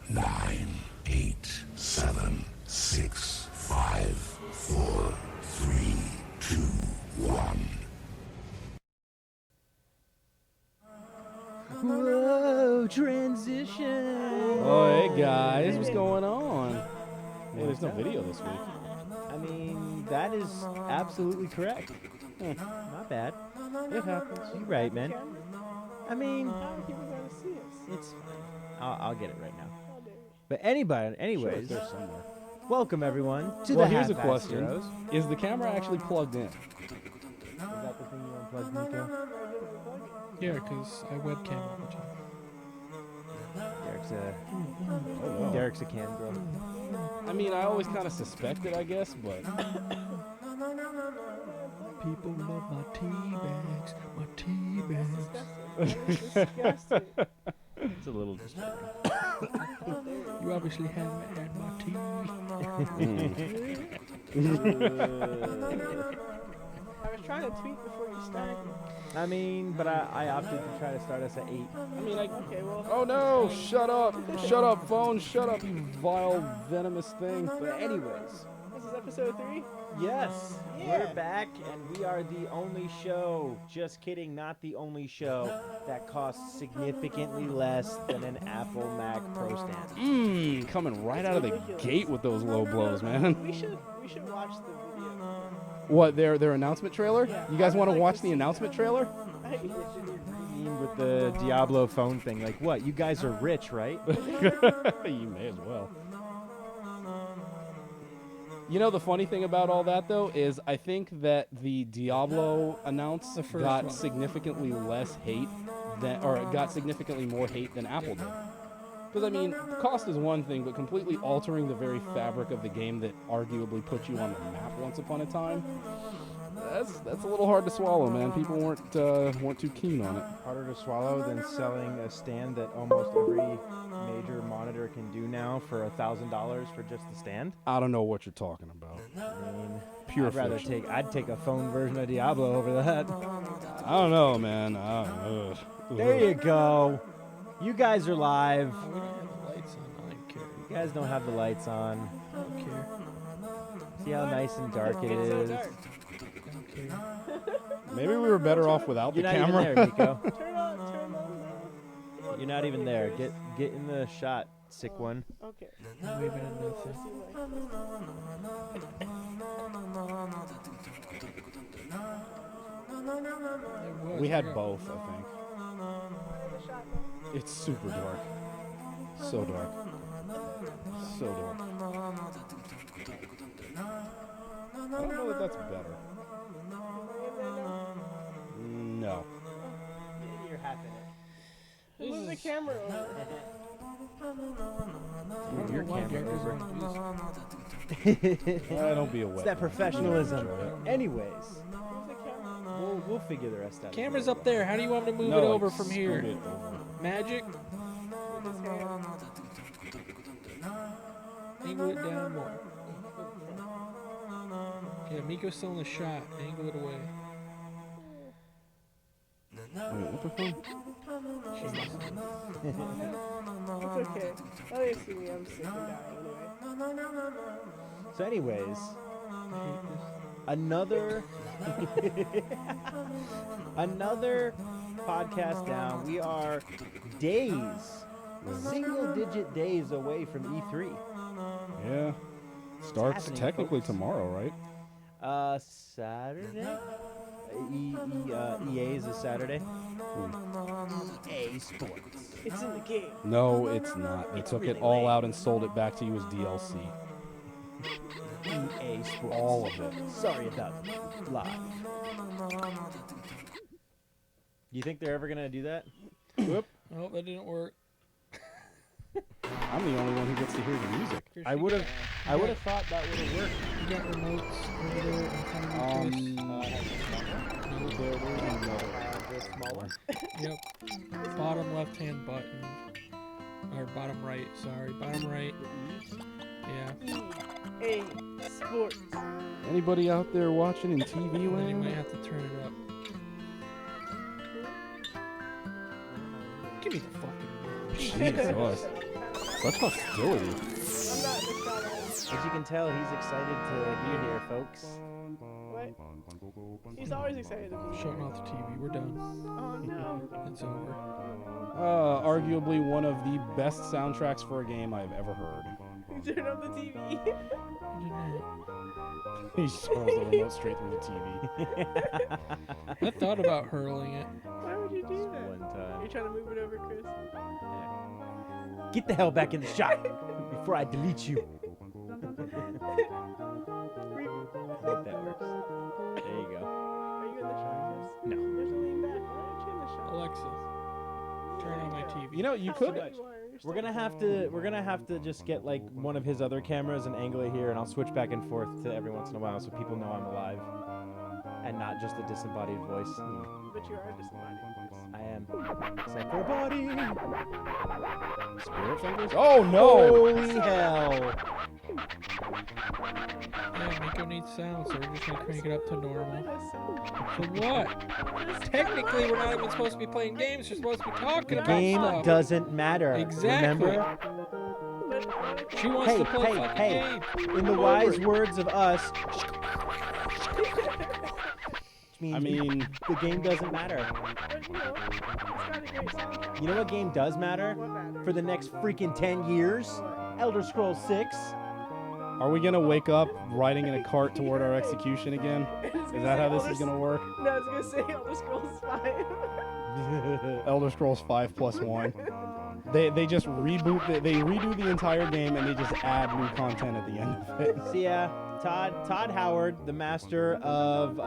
9, 8, 7, 6, 5, 4, 3, 2, 1. Whoa, transition! Oh, hey guys, what's going on? Hey, there's no video this week. I mean, that is absolutely correct. Not bad. It happens. You're right, man. I mean, How are people going to see us? it's fine. I'll get it right now. But anyways, Sure, there's somewhere. welcome everyone to Well, the here's a HAHeroes. question. Is the camera actually plugged in? Is that the thing you unplugged, Nico? Yeah, because I webcam all the time. Derek's a cam girl. I mean, I always kind of suspected, I guess, but... People love my tea bags, my tea bags. It's a little disturbing. You obviously haven't had my tea. I was trying to tweet before you started. I mean, but I opted to try to start us at 8. I mean, Okay, well. Oh no! Shut up! Shut up, phone! Shut up, you vile, venomous thing! But anyways, This is episode 3? yes, Yeah. we're back, and we are the only show, just kidding, not the only show, that costs significantly less than an Apple Mac Pro stand. Coming right out of the gate with those low blows, man. We should watch the video. What, their announcement trailer? Yeah. You guys I want to would like watch to the see announcement that. trailer? With the Diablo phone thing, like what? You guys are rich, right? You may as well. You know, the funny thing about all that, though, is I think that the Diablo announce The first got one. significantly less hate than, or it got significantly more hate than Apple did. Because, I mean, cost is one thing, but completely altering the very fabric of the game that arguably put you on the map once upon a time, that's a little hard to swallow, man. People weren't too keen on it. Harder to swallow than selling a stand that almost every major monitor can do now for $1,000 for just the stand. I don't know what you're talking about. I mean, Pure fiction. I'd take a phone version of Diablo over that. I don't know, man. There you go. You guys are live. Oh, we don't have the lights on. I don't care. You guys don't have the lights on. I don't care. See how nice and dark it It's so is. dark. I don't care. Maybe we were better off without the You're not camera. even there, Nico. Turn on You're not even there. Get in the shot, sick one. Okay. I'm waving at nothing. We had both, I think. It's super dark. So dark. So dark. I don't know that that's better. No. You're half in it. Move the camera over. Your Why camera Jack over. doesn't do Don't be a wet. It's that one. professionalism. Enjoy it. Anyways, this. Move the camera. we'll figure the rest out. Camera's up there. How do you want me to move No, it like, over from scoot here? it over. Magic? Angle it down more. Yeah, Miko's still in the shot. Angle it away. Wait, what the fuck? It's okay. Oh, you see me. I'm sick and dying anyway. So, anyways, I hate this. another podcast down. We are single-digit days away from E3. Yeah. Starts happening, technically folks. tomorrow, right? Saturday. EA is a Saturday. EA Sports. It's in the game. No, it's not. They took it all out and sold it back to you as DLC. EA Sports. All of it. Sorry about that. Live. You think they're ever gonna do that? Whoop. Oh, that didn't work. I'm the only one who gets to hear the music. I would have thought that would have worked. You got remotes over there in front of you, The smaller. Yep. Bottom left-hand button. Or bottom right, sorry. Bottom right. Yeah. EA Sports. Anybody out there watching in TV And then you land? might have to turn it up. Give me the fucking remote. Jesus. Such hostility. I'm not in the shot at him. As you can tell, he's excited to be here, folks. What? He's always excited to be Shutting here. off the TV. We're done. Oh no. It's over. Arguably one of the best soundtracks for a game I've ever heard. Turn off the TV. I didn't know. He just hurls the remote straight through the TV. I thought about hurling it. Why would you do Just that? one time. You're trying to move it over, Chris. Get the hell back in the shot before I delete you. I hope that works. There you go. Are you in the shot, Chris? No. There's a lean back. Why aren't you in the shot? Alexa, turn on my TV. You know, you How could. sweet you are. You're We're so gonna have to just get like one of his other cameras and angle it here, and I'll switch back and forth to every once in a while so people know I'm alive and not just a disembodied voice. But you are disembodied. I am. Except for body. Spirit fingers? Oh no! Holy hell! Yeah, Miko needs sound, so we're just gonna crank it up to normal. That's so- So what? Technically, we're not even supposed to be playing games. We're supposed to be talking The about game stuff. doesn't matter. Exactly. Remember? But She wants Hey, to play hey, fucking hey. games. In the wise words of us, which I means mean, the game doesn't matter. But you know, it's got a great soundtrack. You know what game does matter? What matters? For the next freaking 10 years? Elder Scrolls 6. are we gonna wake up riding in a cart toward our execution again? Is that how this is gonna work? No, I was gonna say Elder Scrolls 5. Elder Scrolls 5 plus 1. They just reboot they redo the entire game and they just add new content at the end of it. So yeah, Todd Howard, the master of the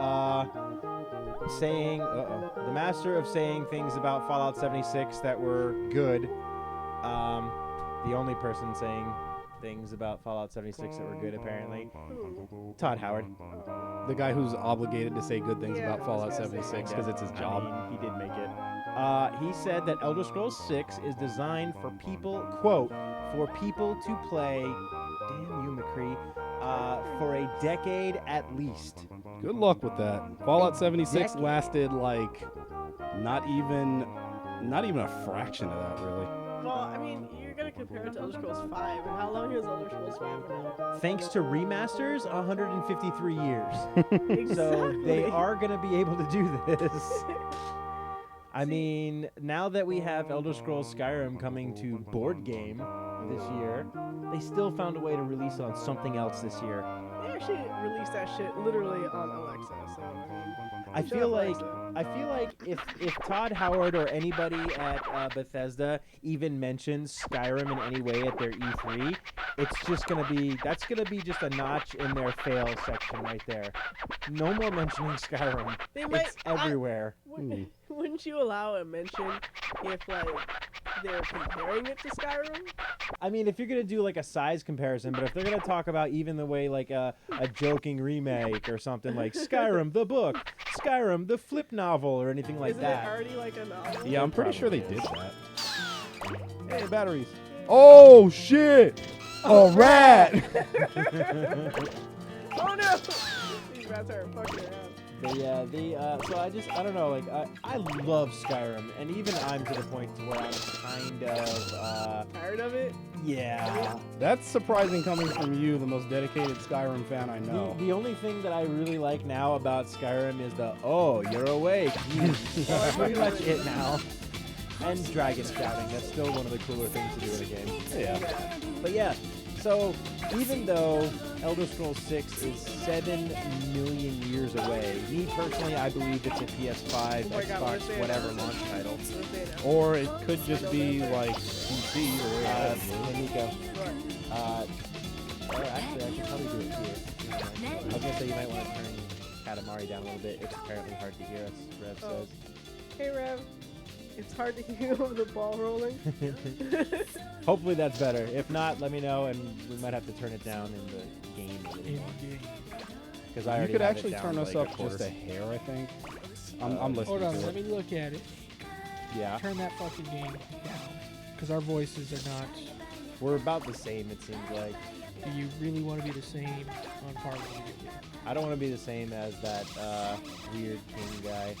master of saying things about Fallout 76 that were good. The only person saying things about Fallout 76 that were good, apparently. Todd Howard. The guy who's obligated to say good things Yeah, about I was Fallout gonna say 76 because it's his job. I mean, he did make it. He said that Elder Scrolls 6 is designed for people, quote, for people to play, damn you, McCree, for a decade at least. Good luck with that. Fallout 76 Decade. lasted like not even a fraction of that, really. Well, I mean, you're gonna compare it to Elder Scrolls 5, and how long has Elder Scrolls 5 been out? Thanks to remasters, 153 years. So Exactly. they are going to be able to do this. I mean, now that we have Elder Scrolls Skyrim coming to board game this year, they still found a way to release it on something else this year. They actually released that shit literally on Alexa, so I mean, I shut feel up, like Alexa. if Todd Howard or anybody at Bethesda even mentions Skyrim in any way at their E3, it's just gonna be just a notch in their fail section right there. No more mentioning Skyrim. They might- It's everywhere. Wouldn't you allow a mention if like they're comparing it to Skyrim? I mean, if you're gonna do like a size comparison, but if they're gonna talk about even the way like a joking remake or something like Skyrim the book, Skyrim the flip novel, or anything like Isn't that. it already like a novel? Yeah, I'm pretty sure they Probably did is. that. Hey, batteries. Oh shit! A rat! Oh no! These rats are fucking around. But yeah, so I don't know, like, I love Skyrim, and even I'm to the point to where I'm kind of, Tired of it? yeah. That's surprising coming from you, the most dedicated Skyrim fan I know. The only thing that I really like now about Skyrim is oh, you're awake. That's pretty much it now. And dragon scouting, that's still one of the cooler things to do in a game. Yeah. But yeah, so even though Elder Scrolls 6 is 7 million years away, me personally, I believe it's a PS5, Oh my God, what is Xbox, it? whatever launch title. Let's say it now. Or it could just be like PC or Hey, Nico. Or actually, I should probably do it here. I was gonna say you might want to turn Katamari down a little bit. It's apparently hard to hear us, Rev Oh. says. Hey Rev, it's hard to hear over the ball rolling. Hopefully that's better. If not, let me know, and we might have to turn it down in the game a little more. Because I You already could have it actually down turn to, us like, up quarter. just a hair, I think. I'm listening Hold on, to let it. me look at it. Yeah, Turn that fucking game down. Because our voices are not. we're about the same. It seems like. Do you really want to be the same on par with you? I don't want to be the same as that weird king guy.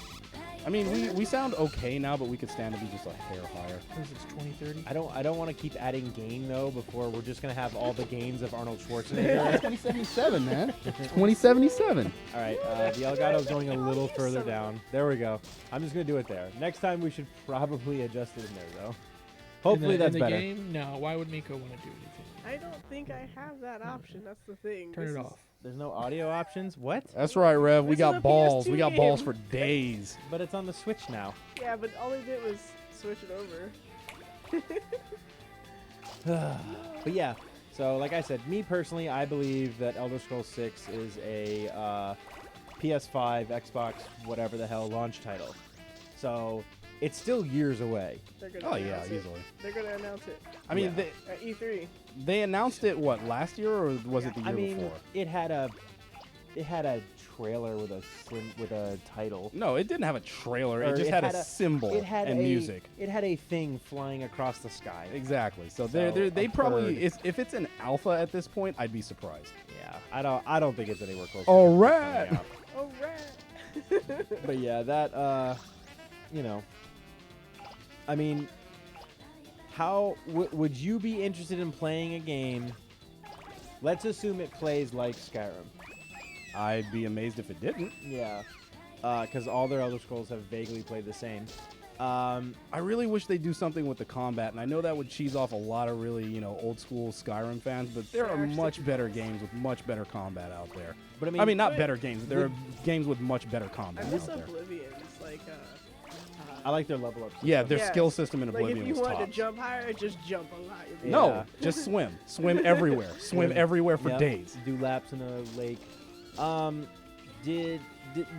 I mean, we sound okay now, but we could stand to be just a hair higher. This is 2030. I don't want to keep adding gain though before we're just gonna have all the gains of Arnold Schwarzenegger. 2077, man. 2077. All right, the Elgato's going a little further down. There we go. I'm just gonna do it there. Next time we should probably adjust it in there though. Hopefully in that's the better. game, no. Why would Miko want to do anything? I don't think I have that option. That's the thing. Turn This it is- off. There's no audio options. What? That's right, Rev. We This is a got balls. PS2 We got balls game. for days. But it's on the Switch now. Yeah, but all they did was switch it over. But yeah, so like I said, me personally, I believe that Elder Scrolls 6 is a PS5, Xbox, whatever the hell launch title. So it's still years away. They're gonna Oh yeah, announce it. easily. They're gonna announce it I mean, Yeah. at E3. they announced it what last year or was it the year I mean, before? it had a trailer with a title. No, it didn't have a trailer. Or It just had a symbol It had and music. It had a thing flying across the sky. Exactly. So So, they a probably bird. if it's an alpha at this point, I'd be surprised. Yeah, I don't think it's anywhere close. to All coming right. out. Oh, right. But yeah, that I mean, how would you be interested in playing a game? Let's assume it plays like Skyrim. I'd be amazed if it didn't. Yeah, because all their Elder Scrolls have vaguely played the same. I really wish they'd do something with the combat, and I know that would cheese off a lot of really, old school Skyrim fans, but there are much better games with much better combat out there. But I mean, not but- better games. There are games with much better I combat miss out there. Oblivion's like I like their level up. Yeah, their Yeah. skill system in like Oblivion if you was wanted to tops. jump higher, just jump a lot. You'll be- No, Yeah. just swim. Swim everywhere. Swim everywhere for Yep, days. Do laps in a lake.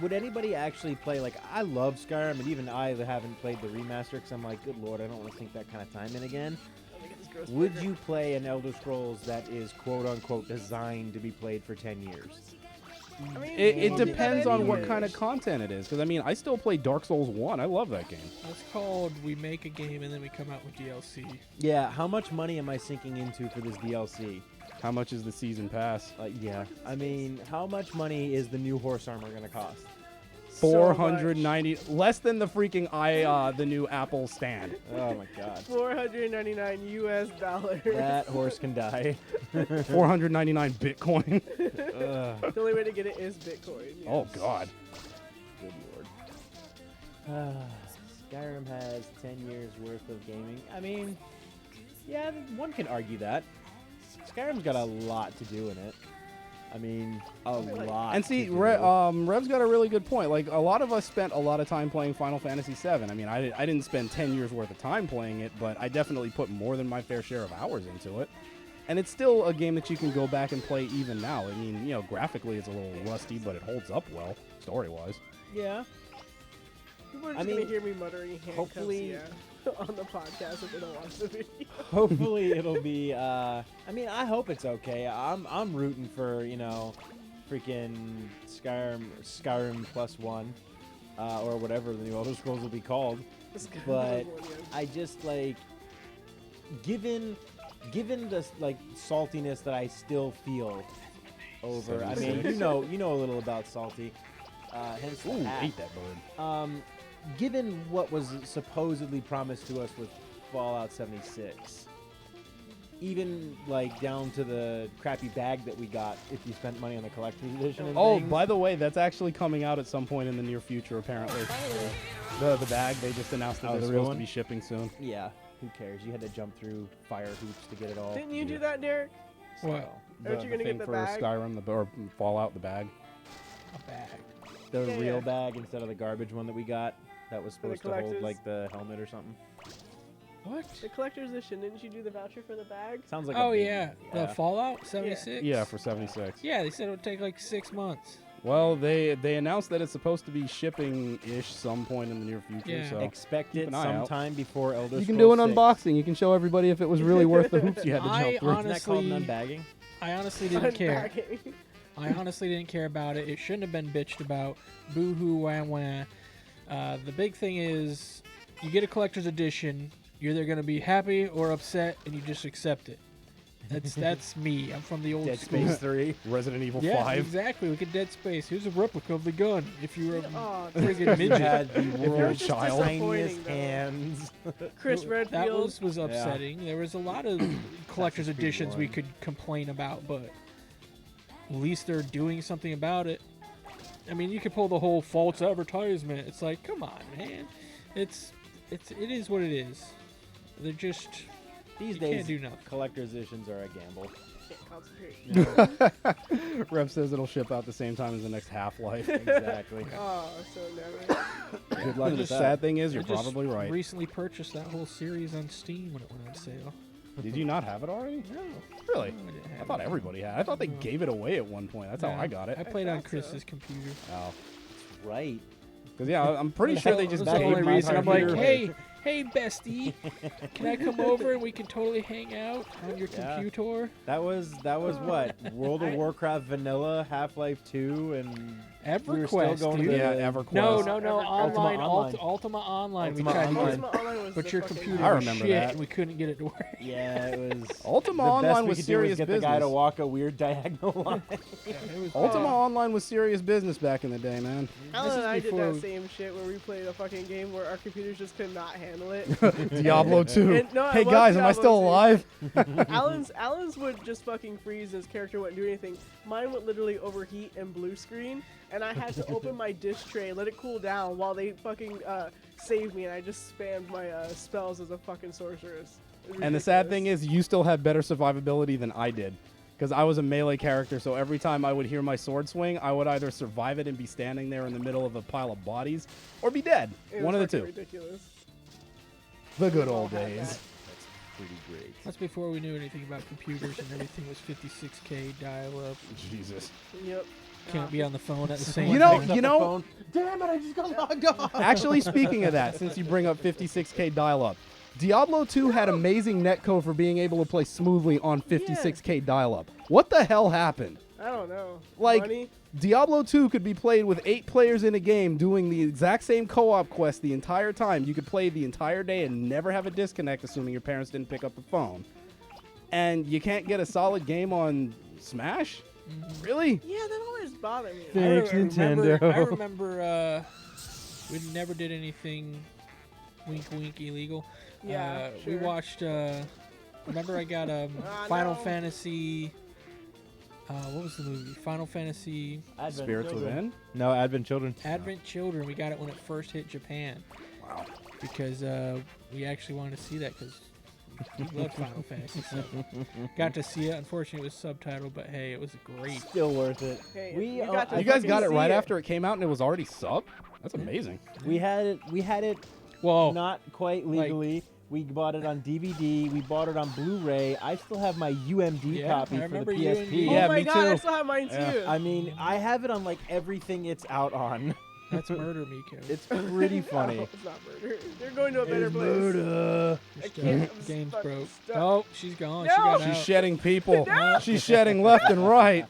Would anybody actually play, like, I love Skyrim, and even I that haven't played the remaster, because I'm like, good lord, I don't want to sink that kind of time in again. Let me get this gross Would burger. you play an Elder Scrolls that is quote-unquote designed to be played for 10 years? I mean, It people do that depends on what anyways. kind of content it is. Because, I mean, I still play Dark Souls 1. I love that game. That's called we make a game and then we come out with DLC. Yeah, how much money am I sinking into for this DLC? How much is the season pass? Yeah, I mean, how much money is the new horse armor going to cost? So 490, less than the freaking the new Apple stand. Oh my god. $499 US. That horse can die. 499 Bitcoin. Ugh, The only way to get it is Bitcoin. Yes. Oh God. good lord. Skyrim has 10 years worth of gaming. I mean, yeah, one can argue that. Skyrim's got a lot to do in it. I mean, a lot. And see, to do. Rev's got a really good point. Like, a lot of us spent a lot of time playing Final Fantasy VII. I mean, I didn't spend 10 years worth of time playing it, but I definitely put more than my fair share of hours into it. And it's still a game that you can go back and play even now. I mean, graphically it's a little rusty, but it holds up well, story-wise. Yeah. People are I just mean, gonna hear me muttering handcuffs, hopefully- yeah, on the podcast if they don't watch the video. Hopefully it'll be. I mean, I hope it's okay. I'm rooting for freaking Skyrim +1, or whatever the new Elder Scrolls will be called. This guy But was one, yeah. I just like, given the like saltiness that I still feel over. I mean, 76. you know a little about salty. Hence the Ooh, hat. ate that bird. Given what was supposedly promised to us with Fallout 76, even like down to the crappy bag that we got if you spent money on the collector's edition. And Oh, things. by the way, that's actually coming out at some point in the near future, apparently. The bag, they just announced that Oh, they're the supposed real to one? be shipping soon. Yeah, who cares? You had to jump through fire hoops to get it all. Didn't you do that, Derek? What? Aren't you gonna thing get the for bag? Skyrim, or Fallout, the bag. A bag. The Yeah, real yeah. bag instead of the garbage one that we got that was For the supposed to hold collectors? like the helmet or something. What? The collector's edition. Didn't you do the voucher for the bag? Sounds like Oh a big- yeah, the Fallout 76. Yeah, for 76. Yeah, they said it would take like 6 months. Well, they announced that it's supposed to be shipping-ish some point in the near future, Yeah. so Expect keep it an eye out. sometime before Elder you Scrolls can do an 6. unboxing. You can show everybody if it was really worth the hoops you had to I jump through. Isn't that called an Honestly- unbagging? I honestly didn't care. Unbagging. I honestly didn't care about it. It shouldn't have been bitched about. Boo hoo wah wah. The big thing is, you get a collector's edition. You're either gonna be happy or upset, and you just accept it. That's me. I'm from the old Dead school. Space 3. Resident Evil Yeah, 5. exactly. Look at Dead Space. Here's a replica of the gun. If you were a Oh, friggin' You midget. had the you're a world's child. tiniest Disappointing, though. hands. Chris That Redfield. was upsetting. There was a lot of collector's Creed editions we 1. could complain about, but at least they're doing something about it. I mean, you could pull the whole false advertisement. It's like, come on, man. It is what it is. They're just These you days, can't do nothing. collector's editions are a gamble. Can't concentrate. Rep says it'll ship out the same time as the next Half-Life. Exactly. Oh, so never. Good luck The with that. sad thing is, you're I just probably right. recently purchased that whole series on Steam when it went on sale. Did you not have it already? No, Really? no, I didn't I have thought it. everybody had. I thought they No. gave it away at one point. That's how I got it. I played on thought so. Chris's computer. Oh, Right. because yeah, I'm pretty sure they just That's the gave only my reason I'm like, computer- hey, bestie, can I come over and we can totally hang out on your Yeah. computer? That was what? World of Warcraft Vanilla, Half-Life 2, and we were still EverQuest, going dude. to Yeah, the EverQuest. No, Ultima online, Online. Ultima Online. Ultima we tried Online. using, Ultima Online was but the your fucking computer I was remember shit, that. and we couldn't get it to work. Yeah, it was. Ultima the best Online we was could do serious was get business. the guy to walk a weird diagonal line. Yeah, it was Ultima Oh. Online was serious business back in the day, man. Alan This and is I did before- that same shit where we played a fucking game where our computers just could not handle it. Diablo 2. And- no, it Hey was guys, am I Diablo still 2. alive? Alan's would just fucking freeze. His character wouldn't do anything. Mine would literally overheat and blue screen, and I had to open my disk tray, let it cool down while they fucking saved me, and I just spammed my spells as a fucking sorceress. It was And the sad ridiculous. thing is, you still had better survivability than I did. Because I was a melee character, so every time I would hear my sword swing, I would either survive it and be standing there in the middle of a pile of bodies, or be dead. It One was of the two. fucking Ridiculous. The good We all old had days. Pretty great. That's before we knew anything about computers and everything was 56K dial-up. Jesus. Yep. Can't be on the phone at the same You know, time. you know. Damn it! I just got logged off. Actually, speaking of that, since you bring up 56K dial-up, Diablo 2 had amazing netcode for being able to play smoothly on 56K dial-up. What the hell happened? I don't know. Like, Money? Diablo 2 could be played with 8 players in a game doing the exact same co-op quest the entire time. You could play the entire day and never have a disconnect, assuming your parents didn't pick up the phone. And you can't get a solid game on Smash? Really? Yeah, that always bothered me. Thanks, Nintendo. I remember we never did anything wink wink illegal. Yeah, We sure. watched remember I got Ah, Final no. Fantasy what was the movie? Final Fantasy Spirits Within? No, Advent Children. Advent Children. We got it when it first hit Japan. Wow. Because we actually wanted to see that because we love Final Fantasy. So got to see it. Unfortunately, it was subtitled, but hey, it was great. Still worth it. Hey, We you got to You guys got it fucking right see after it came out and it was already sub? That's amazing. We had it. We had it Well, not quite like- legally. We bought it on DVD. We bought it on Blu-ray. I still have my UMD Yeah, copy I for the remember PSP. UMD. Oh Yeah, my me god, I too. still have mine too. I mean, I have it on like everything it's out on. that's Murder Miko. It's pretty funny. No, it's not murder. They're going to a better It's place. murder. I can't. I'm Game's fucking broke. stuck. Oh, she's gone. No! She got She's out. shedding people. No! She's shedding left and right.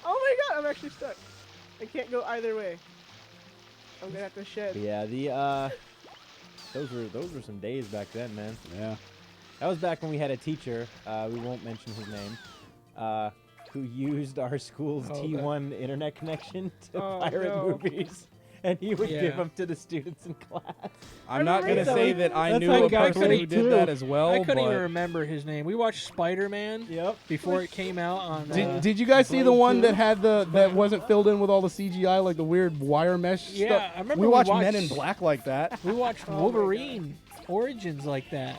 Oh my god, I'm actually stuck. I can't go either way. I'm gonna have to shed. Yeah, those were some days back then, man. Yeah. That was back when we had a teacher. We won't mention his name. Who used our school's Oh, T1 internet connection to Oh, pirate no. movies, and he would Yeah. give them to the students in class. I'm not going to remember say that. that I That's knew how a I got person who grade did two. that as well. I couldn't but even remember his name. We watched Spider-Man Yep. before it came out on. Did you guys see the Blade one 2? that had that wasn't filled in with all the CGI, like the weird wire mesh Yeah, stuff? I remember we we watched Men in watched- Black like that. We watched Oh my Wolverine Origins like that,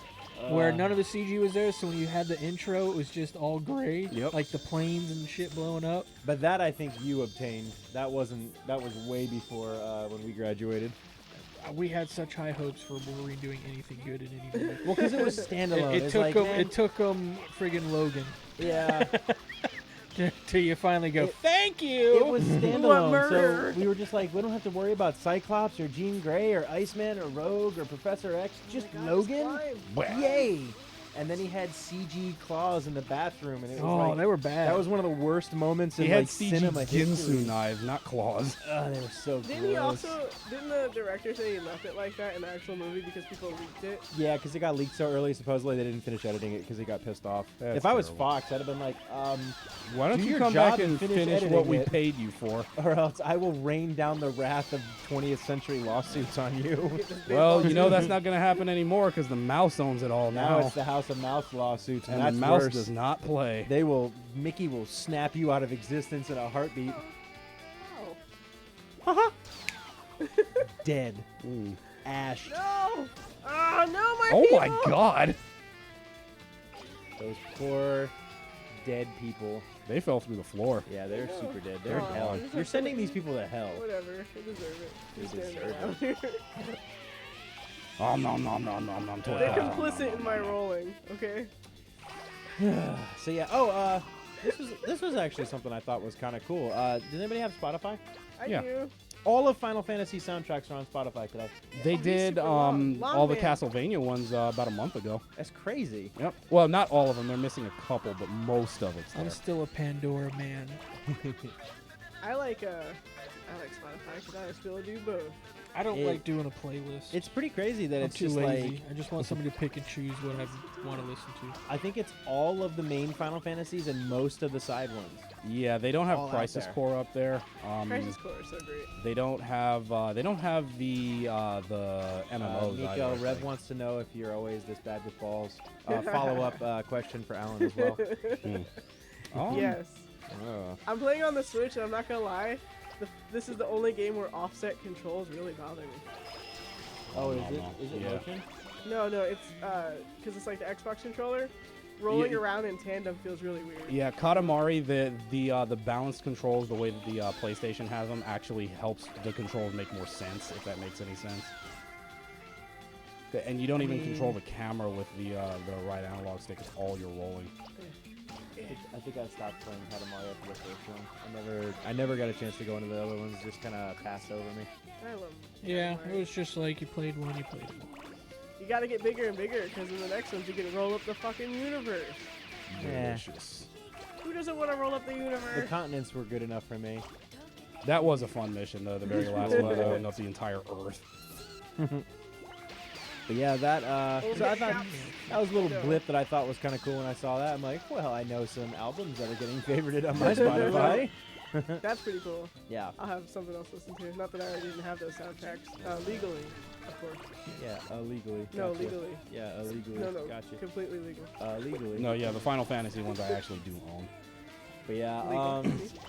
where none of the CG was there. So when you had the intro, it was just all gray, Yep. like the planes and shit blowing up. But that I think you obtained. That was way before when we graduated. We had such high hopes for Wolverine doing anything good in any movie. Well, because it was standalone. It It's took like, him. man, It took him friggin' Logan yeah. till you finally go. It- Thank you. It was standalone, murder? so we were just like, we don't have to worry about Cyclops or Jean Grey or Iceman or Rogue or Professor X. Just God, Logan. it's fine. Well. Yay! and then he had CG claws in the bathroom, and it was Oh, like they were bad. that was one of the worst moments in He had like CG cinema Ginsu history. knives, not claws. They were so Didn't gross. he also? Didn't the director say he left it like that in the actual movie because people leaked it? Yeah, because it got leaked so early. Supposedly they didn't finish editing it because he got pissed off. That's if I was terrible. Fox, I'd have been like, Why don't do you your come job back and and finish finish what editing we it. paid you for? or else I will rain down the wrath of 20th century lawsuits on you. Get this Well, baseball you know team. that's not going to happen anymore because the mouse owns it all Now now. it's the House of Mouse lawsuits, and, And that's the mouse worse. does not play. Mickey will snap you out of existence in a heartbeat. Oh. Dead. Mm. Ashed. No! Ah, no, my Oh people! my god! Those poor dead people. They fell through the floor. Yeah, they're know. super dead. They're in Oh, hell. this You're is- sending these people to hell. Whatever, they deserve it. They Just stand deserve around here. Nom nom nom nom nom nom. They're complicit in my rolling, okay? So yeah. This was actually something I thought was kind of cool. Does anybody have Spotify? I Yeah. do. All of Final Fantasy soundtracks are on Spotify today. They Oh, he's did super long. Long all the man. Castlevania ones about a month ago. That's crazy. Yep. Well, not all of them. They're missing a couple, but most of it's there. I'm still a Pandora man. I like Spotify because I still do both. I don't It- like doing a playlist. It's pretty crazy that I'm it's too just lazy. like I just want somebody to pick and choose what I want to listen to. I think it's all of the main Final Fantasies and most of the side ones. Yeah, they don't have All out Crisis there. Core up there. Crisis Core is so great. They don't have the MMOs Nico, either, I Rev think. wants to know if you're always this bad with balls. Follow up question for Alan as well. Yes. Oh. I'm playing on the Switch, and I'm not gonna lie. This is the only game where offset controls really bother me. Oh, is no, it? no. Is it Yeah. motion? No, it's because it's like the Xbox controller. Rolling Yeah. around in tandem feels really weird. Yeah, Katamari, the balanced controls, the way that the PlayStation has them, actually helps the controls make more sense, if that makes any sense. And you don't even control the camera with the right analog stick. It's all you're rolling. I think I stopped playing Katamari after the first one. I never got a chance to go into the other ones. Just kind of passed over me. I love. Yeah, Katamari. it was just like you played one, you played one. You gotta get bigger and bigger because in the next ones you can roll up the fucking universe. Yeah. Delicious. Who doesn't want to roll up the The universe? continents were good enough for me. That was a fun mission, though. The very last one, rolling up the entire Earth. But yeah, that so I thought Caps. that was a little No. blip that I thought was kind of cool when I saw that. I'm like, well, I know some albums that are getting favorited on my Spotify. That's pretty cool. Yeah, I'll have something else to listen to. Not that I already didn't have those soundtracks. Legally, of course. yeah, illegally. No, Gotcha. legally. Yeah, illegally. No, Gotcha. completely legal. Legally. No, yeah, the Final Fantasy ones I actually do own. But yeah, Legal.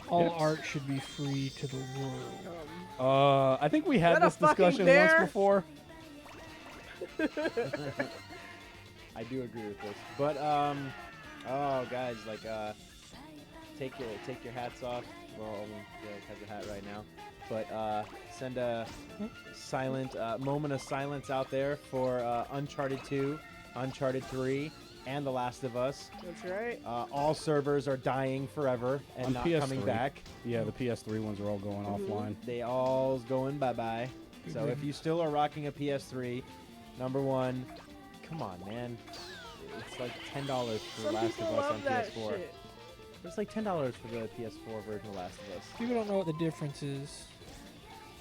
All Yep. art should be free to the world. I think we had Is that a this fucking discussion bear? once before. I do agree with this. But oh guys, like take your hats off. Well, Derek has a hat right now. But send a silent moment of silence out there for Uncharted 2, Uncharted 3, and The Last of Us. That's right. All servers are dying forever and On not PS3. coming back. Yeah, the PS3 ones are all going offline. They all's going bye-bye. So if you still are rocking a PS3, number one, come on, man. It's like $10 for Some Last people of Us on love that PS4. shit. It's like $10 for the PS4 version of Last of Us. People don't know what the difference is.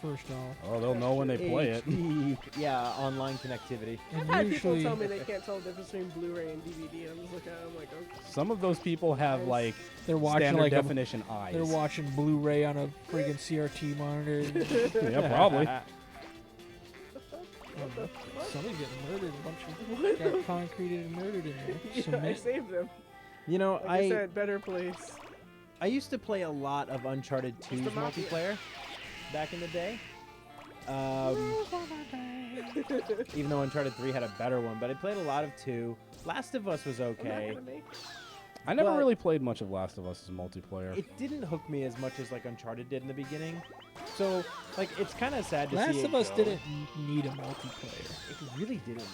First off, Oh, they'll know when they play it. HD. Yeah, online connectivity. I've and had people usually tell me they can't tell the difference between Blu-ray and DVD. I'm just looking at them like, okay. Some of those people have like they're watching standard like definition eyes. they're watching Blu-ray on a friggin' CRT monitor. Yeah, probably. Somebody's getting murdered. A bunch of got concreted and murdered in there. Yeah, I Cement. saved them. You know, Like I said, better place. I used to play a lot of Uncharted 2's the Mafia. multiplayer back in the day. Even though Uncharted 3 had a better one, but I played a lot of 2. Last of Us was I'm not okay. gonna make- I never But- really played much of Last of Us as multiplayer. It didn't hook me as much as like Uncharted did in the beginning. So, like, it's kind of sad to see Last it of Us go. didn't need a multiplayer. It really didn't.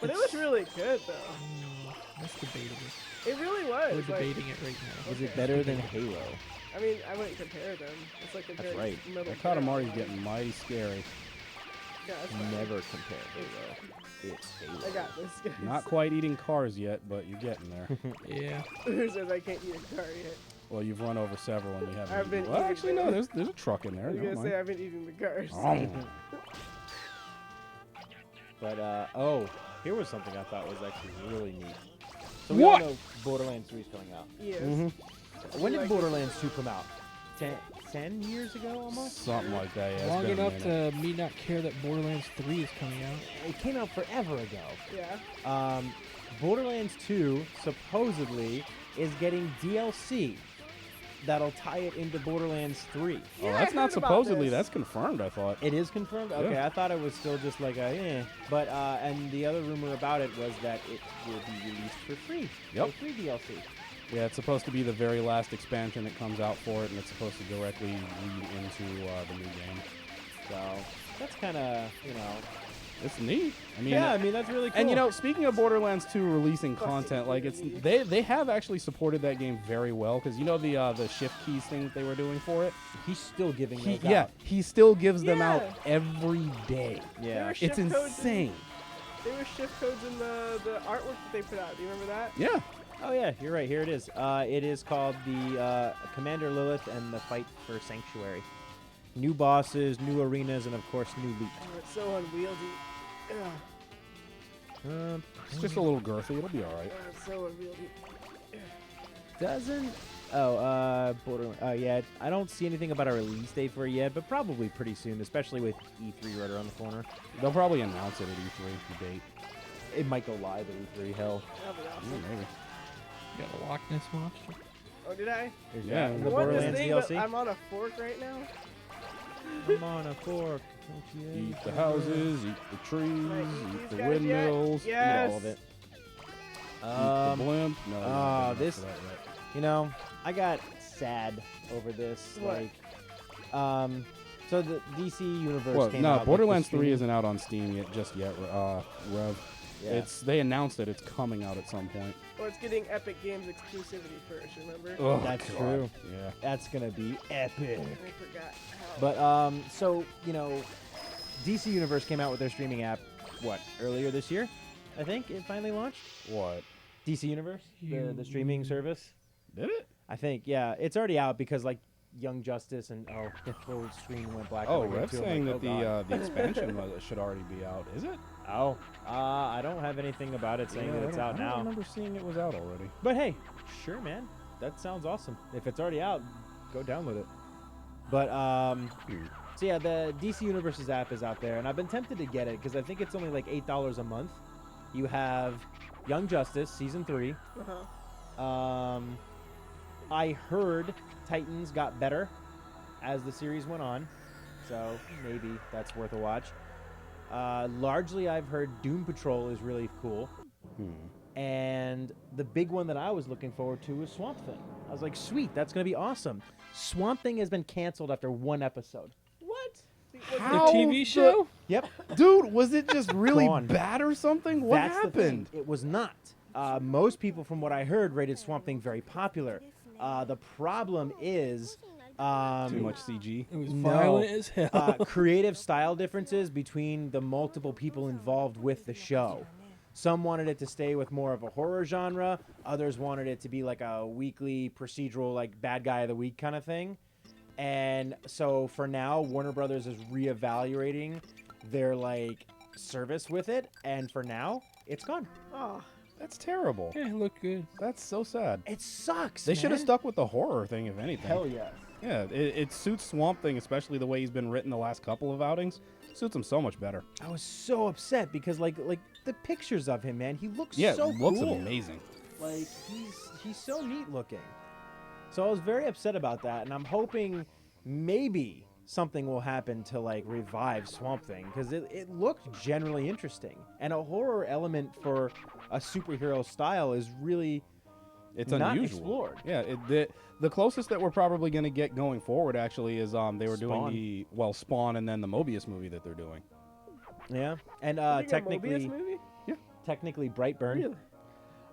But it was really good though. That's debatable. It really We're was. Like, debating it right now. Was it Okay. better than Halo? I mean, I wouldn't compare them. It's like comparing right. Metal That Gear. Katamari's getting mighty scary. Gosh, Never compare Halo. It's Halo. I got this, guys. Not quite eating cars yet, but you're getting there. Yeah. Who says I can't eat a car yet? Well, you've run over several and you haven't. I've been Well, eating actually, them. no. There's a truck in there. I was Never gonna say mind. I've been eating the cars. But here was something I thought was actually really neat. So we all know Borderlands 3 is coming out. Yes. When did Borderlands 2 come out? 10 years ago almost? Something like that. Yeah, it's Long been a enough minute. to me not care that Borderlands 3 is coming out. It came out forever ago. Yeah. Borderlands 2 supposedly is getting DLC that'll tie it into Borderlands 3. Oh, Yeah, that's I not heard about supposedly. this. That's confirmed. I thought. It is confirmed? Okay, Yeah. I thought it was still just like a But, and the other rumor about it was that it will be released for free. Yep. For free DLC. Yeah, it's supposed to be the very last expansion that comes out for it, and it's supposed to directly lead into the new game. So, that's kind of, It's neat. I mean, yeah, I mean, that's really cool. and speaking of Borderlands 2 releasing content, like they have actually supported that game very well because the shift keys thing that they were doing for it. he's still giving those Yeah, out. he still gives them out Yeah. every day. There Yeah. were It's shift codes insane. There were shift codes in the artwork that they put out. Do you remember that? Yeah. Oh, yeah, you're right. Here it is. It is called the Commander Lilith and the Fight for Sanctuary. New bosses, new arenas, and, of course, new loot. Oh, it's so unwieldy. Ugh. It's just a little girthy. It'll be all right. It's so unwieldy. Doesn't... yeah, I don't see anything about a release date for it yet, but probably pretty soon, especially with E3 right around the corner. They'll probably announce it at E3 the date. It might go live at E3, hell. That'd be awesome. Yeah, maybe. You got a Loch Ness monster. Oh, did I? There's Yeah. that in I the want this Borderlands thing, but DLC. I'm on a fork right now. I'm on a fork. Don't you Eat the ever- houses, eat the trees, Can I eat eat these the guys yet? windmills, Eat Yes. all of it. eat the blimp. No, you're not good enough this- for that yet. I got sad over this. What? So the DC universe Well, came no, out with Borderlands the 3 stream- isn't out on Steam just yet, Rev. Yeah. They announced that it's coming out at some point. Or it's getting Epic Games exclusivity first, remember? Oh, That's God. true. Yeah. That's gonna be epic. I forgot how. But so DC Universe came out with their streaming app. What, earlier this year? I think it finally launched. What? DC Universe, the streaming service. Did it? I think, yeah, it's already out because like Young Justice and the full screen went black. Oh, and white Rev's too. I'm saying like, that oh, God. the expansion should already be out. Is it? I don't have anything about it saying that it's out I don't now. remember seeing it was out already. But hey, sure, man, that sounds awesome. If it's already out, go download it. But so yeah, the DC Universe's app is out there, and I've been tempted to get it because I think it's only like $8 a month. You have Young Justice season 3. Uh-huh. I heard Titans got better as the series went on, so maybe that's worth a watch. Largely, I've heard Doom Patrol is really cool. And the big one that I was looking forward to was Swamp Thing. I was like, sweet, that's going to be awesome. Swamp Thing has been canceled after one episode. What? The How TV show? Yep. Dude, was it just really Gone. bad or something? What That's the thing. happened? It was not. Most people, from what I heard, rated Swamp Thing very popular. The problem is... Too much CG. It was No. violent as hell. Creative style differences between the multiple people involved with the show. Some wanted it to stay with more of a horror genre. Others wanted it to be like a weekly procedural, like bad guy of the week kind of thing. And so for now, Warner Brothers is reevaluating their like service with it. And for now, it's gone. Oh, That's terrible. Yeah, it looked good. That's so sad. It sucks. They should have man. stuck with the horror thing, if anything. Hell yes. Yeah, it suits Swamp Thing, especially the way he's been written the last couple of outings. Suits him so much better. I was so upset because like the pictures of him, man, he looks Yeah, so it looks cool. amazing. Like he's so neat looking. So I was very upset about that, and I'm hoping maybe something will happen to like revive Swamp Thing because it looked generally interesting, and a horror element for a superhero style is really It's not unusual. explored. Yeah, the closest that we're probably going to get going forward actually is they were Spawn. doing Spawn and then the Mobius movie that they're doing. Yeah, and you think a technically Mobius movie? technically Brightburn. Really?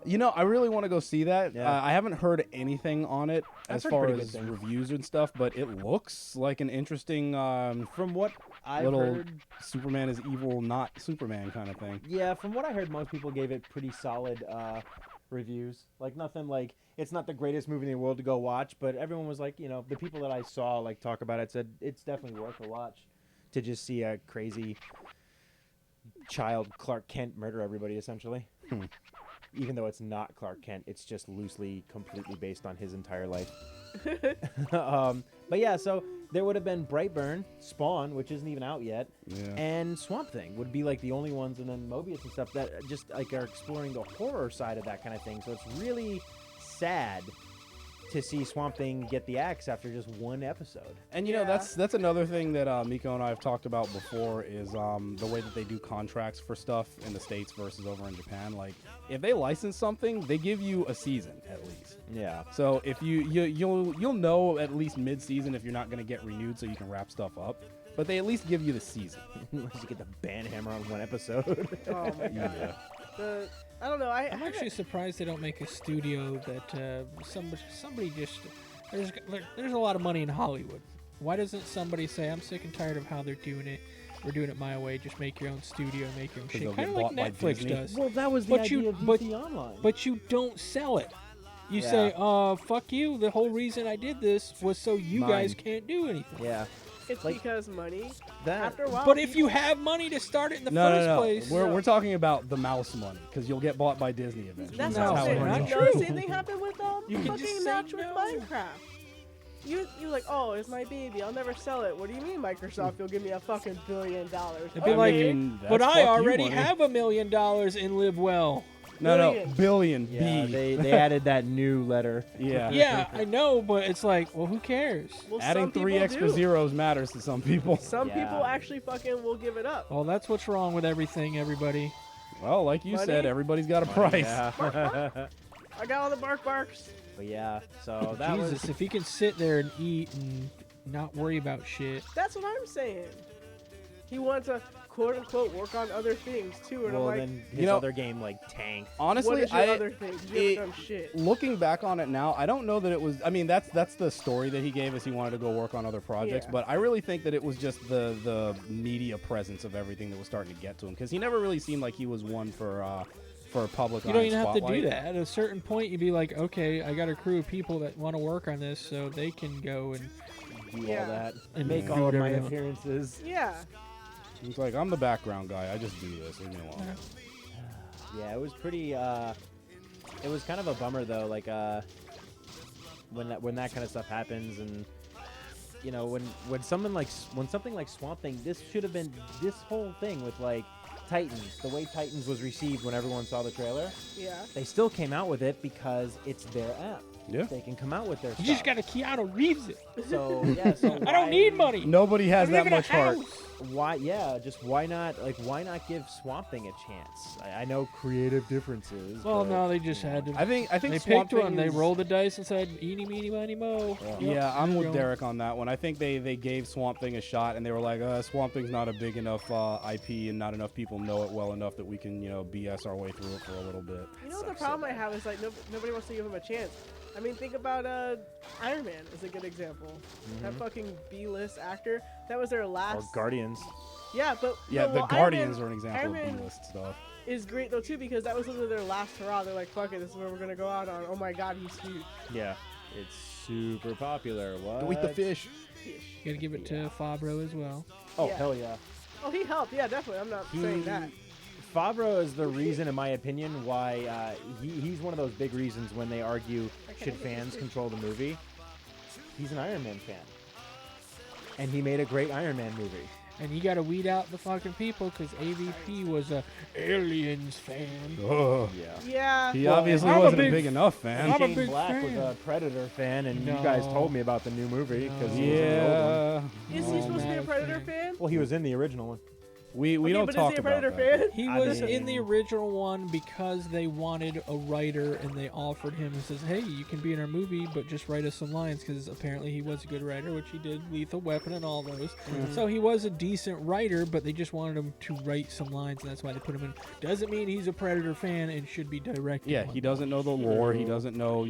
You know, I really want to go see that. Yeah. I haven't heard anything on it I've as heard far pretty as good things. reviews and stuff, but it looks like an interesting From what I've little heard, Superman is evil, not Superman kind of thing. yeah, from what I heard, most people gave it pretty solid reviews. Like nothing like it's not the greatest movie in the world to go watch, but everyone was like, the people that I saw like talk about it said it's definitely worth a watch to just see a crazy child Clark Kent murder everybody essentially. Even though it's not Clark Kent, it's just loosely, completely based on his entire life. But yeah, so there would have been Brightburn, Spawn, which isn't even out yet, Yeah. and Swamp Thing would be like the only ones, and then Mobius and stuff that just like are exploring the horror side of that kind of thing. So it's really sad to see Swamp Thing get the axe after just one episode. And you know, that's another thing that Miko and I have talked about before is the way that they do contracts for stuff in the States versus over in Japan. Like, if they license something, they give you a season at least. Yeah. So if you'll know at least mid-season if you're not going to get renewed, so you can wrap stuff up. But they at least give you the season. Unless you get the ban hammer on one episode. Oh my god. I don't know. I'm actually surprised they don't make a studio that somebody just there's a lot of money in Hollywood. Why doesn't somebody say, I'm sick and tired of how they're doing it? We're doing it my way. Just make your own studio, make your own they'll shit, get kind of like bought by Netflix Disney. does. Well, that was the idea of DC Online. But you don't sell it. You Yeah. say, fuck you. The whole reason I did this was so you Mine. guys can't do anything. yeah. It's like- because money. That. After a while, But if you have money to start it in the No, first no, no. place, We're talking about the mouse money because you'll get bought by Disney eventually. that's No, what I'm saying. not You know, true. the same thing happened with You can fucking just say Match with no. Minecraft. You like, oh, it's my baby. I'll never sell it. What do you mean, Microsoft? You'll give me a fucking $1 billion. It'd be like, mean, but that's I fuck you already money. have $1 million and live well. No, billion. Yeah, B. they added that new letter. Yeah. Yeah, I know, but it's like, well, who cares? Well, Adding some 3 people extra do. zeros matters to some people. Some Yeah. people actually fucking will give it up. Well, that's what's wrong with everything, everybody. Well, like you Money? said, everybody's got a price. Yeah. I got all the barks. But yeah, so that Jesus, was. if he can sit there and eat and not worry about shit. That's what I'm saying. He wants to quote unquote work on other things too, and Well, I'm like, then his you know- other game like tanked. what Honestly, is your other thing? You it- haven't done shit. looking back on it now, I don't know that it was. I mean, that's the story that he gave us. He wanted to go work on other projects, Yeah. but I really think that it was just the media presence of everything that was starting to get to him because he never really seemed like he was one for a public. You don't eye even have to do spotlight. that. At a certain point, you'd be like, okay, I got a crew of people that want to work on this, so they can go and Do Yeah. all that. And Make do all of my whatever. appearances. Yeah. He's like, I'm the background guy. I just do this. Leave me alone. Yeah, it was pretty. It was kind of a bummer though. Like when that kind of stuff happens, and when something like Swamp Thing, this should have been this whole thing with like Titans. The way Titans was received when everyone saw the trailer, Yeah. they still came out with it because it's their app. Yeah. They can come out with their you stuff. just got to Keanu Reeves it. So yeah, so I don't why- need money. Nobody has I that live in a much heart. house. Why? Yeah, just why not give Swamp Thing a chance? I know creative differences. Well, but, no, they just had to. I think They Swamp picked one. Thing They is- rolled the dice and said, "Eeny, meeny, miny, mo." Yeah, I'm here with you go. Derek on that one. I think they gave Swamp Thing a shot, and they were like, Swamp Thing's not a big enough IP, and not enough people know it well enough that we can, BS our way through it for a little bit. You know what the problem I have is like nobody wants to give him a chance. I mean, think about Iron Man is a good example. That fucking B-list actor. That was their or last. Guardians. Yeah, but Yeah, no, the well, Guardians Iron are an example Iron of Man B-list stuff. is great though too because that was literally their last hurrah. They're like, fuck it, this is where we're gonna go out on. Oh my god, he's huge. Yeah, it's super popular. What? Go eat the fish. You gotta give it to Fabro as well. Oh Yeah. hell yeah. Oh, he helped. Yeah, definitely. I'm not saying that. Favreau is the reason, in my opinion, why he's one of those big reasons when they argue should fans control the movie. He's an Iron Man fan, and he made a great Iron Man movie. And you gotta weed out the fucking people because AVP was a Aliens fan. Oh. Yeah. Yeah. He Well, obviously I'm a wasn't a big- big enough fan. I'm a Shane big Black was fan. a Predator fan, and you guys No. told me about the new movie because he was in the old one. Yeah. Is he Oh, supposed to be a Mad Predator fan. fan? Well, he was in the original one. We Okay, don't but talk is he a about Predator that. fan? He I was in the mean- original one because they wanted a writer, and they offered him and says, "Hey, you can be in our movie, but just write us some lines." Because apparently he was a good writer, which he did Lethal Weapon and all those. So he was a decent writer, but they just wanted him to write some lines, and that's why they put him in. Doesn't mean he's a Predator fan and should be directing. Yeah, one. he doesn't know the lore. He doesn't know,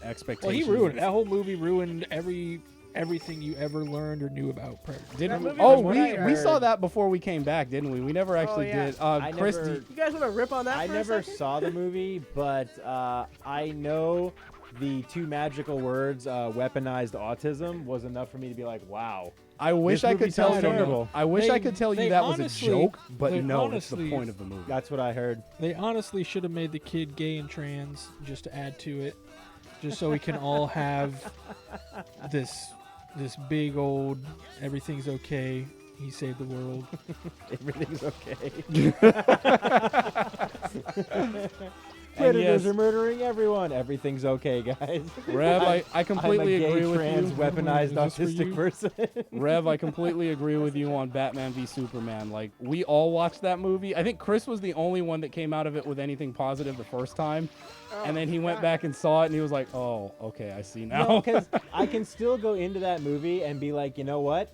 expectations. Well, he ruined it. That whole movie ruined everything you ever learned or knew about Predator. Did That we? movie Oh, was what I we saw heard. that before we came back, didn't we? We never actually yeah. did. I Chris, never- You guys want to rip on that I for never a second? saw the movie, but I know the two magical words, weaponized autism, was enough for me to be like, wow. I wish This I movie could tell sounds you. terrible. I wish They- I could tell you they that was a honestly- joke, but they no, it's the honestly- point of the movie. That's what I heard. They honestly should have made the kid gay and trans just to add to it, just so we can all have this big old everything's okay. He saved the world. Everything's okay. And Predators yes, are murdering everyone. Everything's okay, guys. Rev, I I'm completely a gay, agree with trans, you. weaponized Is this for autistic you? person. Rev, I completely agree with you on Batman v Superman. Like, we all watched that movie. I think Chris was the only one that came out of it with anything positive the first time. And then he went back and saw it, and he was like, oh, okay, I see now. No, because I can still go into that movie and be like, you know what?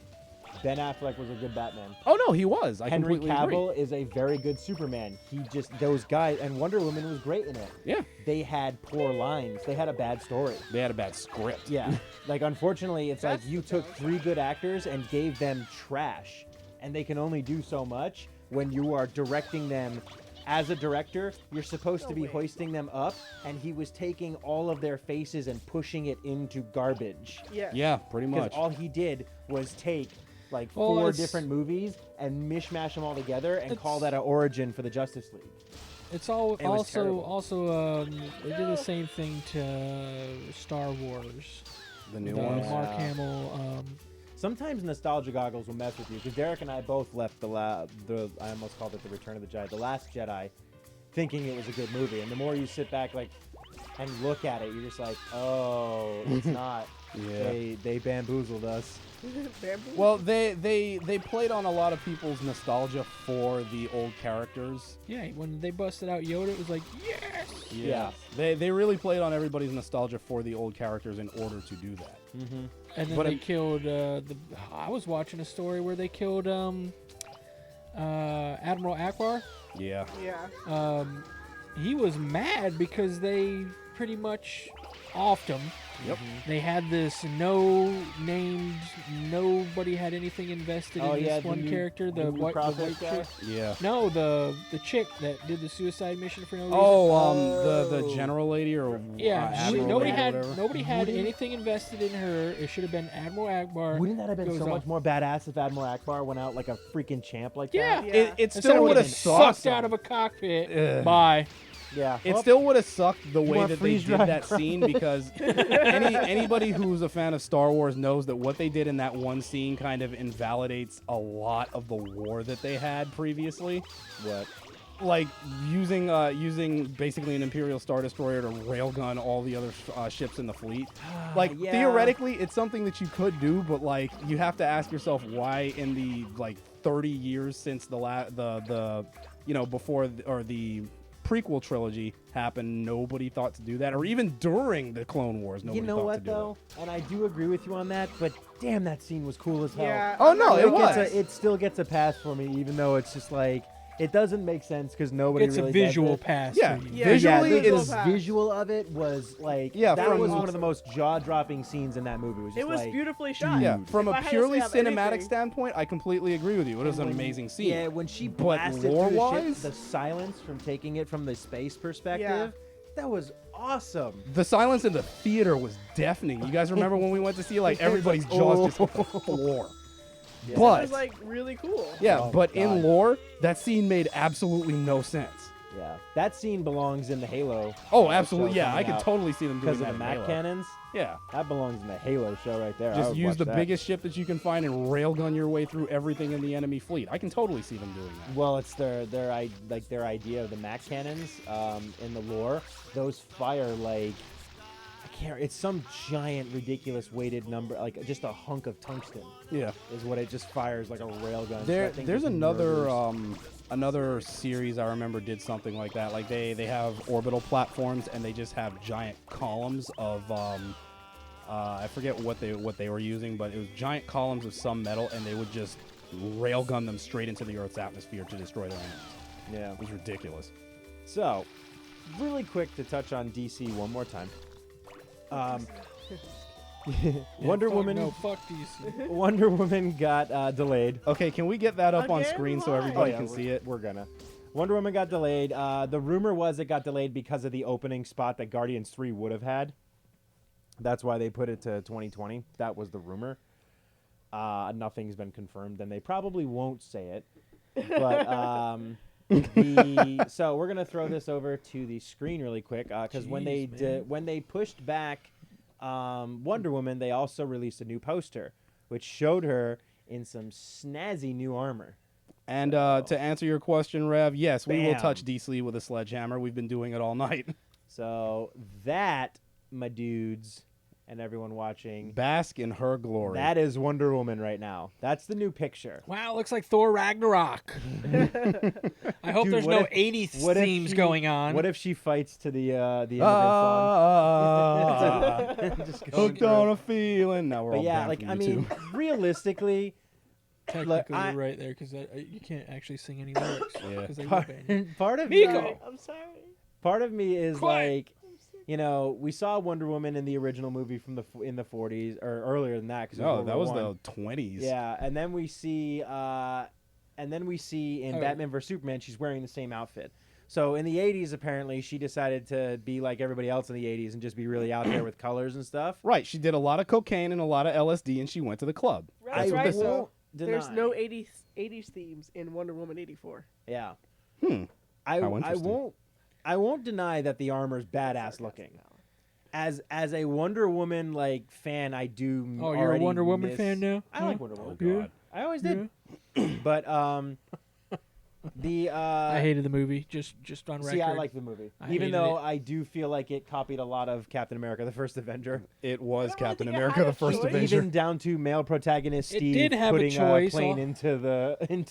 Ben Affleck was a good Batman. Oh, no, he was. I Henry completely agree. Cavill is a very good Superman. He just, those guys, and Wonder Woman was great in it. Yeah. They had poor lines. They had a bad story. They had a bad script. Yeah. Like, unfortunately, it's like you took 3 good actors and gave them trash. And they can only do so much when you are directing them. As a director, you're supposed to be hoisting them up, and he was taking all of their faces and pushing it into garbage. Yeah. Yeah, pretty Because much. all he did was take like Well, 4 it's- different movies and mishmash them all together and call It's- that an origin for the Justice League. It's all It was terrible. also they did the same thing to Star Wars. The new The ones. Mark Yeah. Hamill. Sometimes nostalgia goggles will mess with you because Derek and I both left the I almost called it the Return of the Jedi, the Last Jedi, thinking it was a good movie. And the more you sit back like and look at it, you're just like, oh, it's not. Yeah. They bamboozled us. Bamboo? Well, they played on a lot of people's nostalgia for the old characters. Yeah, when they busted out Yoda, it was like, yes. Yeah. They really played on everybody's nostalgia for the old characters in order to do that. Mm-hmm. And then But they it- killed I was watching a story where they killed Admiral Akbar. Yeah. Yeah. He was mad because they pretty much offed him. Yep. They had this no-named, nobody had anything invested Oh, in yeah, this the one new- character. The the new white prophet guy? chick. Yeah. No, the chick that did the suicide mission for no reason. Oh, the general lady or Yeah, admiral nobody lady or had whatever. nobody had anything invested in her. It should have been Admiral Akbar. Wouldn't that have been goes so off. much more badass if Admiral Akbar went out like a freaking champ like Yeah. that? Yeah. It Instead still of would have getting sucked. sucked out of a cockpit. Ugh. Bye. Yeah. It Well, still would have sucked the way want that they did freeze-dried that crap? scene because anybody who's a fan of Star Wars knows that what they did in that one scene kind of invalidates a lot of the war that they had previously. what? Like using basically an Imperial Star Destroyer to railgun all the other ships in the fleet. Like Yeah. theoretically, it's something that you could do, but like you have to ask yourself why in the like 30 years since the before the prequel trilogy happened, nobody thought to do that, or even during the Clone Wars, nobody You know thought what to do though? And I do agree with you on that, but damn, that scene was cool as hell. Yeah. Oh, no, I'm it not was. gonna- It still gets a pass for me, even though it's just like it doesn't make sense because nobody. It's really a does visual it. pass. Yeah. for you. Yeah, Visually, the it visual is. pass. visual of it was like Yeah, that from- was one of the most jaw-dropping scenes in that movie. It was, just It was like, beautifully shot. Yeah, Dude. from If a I had to purely say of cinematic anything- standpoint, I completely agree with you. It was an when- amazing scene. Yeah, when she But blasted through the lore-wise? ship, the silence from taking it from the space perspective, that was awesome. The silence in the theater was deafening. You guys remember when we went to see like It's everybody's like, jaws oh. just hit the floor. It But was like really cool. yeah, Oh, but God. in lore, that scene made absolutely no sense. Yeah, that scene belongs in the Halo. Oh, absolutely. show Yeah, I coming could out totally see them doing because of that the in Mac Halo. cannons. Yeah, That belongs in the Halo show right there. I just would use watch the that. biggest ship that you can find and railgun your way through everything in the enemy fleet. I can totally see them doing that. Well, it's their idea of the Mac cannons in the lore. Those fire like I can't. It's some giant, ridiculous weighted number, like just a hunk of tungsten. Yeah. Is what it just fires like a railgun. There's another series I remember did something like that. Like they have orbital platforms and they just have giant columns of I forget what they were using, but it was giant columns of some metal, and they would just railgun them straight into the Earth's atmosphere to destroy their enemies. Yeah. It was ridiculous. So, really quick to touch on DC one more time. Wonder Woman. No, fuck DC. Wonder Woman got delayed. Okay, can we get that up on Again? screen so Why? everybody Oh, yeah, can see it? We're gonna. Wonder Woman got delayed. The rumor was it got delayed because of the opening spot that Guardians 3 would have had. That's why they put it to 2020. That was the rumor. Nothing's been confirmed, and they probably won't say it. But so we're gonna throw this over to the screen really quick because when they pushed back Wonder Woman, they also released a new poster which showed her in some snazzy new armor. And to answer your question, Rev, yes, we will Bam. touch DC with a sledgehammer. We've been doing it all night. So that, my dudes, and everyone watching, Bask in her glory. that is Wonder Woman right now. That's the new picture. Wow, looks like Thor Ragnarok. I hope Dude, there's what no if- 80s what if themes she- going on. What if she fights to the end of her song? Just going Hooked through. on a feeling. Now we're But all yeah, banned like from I mean, YouTube. realistically, Technically, I- you're right there because you can't actually sing any lyrics. Yeah. 'cause they will part, ban you. part of Nico! me, I'm sorry. part of me is Quiet. like, you know, we saw Wonder Woman in the original movie from in the 40s or earlier than that. Cause No, that was the the 20s. Yeah, and then we see in Oh. Batman vs Superman, she's wearing the same outfit. So in the 80s, apparently, she decided to be like everybody else in the 80s and just be really out there with colors and stuff. Right, she did a lot of cocaine and a lot of LSD, and she went to the club. That's I right. won't So deny. there's no 80s themes in Wonder Woman 84. Yeah. Hmm. I How interesting. won't deny that the armor's badass looking. As a Wonder Woman like fan, I do. Oh, you're a already Wonder Woman miss- fan now? I Huh? like Wonder Woman. Yeah. I always did. But the I hated the movie. Just on record. see, I like the movie, I even hated though it. I do feel like it copied a lot of Captain America: The First Avenger, It was I don't Captain think it America: had The a First choice. Avenger. even down to male protagonist It Steve did have a putting choice, plane I'll- into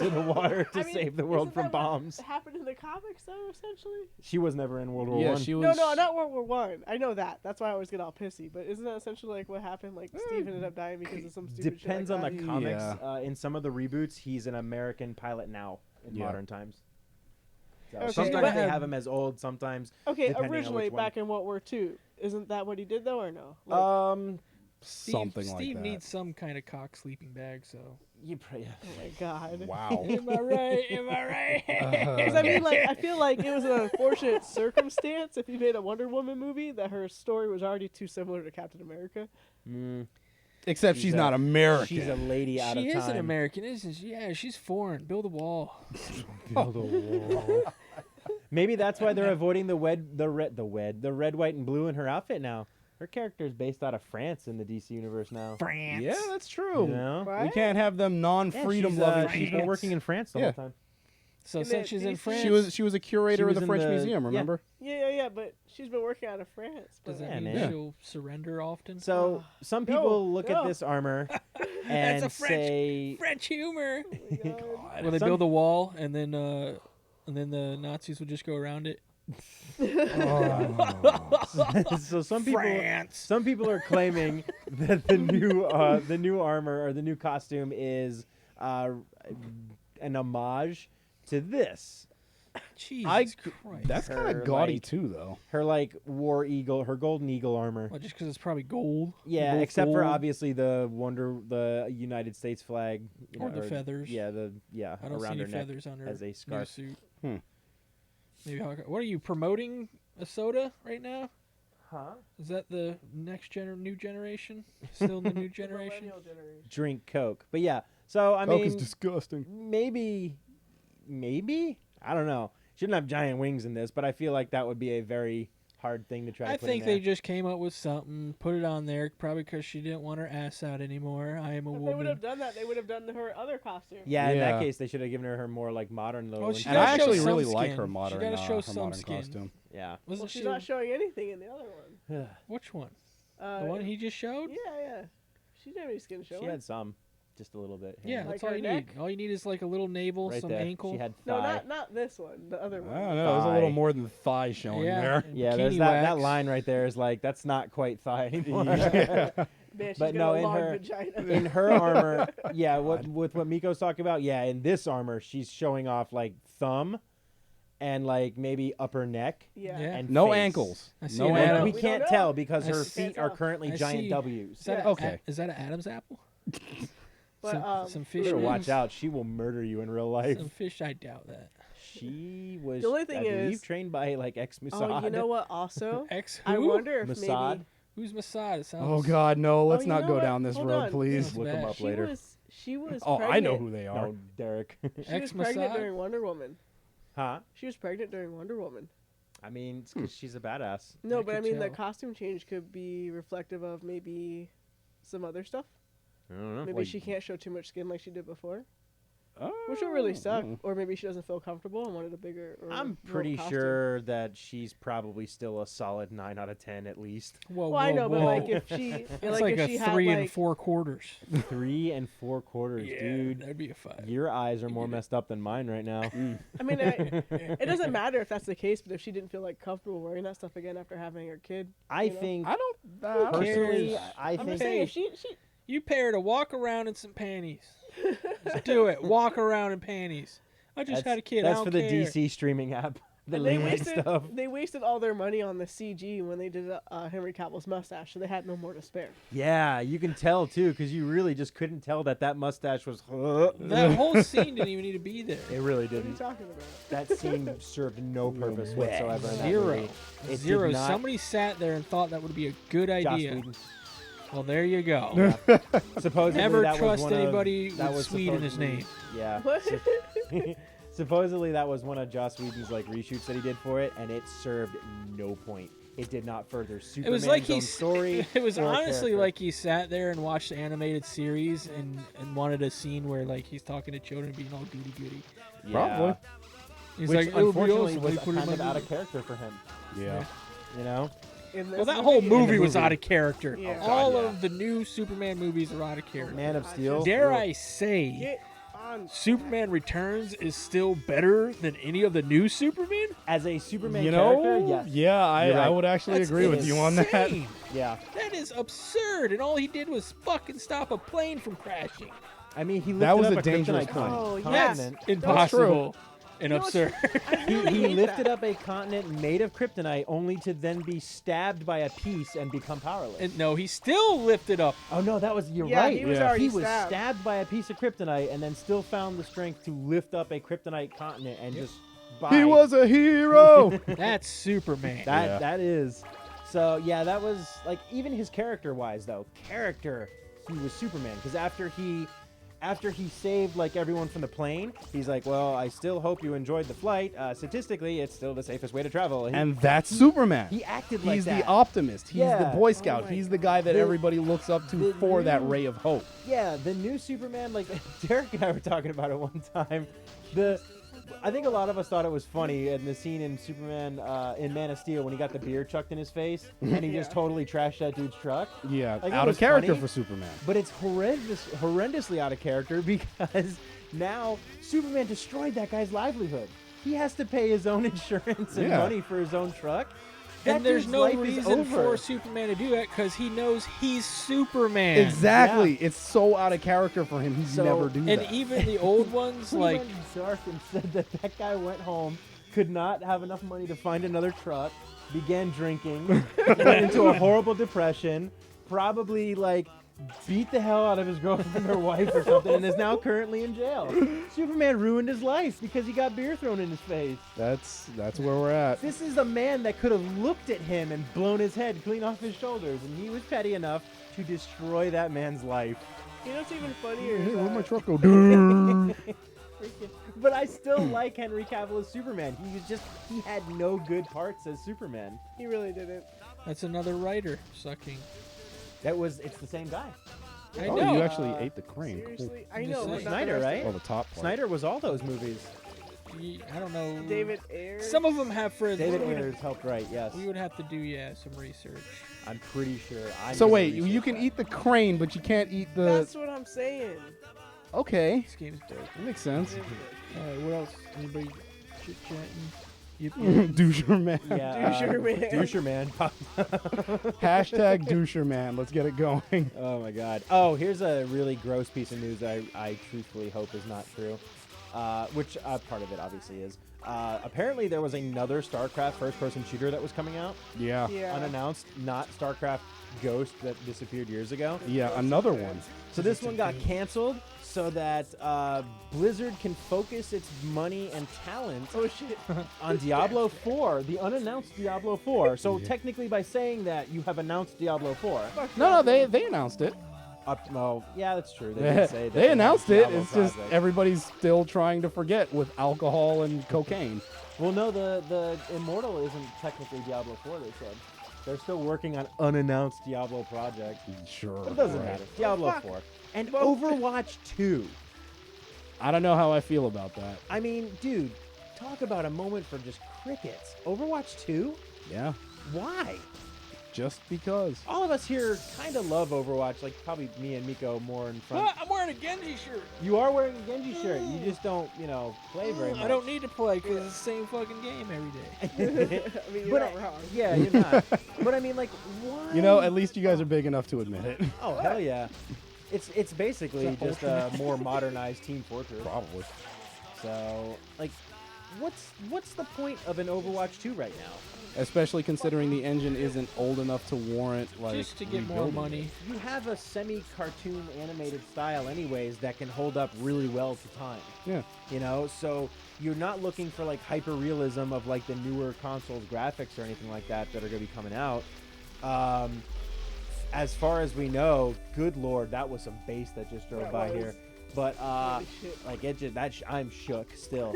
the water to I mean, save the world isn't from that what bombs. happened in the comics, though, essentially? She was never in World War Yeah, One. she was. No, not World War One. I know that. That's why I always get all pissy. But isn't that essentially like what happened? Like Steve ended up dying because of some stupid Depends shit on like the that? comics. Yeah. In some of the reboots, he's an American pilot now in Yeah. modern times. So Okay, sometimes but- they have him as old. Sometimes Okay, depending on originally which one. back in World War II, isn't that what he did though, or no? Like, Something Steve like that. needs some kind of cock sleeping bag, so. oh my god. Wow. Am I right? Am I right? Because I mean, like, I feel like it was an unfortunate circumstance if you made a Wonder Woman movie that her story was already too similar to Captain America. Except she's not American. She's a lady out She of is time. an American, isn't she? Yeah, she's foreign. Build a wall. Build a wall. Maybe that's why they're avoiding the red, white, and blue in her outfit now. Her character is based out of France in the DC universe now. France. Yeah, that's true. You know? We What? can't have them non-freedom she's, loving she's people. been working in France the Yeah. whole time. So In since the she's in DC France, She was a curator She of was the in French the- Museum. yeah. Remember? Yeah, but she's been working out of France. does But that Yeah, mean man. she'll surrender often? So some No, people look at no. this armor That's and a French- say, French humor. God. Will they Some- build a wall and then the Nazis will just go around it? so some people. France. Some people are claiming that the new armor or the new costume is an homage to this. Jesus Christ. That's kind Her, of gaudy like- too, though. Her like war eagle, her golden eagle armor. Well, just because it's probably gold. Yeah, Both except for gold. obviously the United States flag you Or know, the feathers. Yeah, I don't see around any her neck feathers on her as a new scarf. suit. Hmm. Maybe what are you promoting a soda right now? Huh? Is that the new generation? Still in the new generation? Millennial generation. Drink Coke, but yeah. So I Coke mean, is disgusting. maybe I don't know. Shouldn't have giant wings in this, but I feel like that would be a very hard thing to try. I to put think in they there. just came up with something, put it on there, probably because she didn't want her ass out anymore. I am a If they would woman. have done that, they would have done her other costume. Yeah, in that Yeah. case, they should have given her more like modern little. Well, she And gotta I show actually some really like skin. her She modern, gotta show her some modern skin. costume. yeah. Wasn't Well, she? she's not showing anything in the other one. Which one? The one he just showed? Yeah. She didn't have any skin showing. She had some, just a little bit. Yeah, here. that's Like all her you neck? need. All you need is like a little navel, right some there. ankle. She had No, thigh. not this one. The other I one. don't know. There's a little Thigh. more than thigh showing yeah, there. and Yeah, there's bikini that wax. line right there is like that's not quite thigh anymore. Man, she's But got no, a in long her- vagina. In her armor, yeah, with what Miko's talking about, yeah, in this armor, she's showing off like thumb and like maybe upper neck yeah. Yeah. and No face. ankles. I see No an And Adam. we We can't don't tell know. because I her see- feet are currently I giant see. W's. Is that Yeah. Okay. Is that an Adam's apple? But some You fish. better eggs? watch out. She will murder you in real life. Some fish. I doubt that. She was, The only thing I believe, is- trained by like ex-Mossad. oh, you know what? Also, Ex I who? wonder if Mossad. maybe Who's Mossad? It sounds. Oh God, no! Let's you not know go what? down this Hold road, on. please. Look them bad. up she later. was Oh, pregnant. I know who they are. No, Derek. She was Ex pregnant Mossad? during Wonder Woman. Huh? She was pregnant during Wonder Woman. I mean, it's 'cause she's a badass. No, I but I could mean the tell. costume change could be reflective of maybe some other stuff. I don't know. Maybe like, she can't show too much skin like she did before, Oh, which would really suck. mm. Or maybe she doesn't feel comfortable and wanted a bigger. Or I'm more pretty costume. sure that she's probably still a solid 9 out of 10 at least. Whoa, Well, I know, but whoa. like if she, That's like like if a she 3 had and like, 4/4. 3 4/4, Yeah, dude. that'd be a 5. Your eyes are more messed up than mine right now. I mean, it doesn't matter if that's the case, but if she didn't feel like comfortable wearing that stuff again after having her kid, I You know? think I don't. personally, cares? I I'm think just saying if she You pay her to walk around in some panties. Just do it. Walk around in panties. I just had a kid. I That's don't for the care. DC streaming app. The and they remake wasted stuff. they wasted all their money on the CG when they did Henry Cavill's mustache, so they had no more to spare. Yeah, you can tell too, because you really just couldn't tell that mustache was. That whole scene didn't even need to be there. It really What are you didn't. talking about? That scene served no purpose whatsoever. In that Zero. movie. It did Zero. not- Somebody sat there and thought that would be a good Joss idea. Whedon. Well, there you go. Supposedly Never that was trust one of- anybody that with was Swede in his supposedly- name. Yeah. What? Supposedly that was one of Joss Whedon's like reshoots that he did for it, and it served no point. It did not further Superman's It was like own he's. story. It was or honestly character. like he sat there and watched the animated series and wanted a scene where like he's talking to children being all goody goody. Yeah. Probably. He's Which like, it would be unfortunately awesome. was They put it in kind of my out of movie. character for him. Yeah. You know. In Well, this that whole movie the was movie. out of character. Yeah. Oh, All God, yeah. of the new Superman movies are out of character. Man of Steel. Dare I say, Get on. Superman Returns is still better than any of the new Superman? As a Superman You character, know? yes. Yeah, I You're right. would actually That's agree with you on that. insane. Yeah. That is absurd, and all he did was fucking stop a plane from crashing. I mean, he lifted That was up a dangerous kryptonite plane. Oh, continent. Impossible and You know what's- absurd. He lifted up a continent made of kryptonite only to then be stabbed by a piece and become powerless. And no, he still lifted up. Oh no, you're Yeah, right. he was Yeah. already He was stabbed. stabbed by a piece of kryptonite and then still found the strength to lift up a kryptonite continent and just He was a hero. That's Superman. Yeah. that is. So yeah, that was like even his character wise though. He was Superman because after he saved like everyone from the plane, he's like, well, I still hope you enjoyed the flight. Statistically, it's still the safest way to travel. And that's Superman. he acted like He's that. the optimist. He's Yeah. the Boy Scout. my He's the guy that The- everybody looks up to the for that new- ray of hope. Yeah, the new Superman, like Derek and I were talking about it one time. I think a lot of us thought it was funny in the scene in Superman in Man of Steel when he got the beer chucked in his face and he just Yeah. totally trashed that dude's truck. Yeah, Like, it out of was character funny. for Superman. But it's horrendously out of character because now Superman destroyed that guy's livelihood. He has to pay his own insurance and Yeah. money for his own truck. That And there's dude's no life is reason over. for Superman to do that because he knows he's Superman. Exactly. It's so out of character for him. He'd So- never do And that. even the old ones, He like, went dark and said that guy went home, could not have enough money to find another truck, began drinking, went into a horrible depression, probably like beat the hell out of his girlfriend or wife or something, and is now currently in jail. Superman ruined his life because he got beer thrown in his face. That's where we're at. This is a man that could have looked at him and blown his head clean off his shoulders, and he was petty enough to destroy that man's life. You know what's even funnier? Hey, is, where'd my uh, truck go? But I still like Henry Cavill as Superman. He had no good parts as Superman. He really didn't. that's another writer sucking. It's the same guy. I Oh, know. you actually ate the crane. Cool. Seriously, I Just know. saying. but not the Snyder, rest of right? it. Oh, the top part. Snyder was all those movies. I don't know. David Ayers. Some of them have friends. David Ayers helped write. Yes, We would have to do some research. I'm pretty sure. So wait, you can eat the crane, but you can't eat the. That's what I'm saying. Okay, This game's dope. that makes sense. All right, what else? Anybody chit chatting? Doucher man. Yeah, Doucher man. Doucher man. Hashtag doucher man. Let's get it going. Oh my god. Oh, here's a really gross piece of news I truthfully hope is not true. Which part of it obviously is. Apparently there was another StarCraft first-person shooter that was coming out, Yeah. Yeah. unannounced, not StarCraft Ghost that disappeared years ago. Yeah, another one. So this one got canceled so that Blizzard can focus its money and talent Oh shit. on Diablo 4, the unannounced Diablo 4. So technically by saying that, you have announced Diablo 4. No, they announced it. Oh, yeah, that's true. They did say that They announced it. Diablo It's just project. everybody's still trying to forget with alcohol and cocaine. Well, no, the Immortal isn't technically Diablo 4, they said. They're still working on unannounced Diablo project. Sure. But it doesn't right. matter. Diablo fuck? 4. And Overwatch 2. I don't know how I feel about that. I mean, dude, talk about a moment for just crickets. Overwatch 2? Yeah. Why? Just because. All of us here kind of love Overwatch, like probably me and Miko more in front. What? I'm wearing a Genji shirt. You are wearing a Genji shirt. You just don't, play very much. I don't need to play because it's the same fucking game every day. I mean, you're But not wrong. yeah, you're not. But I mean, like, why? You know, at least you guys are big enough to admit it. Oh hell yeah! It's basically It's a just a more modernized Team Fortress. Probably. So like, what's the point of an Overwatch 2 right now? Especially considering the engine isn't old enough to warrant, like, Just to get more rebuilding money. it. You have a semi-cartoon animated style anyways that can hold up really well to time. Yeah. So you're not looking for like hyper realism of like the newer consoles graphics or anything like that are going to be coming out. As far as we know, good lord, that was some bass that just drove That by was. here. But Holy shit. like it just I'm shook still.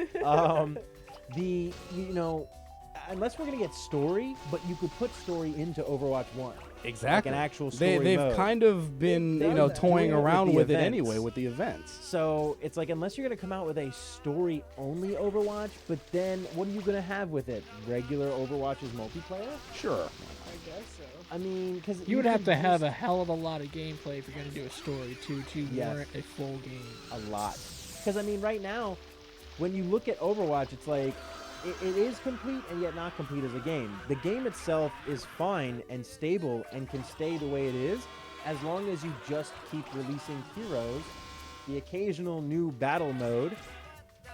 Unless we're gonna get story, but you could put story into Overwatch 1. Exactly. Like an actual story They've mode. kind of been, They've done that. toying Doing it with around the with it events. anyway with the events. So it's like unless you're gonna come out with a story only Overwatch, but then what are you gonna have with it? Regular Overwatch's multiplayer? Sure. I guess so. I mean, because You would have to have a hell of a lot of gameplay if you're going to do a story to Yes. warrant a full game. a lot. Because I mean, right now, when you look at Overwatch, it's like it is complete and yet not complete as a game. The game itself is fine and stable and can stay the way it is as long as you just keep releasing heroes, the occasional new battle mode,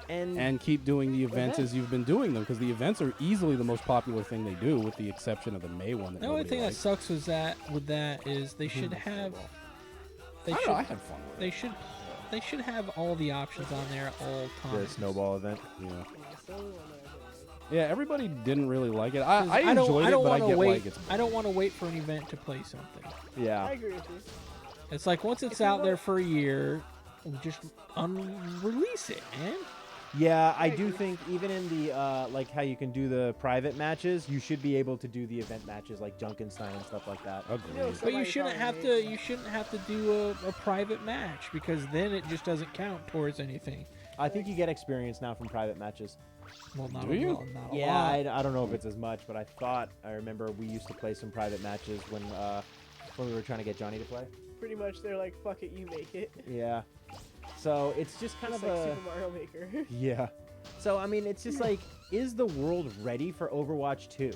And keep doing the events as you've been doing them, because the events are easily the most popular thing they do, with the exception of the May one. That The only nobody thing that liked. sucks is with that is they should have. They I don't should. know, I had fun with They it. should. They should have all the options on there at all the times. snowball event. Yeah. So, Yeah, everybody didn't really like it. I 'Cause I don't enjoyed it, but I wanna get wait. why it gets. I don't want to wait for an event to play something. I Yeah. agree with you. It's like once it's If you out there want- for a year, just unrelease it, man. Yeah, I I do agree. think even in the like how you can do the private matches, you should be able to do the event matches like Junkenstein and stuff like that. Agreed. You know, But you somebody shouldn't probably have made to. You shouldn't have to do a private match because then it just doesn't count towards anything. I think you get experience now from private matches. Well, not Do a you? lot. Not a Yeah, lot. I don't know if it's as much, but I remember we used to play some private matches when we were trying to get Johnny to play. Pretty much, they're like, "Fuck it, you make it." Yeah. So it's just kind It's of like a Super Mario Maker. yeah. So I mean, it's just like, is the world ready for Overwatch 2?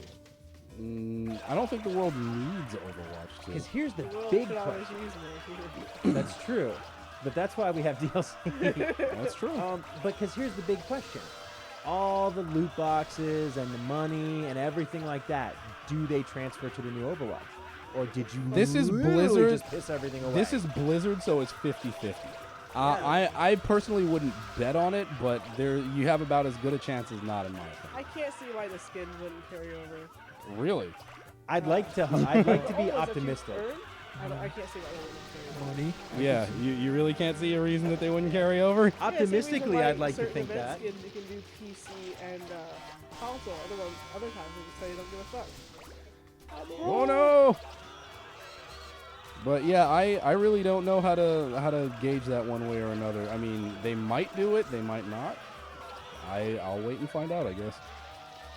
I don't think the world needs Overwatch 2. Because here's the The world big could always question. use it. That's true, but that's why we have DLC. That's true. But because here's the big question: all the loot boxes and the money and everything like that, do they transfer to the new Overwatch, or did you? This is really Blizzard- Just piss everything away. This is Blizzard, so it's 50-50. I personally wouldn't bet on it, but you have about as good a chance as not, in my opinion. I can't see why the skin wouldn't carry over. Really? I'd like to be Oh, was that you optimistic. earned? I can't see why they wouldn't carry over. Money. Yeah, you really can't see a reason that they wouldn't carry over? Yeah, same Optimistically, reason why I'd like to certain think event that. skins you can do PC and console. Other times they just tell you don't give a fuck. Oh no! But yeah, I really don't know how to gauge that one way or another. I mean, they might do it, they might not. I'll wait and find out, I guess.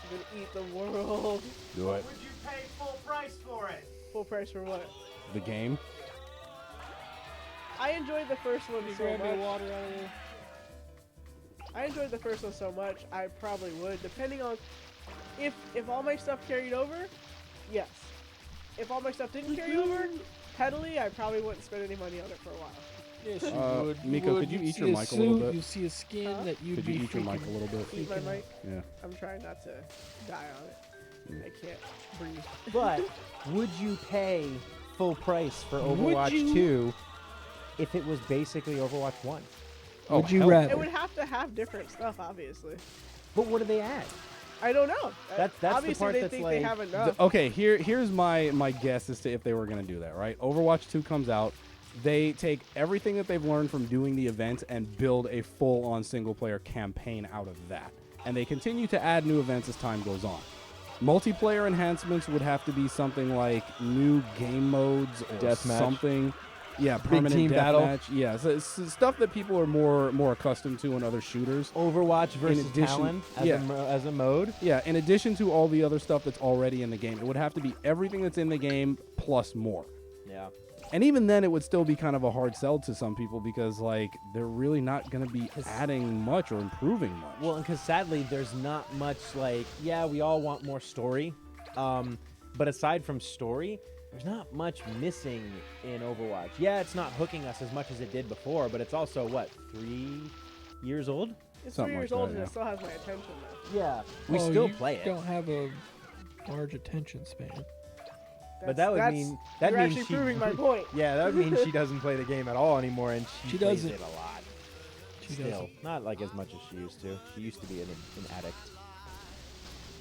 I'm gonna eat the world. Do it. Would you pay full price for it? Full price for what? The game. I enjoyed the first one so Grab me much. water out of there. I enjoyed the first one so much, I probably would, depending on if all my stuff carried over, yes. If all my stuff didn't carry over, peddly, I probably wouldn't spend any money on it for a while. Yes, you would. Miko, could you eat your mic a little bit? You see a skin that you'd Could be you eat your mic freaking- a little bit? Eat my mic. Yeah. I'm trying not to die on it. I can't breathe. But would you pay full price for Would Overwatch you? 2 if it was basically Overwatch 1? Would you hell rather? It would have to have different stuff, obviously. But what do they add? I don't know. That's the obviously part they that's think like- they have enough. Okay, here's my guess as to if they were going to do that, right? Overwatch 2 comes out. They take everything that they've learned from doing the event and build a full-on single-player campaign out of that. And they continue to add new events as time goes on. Multiplayer enhancements would have to be something like new game modes or Deathmatch. something. Yeah, permanent team battle. deathmatch. Yeah, so it's stuff that people are more accustomed to in other shooters. Overwatch versus addition- Talon as, yeah. as a mode? Yeah, in addition to all the other stuff that's already in the game, it would have to be everything that's in the game plus more. Yeah. And even then, it would still be kind of a hard sell to some people because, like, they're really not going to be adding much or improving much. Well, because sadly, there's not much like, yeah, we all want more story. But aside from story, there's not much missing in Overwatch. Yeah, it's not hooking us as much as it did before, but it's also, what, 3 years old? It's something 3 years like old that, and yeah. it still has my attention though. Yeah. We Oh, still you play it. Don't have a large attention span. But that would That's- mean that you're means actually she, proving my point. Yeah, that would mean she doesn't play the game at all anymore, and she plays doesn't. it a lot. She Still, doesn't. not like as much as she used to. She used to be an addict.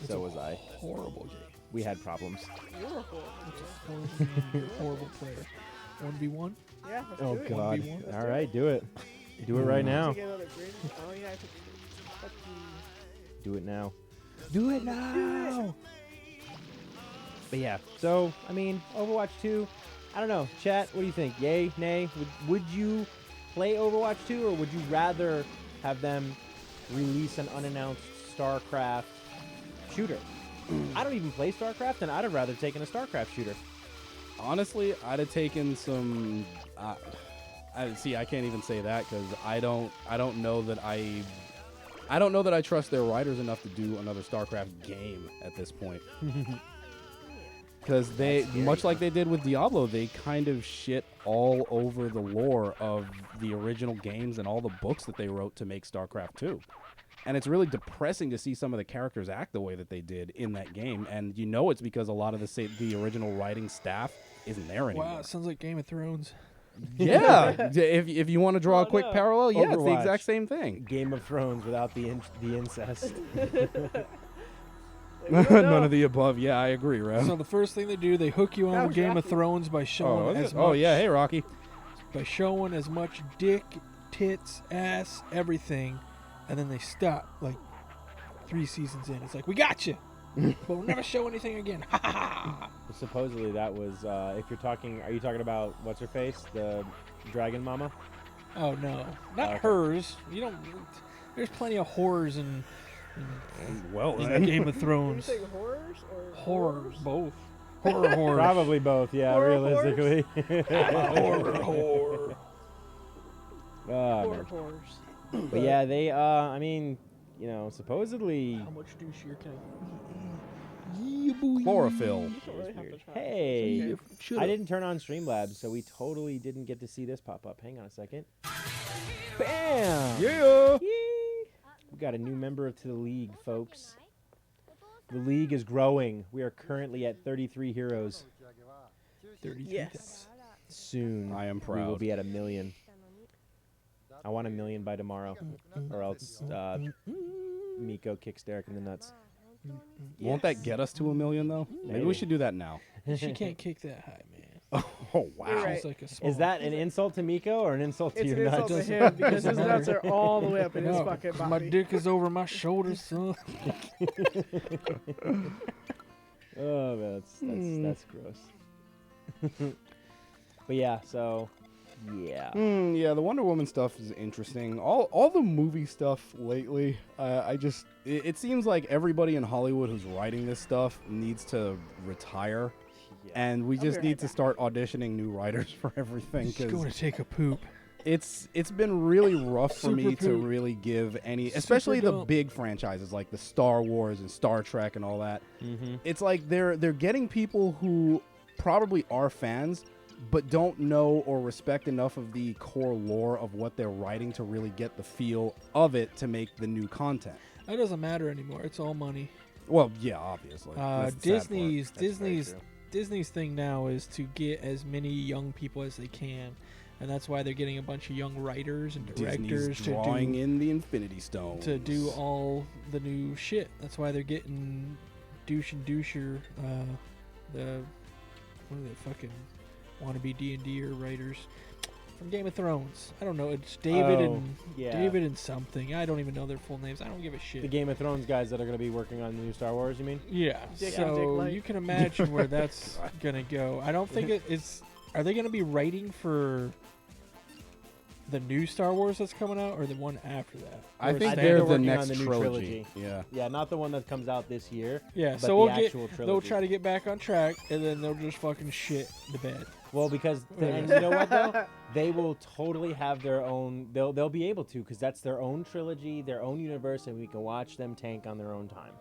It's So a was I. Horrible game. We had problems. You're a whore. It's a horrible game. You're a horrible player. 1v1? Yeah, let's Oh do it. God! 1v1? All right, do it. Do it right now. To get another grade. Oh yeah, I took fucking. Do it now. Do it now. But yeah, so I mean, Overwatch 2. I don't know. Chat, what do you think? Yay, nay? Would you play Overwatch 2, or would you rather have them release an unannounced StarCraft shooter? I don't even play StarCraft, and I'd have rather taken a StarCraft shooter. Honestly, I'd have taken some. I can't even say that because I don't know that I trust their writers enough to do another StarCraft game at this point. Because they, much like they did with Diablo, they kind of shit all over the lore of the original games and all the books that they wrote to make StarCraft 2. And it's really depressing to see some of the characters act the way that they did in that game. And you know it's because a lot of the original writing staff isn't there anymore. Wow, it sounds like Game of Thrones. Yeah, if you want to draw a quick no. parallel, yeah, it's the Overwatch. exact same thing. Game of Thrones without the incest. None of the above. Yeah, I agree, Rev. So the first thing they do, they hook you That on with was Game of Rocky. Thrones by showing as much, yeah, hey Rocky. by showing as much dick, tits, ass, everything, and then they stop like 3 seasons in. It's like, we got you, but we'll never show anything again. Ha ha ha. Supposedly that was, if you're talking, are you talking about what's her face, the Dragon Mama? Oh no, not Okay. hers. You don't. There's plenty of horrors in Well, Game of Are you Thrones. saying horrors or Horrors, whores? both. Horror. Probably both, yeah, Horror realistically. Horror. Oh, Horror man. horrors. But yeah, they, I mean, you know, supposedly. How much douchier can Yeah, boy. chlorophyll. You don't really have to try. Hey, Okay. Shut I up. didn't turn on Streamlabs, so we totally didn't get to see this pop up. Hang on a second. Bam! Yeah. Yee. We got a new member to the league, folks. The league is growing. We are currently at 33 heroes. 33 Yes. Soon, I am we will proud. be at 1 million. I want 1 million by tomorrow, or else Miko kicks Derek in the nuts. Won't that get us to 1 million though? Maybe Maybe. we should do that now. She can't kick that high, man. Oh wow. You're right. She's like a small. Is that an insult to Miko or an insult to It's an your insult nuts? to him because his nuts are all the way up in his No, fucking 'cause body. my dick is over my shoulders, son. Oh, man, that's gross. But yeah, so Yeah. Yeah, the Wonder Woman stuff is interesting. All the movie stuff lately, it seems like everybody in Hollywood who's writing this stuff needs to retire, and we just need to start auditioning new writers for everything. Just going to take a poop. It's been really rough for me to poop. really give any, especially the dump. big franchises like the Star Wars and Star Trek and all that. Mm-hmm. It's like they're getting people who probably are fans but don't know or respect enough of the core lore of what they're writing to really get the feel of it to make the new content. That doesn't matter anymore. It's all money. Well, yeah, obviously. That's the sad part. Disney's thing now is to get as many young people as they can, and that's why they're getting a bunch of young writers and directors Disney's drawing in the Infinity Stones to do all the new shit. That's why they're getting Douche and Doucher, the what are they fucking wannabe D&D writers from Game of Thrones. I don't know. It's David David and something. I don't even know their full names. I don't give a shit. The Game of Thrones guys that are going to be working on the new Star Wars, you mean? Yeah. Dick So Light. you can imagine where that's gonna go. I don't think it's. Are they gonna be writing for the new Star Wars that's coming out, or the one after that? I Or think is they're that- the working on next the new trilogy. trilogy. Yeah. Yeah, not the one that comes out this year. Yeah. but So the we'll actual they'll trilogy. try to get back on track, and then they'll just fucking shit the bed. Well, because Yeah. and you know what though, they will totally have their own. They'll be able to because that's their own trilogy, their own universe, and we can watch them tank on their own time.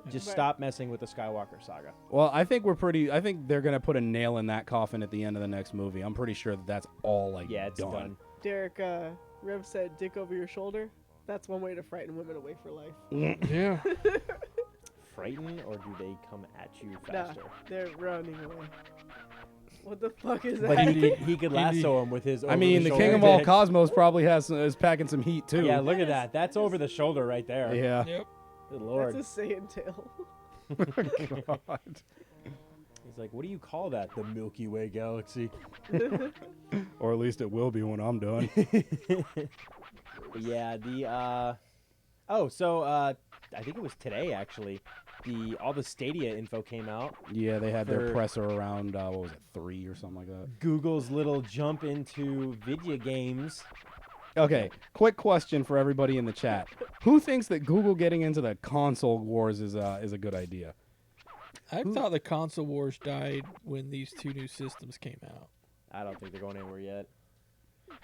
Just Right. stop messing with the Skywalker saga. Well, I think I think they're gonna put a nail in that coffin at the end of the next movie. I'm pretty sure that's all Yeah, it's done. Derek, Rev said, "Dick over your shoulder." That's one way to frighten women away for life. Yeah. Frighten or do they come at you Nah, faster? they're running away. What the fuck is But that? he could lasso him with his. I mean, the over-the-shoulder King of all dick. cosmos probably is packing some heat too. Yeah, look at that. That's over the shoulder right there. Yeah. Yep. Good lord. That's a Saiyan tail. God. He's like, what do you call that? The Milky Way galaxy. Or at least it will be when I'm done. But yeah, I think it was today actually. All the Stadia info came out. Yeah, they had their For- presser around, what was it, 3 or something like that? Google's little jump into video games. Okay, quick question for everybody in the chat. Who thinks that Google getting into the console wars is a good idea? I thought the console wars died when these two new systems came out. I don't think they're going anywhere yet.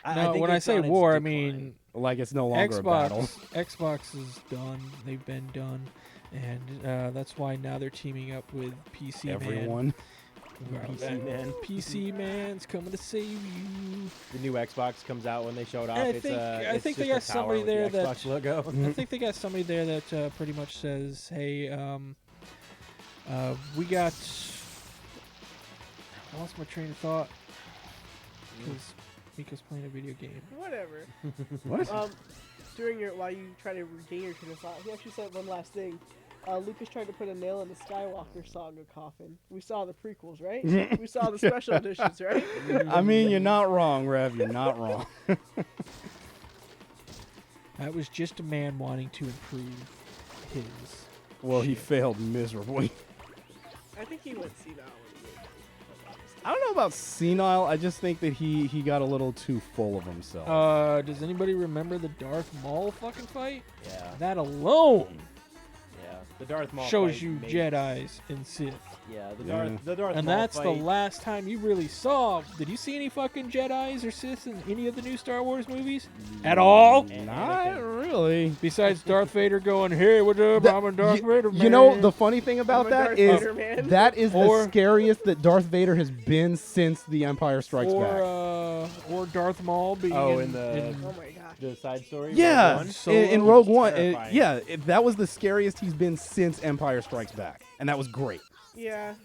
No, think when I it's say on its war, I decline. mean Like it's no longer a battle. Xbox is done. They've been done, and that's why now they're teaming up with PC Everyone. PC Man. PC Man's coming to save you. The new Xbox comes out when they showed off. I It's, think- I it's think they just a got tower somebody with the there that- Xbox logo. I think they got somebody there that pretty much says, "Hey, we got." I lost my train of thought because Mika's playing a video game. Whatever. What? While you try to regain your train of thought, he actually said one last thing. Lucas tried to put a nail in the Skywalker saga coffin. We saw the prequels, right? We saw the special editions, right? I mean, you're not wrong, Rev. You're not wrong. That was just a man wanting to improve his. Well, he failed miserably. I think he went senile when he made it. I don't know about senile. I just think that he got a little too full of himself. Does anybody remember the Darth Maul fucking fight? Yeah, That alone yeah. The Darth Maul shows fight you made- Jedis and Sith. Yeah, Yeah. The Darth And Maul that's fight. the last time you really saw. Did you see any fucking Jedis or Siths in any of the new Star Wars movies? At all? Not really. Besides Darth Vader going, "Hey, what up? I'm a Darth Vader, man." You know, the funny thing about I'm a that Darth is Vader man. that is Or- the scariest that Darth Vader has been since The Empire Strikes Back. or Darth Maul being Oh, in, in the- Oh my gosh. the side story. Yeah, Rogue One? in Solo. Rogue One. Terrifying. That was the scariest he's been since Empire Strikes Back, and that was great. Yeah.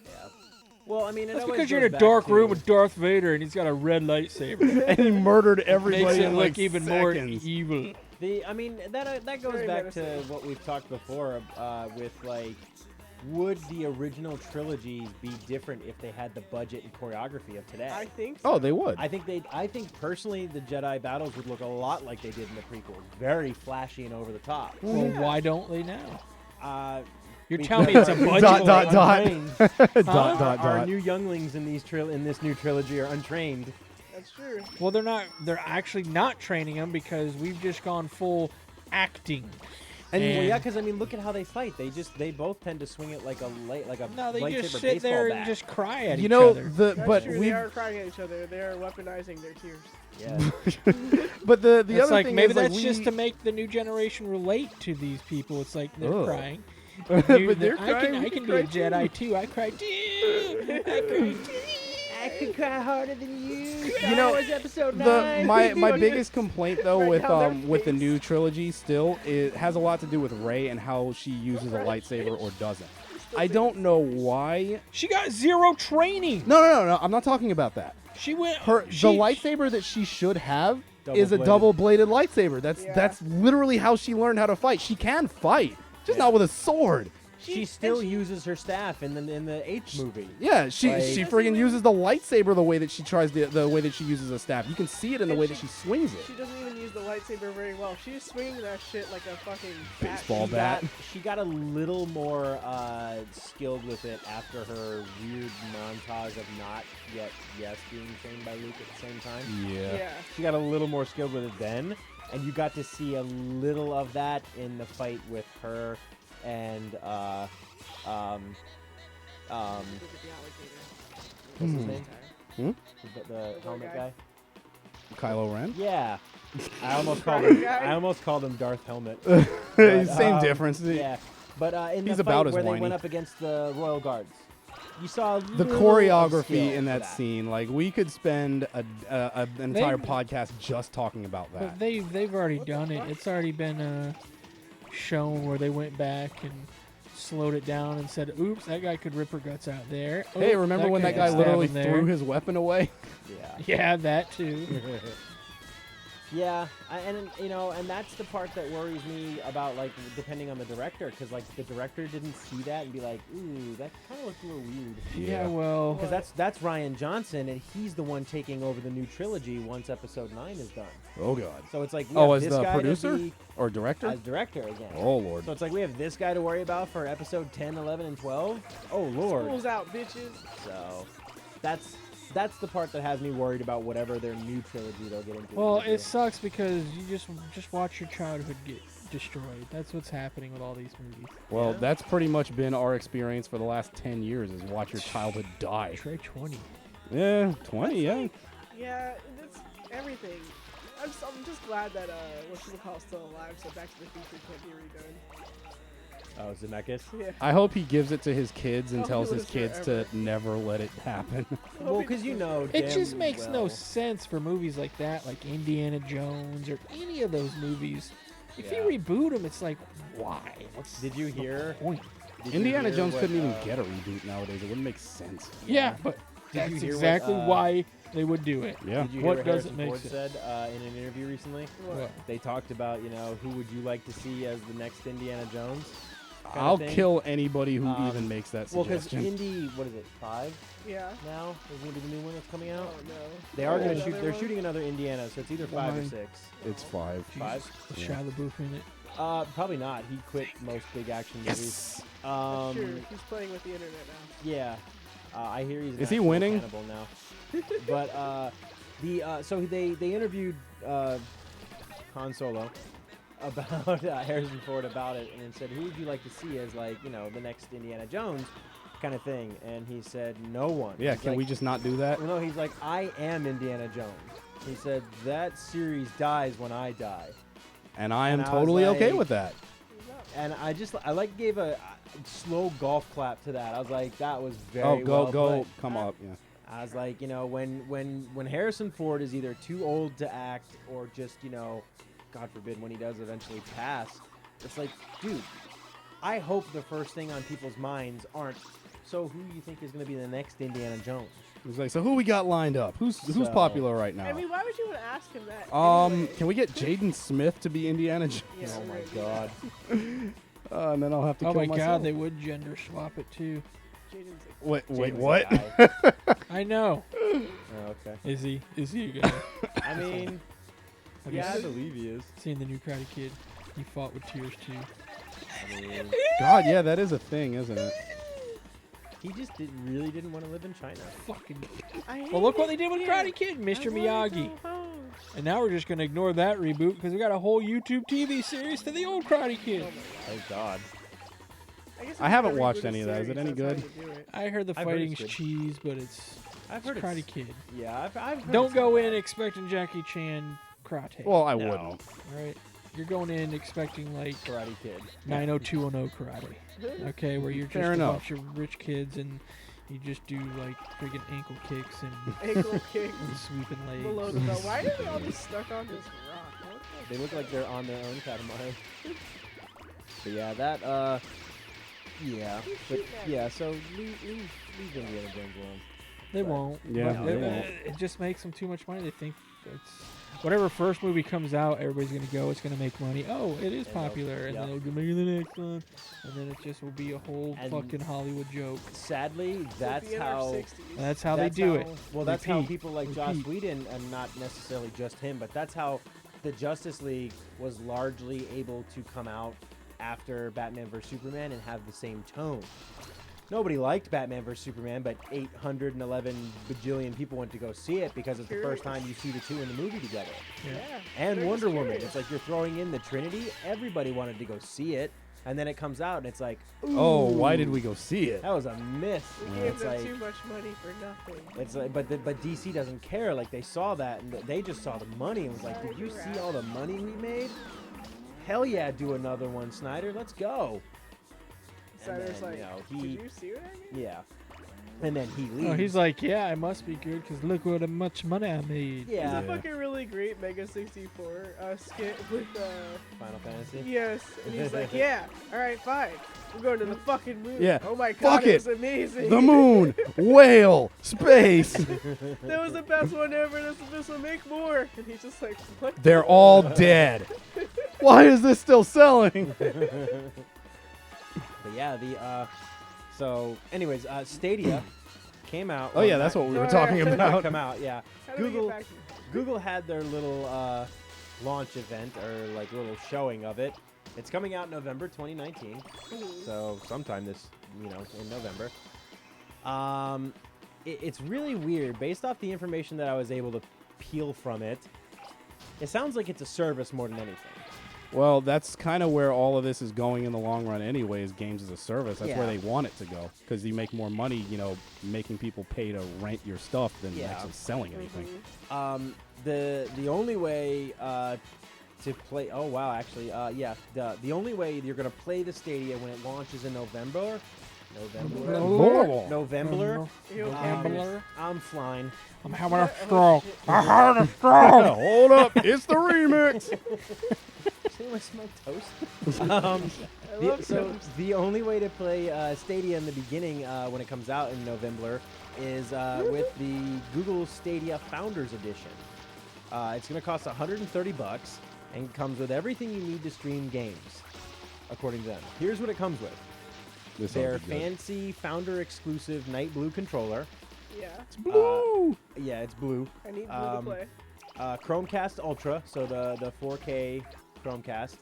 Well, I mean, it That's always because you're in a goes back dark to- room with Darth Vader and he's got a red lightsaber. And he murdered Makes everybody it in look like even more seconds. evil. I mean, that goes Very back to menacing. what we've talked before with like, would the original trilogies be different if they had the budget and choreography of today? I think so. Oh, they would. I think personally the Jedi battles would look a lot like they did in the prequels, very flashy and over the top. Well, why don't they now? You're Because telling me it's a budget? Dot, dot, dot. untrained. dot, dot, Our dot. new younglings in this new trilogy are untrained. That's true. Well, they're actually not training them because we've just gone full acting. And And- well, yeah, because I mean, look at how they fight. They both tend to swing it like a No, they lightsaber just sit baseball there bat. and just cry at You each know, other. That's true. we They are crying at each other. They are weaponizing their tears. Yeah. but the It's other like thing maybe is like that's just to make the new generation relate to these people. It's like they're Ugh. crying. But they're I crying. can be a Jedi too. I cry too. I cry too. I could cry harder than you. You know, episode my biggest complaint though Right with down their with the face. new trilogy still it has a lot to do with Rey and how she uses a lightsaber or doesn't. I don't know why. She got zero training. No. I'm not talking about that. She went. The lightsaber that she should have is a Double-bladed. double-bladed lightsaber. Yeah. That's literally how she learned how to fight. She can fight, just Yeah. not with a sword. She still uses her staff in the H movie. Yeah, she Like- friggin' uses the lightsaber the way that she tries the way that she uses a staff. You can see it in the And way she- that she swings it. She doesn't even use the lightsaber very well. She's swinging that shit like a fucking bat. Baseball bat. She got a little more skilled with it after her weird montage of not yet being trained by Luke at the same time. Yeah. She got a little more skilled with it then, and you got to see a little of that in the fight with her and what's his name? The helmet guy. Kylo Ren. Yeah. I almost called him Darth Helmet. Same difference. Yeah. But in He's the about fight as where they whiny. went up against the Royal Guards, you saw The little choreography of skill in for that scene, like we could spend an entire podcast just talking about that. But they've already done it. It's already been shown where they went back and slowed it down and said, "Oops, that guy could rip her guts out there." Hey, Oops, remember when that could guy stab literally him there." threw his weapon away? Yeah. Yeah, that too. Yeah, and that's the part that worries me about, like, depending on the director, because, like, the director didn't see that and be like, ooh, that kind of looked a little weird. Yeah, well, Because that's Ryan Johnson, and he's the one taking over the new trilogy once Episode 9 is done. Oh God. So it's like, we Oh, have as this the guy producer to be or director? as director again. Oh Lord. So it's like we have this guy to worry about for Episode 10, 11, and 12. Oh Lord. School's out, bitches. So that's the part that has me worried about whatever their new trilogy they'll get into. well, it sucks because you just watch your childhood get destroyed. That's what's happening with all these movies. Well, Yeah. that's pretty much been our experience for the last 10 years is watch your childhood die. Try 20. Yeah, 20, yeah. Yeah, that's everything. I'm just glad that whatchamacallit's still alive, so Back to the Future can't be redone. Oh, Zemeckis. Yeah. I hope he gives it to his kids and Oh, tells he his lives kids forever. to never let it happen. Well, because you know, It damn just makes no well- sense for movies like that, like Indiana Jones or any of those movies. If Yeah. you reboot them, it's like, why? What's Did you the hear? point? Did you Indiana hear Jones what, couldn't even get a reboot nowadays. It wouldn't make sense. Yeah, but Did you that's hear what, exactly why they would do it. Yeah. Did you hear What what doesn't Harrison make Ford sense? said in an interview recently? What? They talked about, who would you like to see as the next Indiana Jones? kinda I'll thing. kill anybody who Um, even makes that Well, because suggestion. Indy, what is it, 5 Yeah. now? Is going to be the new one that's coming Oh out? no. They are going to Another shoot. They're one? shooting another Indiana, so it's either 5 or Why? 6. It's 5. 5? Is Yeah. Shia LaBeouf in it? Probably not. He quit most big action movies. That's true. He's playing with the internet now. Yeah. I hear he's. an Is he actual winning? cannibal now. But so they interviewed Han Solo about Harrison Ford about it, and said, "Who would you like to see as the next Indiana Jones kind of thing?" And he said, "No one." Yeah, He's can like, we just not do that? Well, no, he's like, "I am Indiana Jones." He said that series dies when I die, And I am and I was totally okay like- with that. and I gave a slow golf clap to that. I was like, "That was very Oh, go, well go, put." come up. Yeah. I was like, when Harrison Ford is either too old to act or just, God forbid, when he does eventually pass, it's like, dude, I hope the first thing on people's minds aren't, so who do you think is going to be the next Indiana Jones? It was like, so who we got lined up? Who's So- popular right I now? mean, why would you want to ask him that? anyway? Can we get Jaden Smith to be Indiana Jones? Yeah, Oh we're my gonna do God. that. And then I'll have to Oh kill my myself. god, they would gender swap it too. Jaden's Wait, James what? guy. I know. Oh, okay. Is he a guy? I mean, Have you yeah, I seen- believe he is. seen the new Karate Kid? He fought with tears too. I mean, God, yeah, that is a thing, isn't it? He just really didn't want to live in China. Fucking. I Well, look what they hate did with it Karate here. Kid, Mr. I wanna Miyagi. go home. And now we're just gonna ignore that reboot because we got a whole YouTube TV series to the old Karate Kid. Thank God. guess I if haven't you're watched rebooting any of that. Is it series, any that's good? how you do it. I heard the I've heard fighting's it's good. cheese, but it's I've heard Karate it's Kid. Yeah, I've heard Don't it's go not in bad. expecting Jackie Chan karate. Well, I No. wouldn't. right? You're going in expecting like Karate Kid. 90210 karate. Okay, where you're just Fair a enough. bunch of rich kids and you just do like friggin' ankle kicks and, Ankle kick and sweeping legs. below the belt. Why are they all just stuck on this rock? What the They look like they're on their own Katamari. But yeah, that yeah, but yeah. So leave Indiana Jones alone. They won't. Yeah, but they it, won't. It just makes them too much money. They think it's whatever first movie comes out, everybody's gonna go. It's gonna make money. Oh, it is And they'll- popular, and yep. then they'll make the next one, and then it just will be a whole And- fucking Hollywood joke. Sadly, Fuck? that's Be in our how. 60s. That's how they do it. Well, that's how Repeat. people like Joss Repeat. Whedon, and not necessarily just him, but that's how the Justice League was largely able to come out after Batman vs Superman and have the same tone. Nobody liked Batman vs Superman, but 811 bajillion people went to go see it because it's the first time you see the two in the movie together. Yeah. Yeah. And they're Wonder just Woman. curious. It's like you're throwing in the Trinity. Everybody wanted to go see it, and then it comes out, and it's like, Oh, why did ooh, we go see it? That was a miss. We gave It's them like, too much money for nothing. it's like, but DC doesn't care. Like they saw that, and they just saw the money, and was like, did you see all the money we made? Hell yeah, do another one, Snyder. Let's go. Snyder's then, like, you know, did he- you see what I mean? Yeah. And then he leaves. Oh, he's like, yeah, I must be good because look what much money I made. There's yeah. a fucking really great Mega 64 skit with Final Fantasy. yes, and he's like, yeah, all right, fine, we're going to the fucking moon. Yeah, Oh my fuck god, it it. was amazing. The moon, whale, space. That was the best one ever. This will make more. And he's just like, what? They're all dead. Why is this still selling? But yeah, so anyways, Stadia came out. Oh yeah, that's what we were talking about. Come out, yeah. How do we Google get back to Google had their little launch event or like little showing of it. It's coming out November 2019, so sometime this, in November. It's really weird. Based off the information that I was able to peel from it, it sounds like it's a service more than anything. Well, that's kind of where all of this is going in the long run anyways, games as a service. That's where Yeah. they want it to go because you make more money, making people pay to rent your stuff than Yeah. actually selling anything. The only way to play. Oh wow, actually, yeah. The only way you're gonna play the Stadia when it launches in November. November. Gambler. I'm flying. I'm having a stroke. I had a Oh, stroke. hold up, it's the remix. See my smoked toast. I love So toast. the only way to play Stadia in the beginning when it comes out in November is with the Google Stadia Founders Edition. It's going to cost $130 and comes with everything you need to stream games, according to them. Here's what it comes with. This Their sounds good. fancy founder exclusive Night Blue controller. Yeah, Blue. Yeah, it's blue. I need blue to play. Chromecast Ultra, so the 4K Chromecast.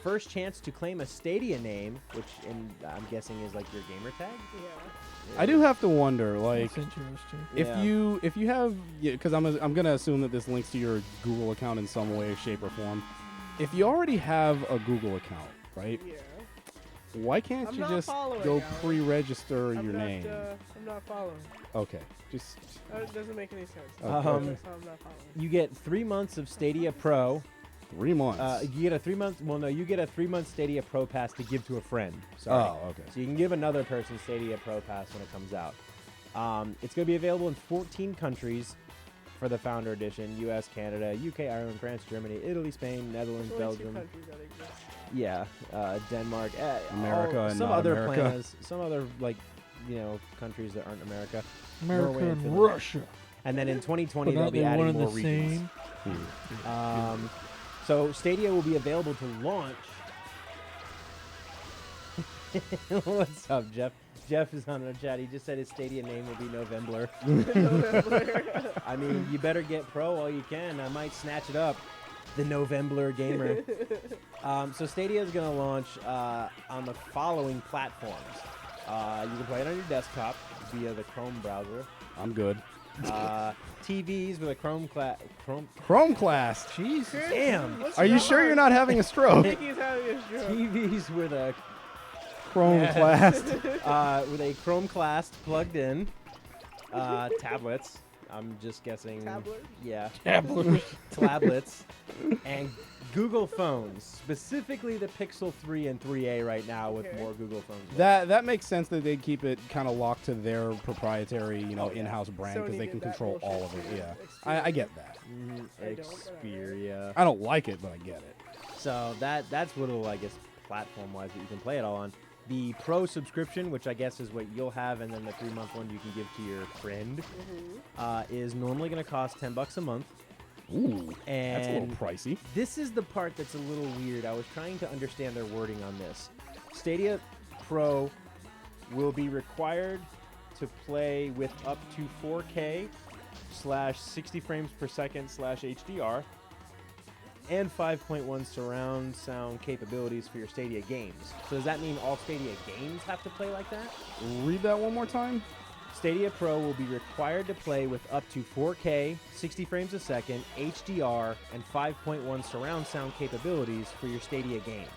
First chance to claim a Stadia name, which I'm guessing is like your gamer tag. Yeah. I do have to wonder, like, That's interesting. if Yeah. you have, because I'm gonna assume that this links to your Google account in some way, shape, or form. If you already have a Google account, right? Yeah. Why can't I'm you not just following, go Alan. pre-register I'm your not, name? I'm not following. Okay, just That doesn't make any sense. Okay. That's how I'm not following. You get 3 months of Stadia Pro. 3 months. You get a 3 month. Well, no, you get a 3 month Stadia Pro pass to give to a friend. Sorry. Oh, okay. So you can give another person Stadia Pro pass when it comes out. It's going to be available in 14 countries for the Founder Edition: U.S., Canada, U.K., Ireland, France, Germany, Italy, Spain, Netherlands, There's only two Belgium. countries that exist. Yeah, Denmark, America and some not other America. planets, some other countries that aren't America. America Norway and and Finland. Russia. And then in 2020 But they'll aren't be they adding one and more the regions. same? So Stadia will be available to launch. What's up, Jeff? Jeff is on the chat. He just said his Stadia name will be November. I mean, you better get Pro while you can. I might snatch it up. The November gamer. So Stadia is going to launch on the following platforms. You can play it on your desktop via the Chrome browser. I'm good. TVs with a Chromecast. Jeez. Damn. What's Are you sure you're not having a stroke? Mickey's having a stroke. TVs with a Chromecast. with a Chromecast plugged in. Tablets. I'm just guessing. Tablet? Yeah. Tablet. Tablets. And Google phones, specifically the Pixel 3 and 3A right now with Okay. more Google phones. That makes sense that they keep it kind of locked to their proprietary, Oh, yeah. in-house brand because Sony they did can that control all of bullshit it. too. Yeah, I get that. I don't, but I Xperia. I don't like it, but I get it. So that's what it'll, I guess, platform-wise that you can play it all on. The Pro subscription, which I guess is what you'll have, and then the 3-month one you can give to your friend, is normally going to cost $10 a month. Ooh, And that's a little pricey. This is the part that's a little weird. I was trying to understand their wording on this. Stadia Pro will be required to play with up to 4K / 60 frames per second / HDR and 5.1 surround sound capabilities for your Stadia games. So does that mean all Stadia games have to play like that? Read that one more time. Stadia Pro will be required to play with up to 4K, 60 frames a second, HDR, and 5.1 surround sound capabilities for your Stadia games.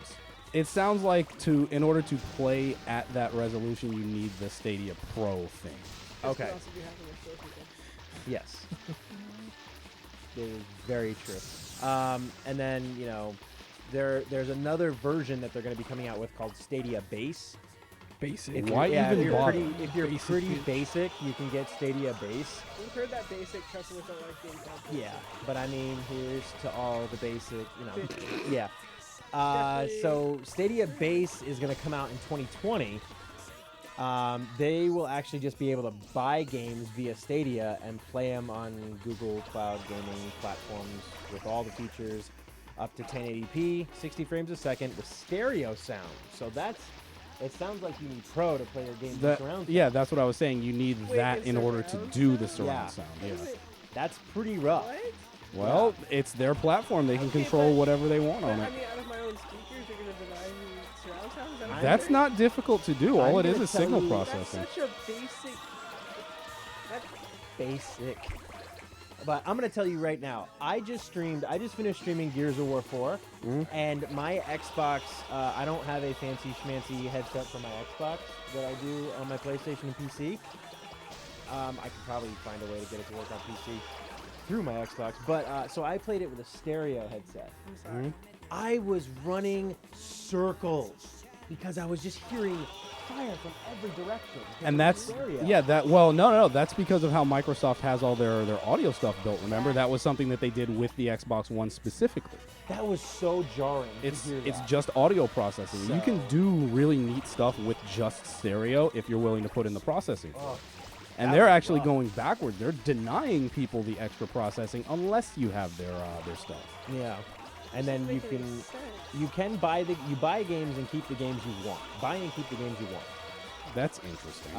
It sounds like in order to play at that resolution, you need the Stadia Pro thing. This Okay. could also be having a stroke again. Yes. It is very true. And then, there's another version that they're going to be coming out with called Stadia Base. Basic. Why Yeah, even bother? if you're Basic pretty is- basic, you can get Stadia Base. We've heard that basic customers don't like being called. Yeah, but I mean, here's to all the basic, Basic. yeah. So Stadia Base is going to come out in 2020. They will actually just be able to buy games via Stadia and play them on Google Cloud gaming platforms with all the features, up to 1080p, 60 frames a second with stereo sound. So it sounds like you need Pro to play your games with surround sound. Yeah, that's what I was saying. You need Wait, that it's in order to surround do the sound? surround Yeah. sound. Wait Yeah. a minute, That's pretty rough. what? Well, it's their platform. They can Okay, control but- whatever they want But, on I it. mean, out of my own speakers, you're going to deny me surround sound? Is that what you're That's saying? not difficult to do. I'm All it gonna is tell signal you- processing. That's such a basic. That's Basic. But I'm gonna tell you right now, I just finished streaming Gears of War 4, and my Xbox, I don't have a fancy schmancy headset for my Xbox that I do on my PlayStation and PC. I could probably find a way to get it to work on PC through my Xbox, but so I played it with a stereo headset. I'm sorry. I was running circles because I was just hearing fire from every direction. because And of that's the stereo. no, that's because of how Microsoft has all their audio stuff built. Remember, that was something that they did with the Xbox One specifically. That was so jarring. It's to hear it's that. just audio processing. You can So- do really neat stuff with just stereo if you're willing to put in the processing. Oh, And that they're was actually rough. going backwards. They're denying people the extra processing unless you have their stuff. Yeah, and then you Doesn't make any can sense. buy games and keep the games you want. Buy and keep the games you want. That's interesting.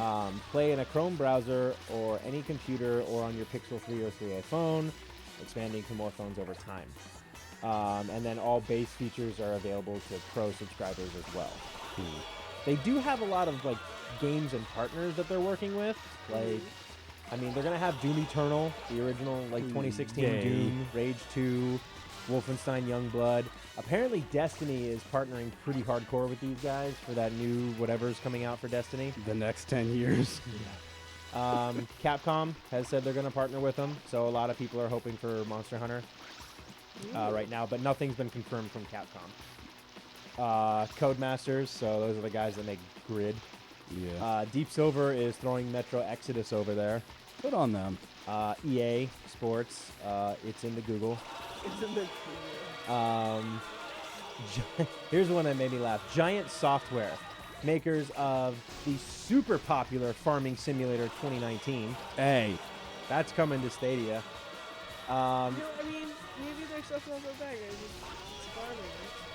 Play in a Chrome browser or any computer or on your Pixel 3 or 3A phone, expanding to more phones over time. And then all base features are available to Pro subscribers as well. They do have a lot of games and partners that they're working with. I mean, they're gonna have Doom Eternal, the original 2016 Yay. Doom, Rage 2, Wolfenstein Youngblood. Apparently, Destiny is partnering pretty hardcore with these guys for that new whatever's coming out for Destiny. The next 10 years. Capcom has said they're gonna partner with them, so a lot of people are hoping for Monster Hunter right now, but nothing's been confirmed from Capcom. Codemasters, so those are the guys that make Grid. Yeah. Deep Silver is throwing Metro Exodus over there. Put on them. EA Sports, it's in the Google. It's in the. Here's one that made me laugh. Giant Software, makers of the super popular Farming Simulator 2019. Hey. That's coming to Stadia. I mean, maybe their stuff's not so bad, guys. It's farming.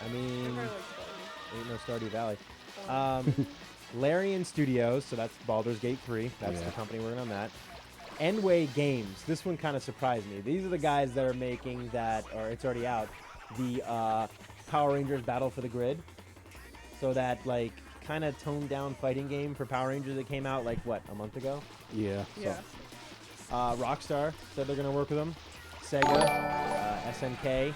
I mean, Everybody likes ain't no Stardew Valley. farming. Larian Studios, so that's Baldur's Gate 3. That's Yeah. the company working on that. Enway Games. This one kind of surprised me. These are the guys that are making that, or it's already out, the Power Rangers Battle for the Grid. So that, kind of toned down fighting game for Power Rangers that came out like what, a month ago. Yeah. Yeah. Rockstar said they're gonna work with them. Sega, SNK.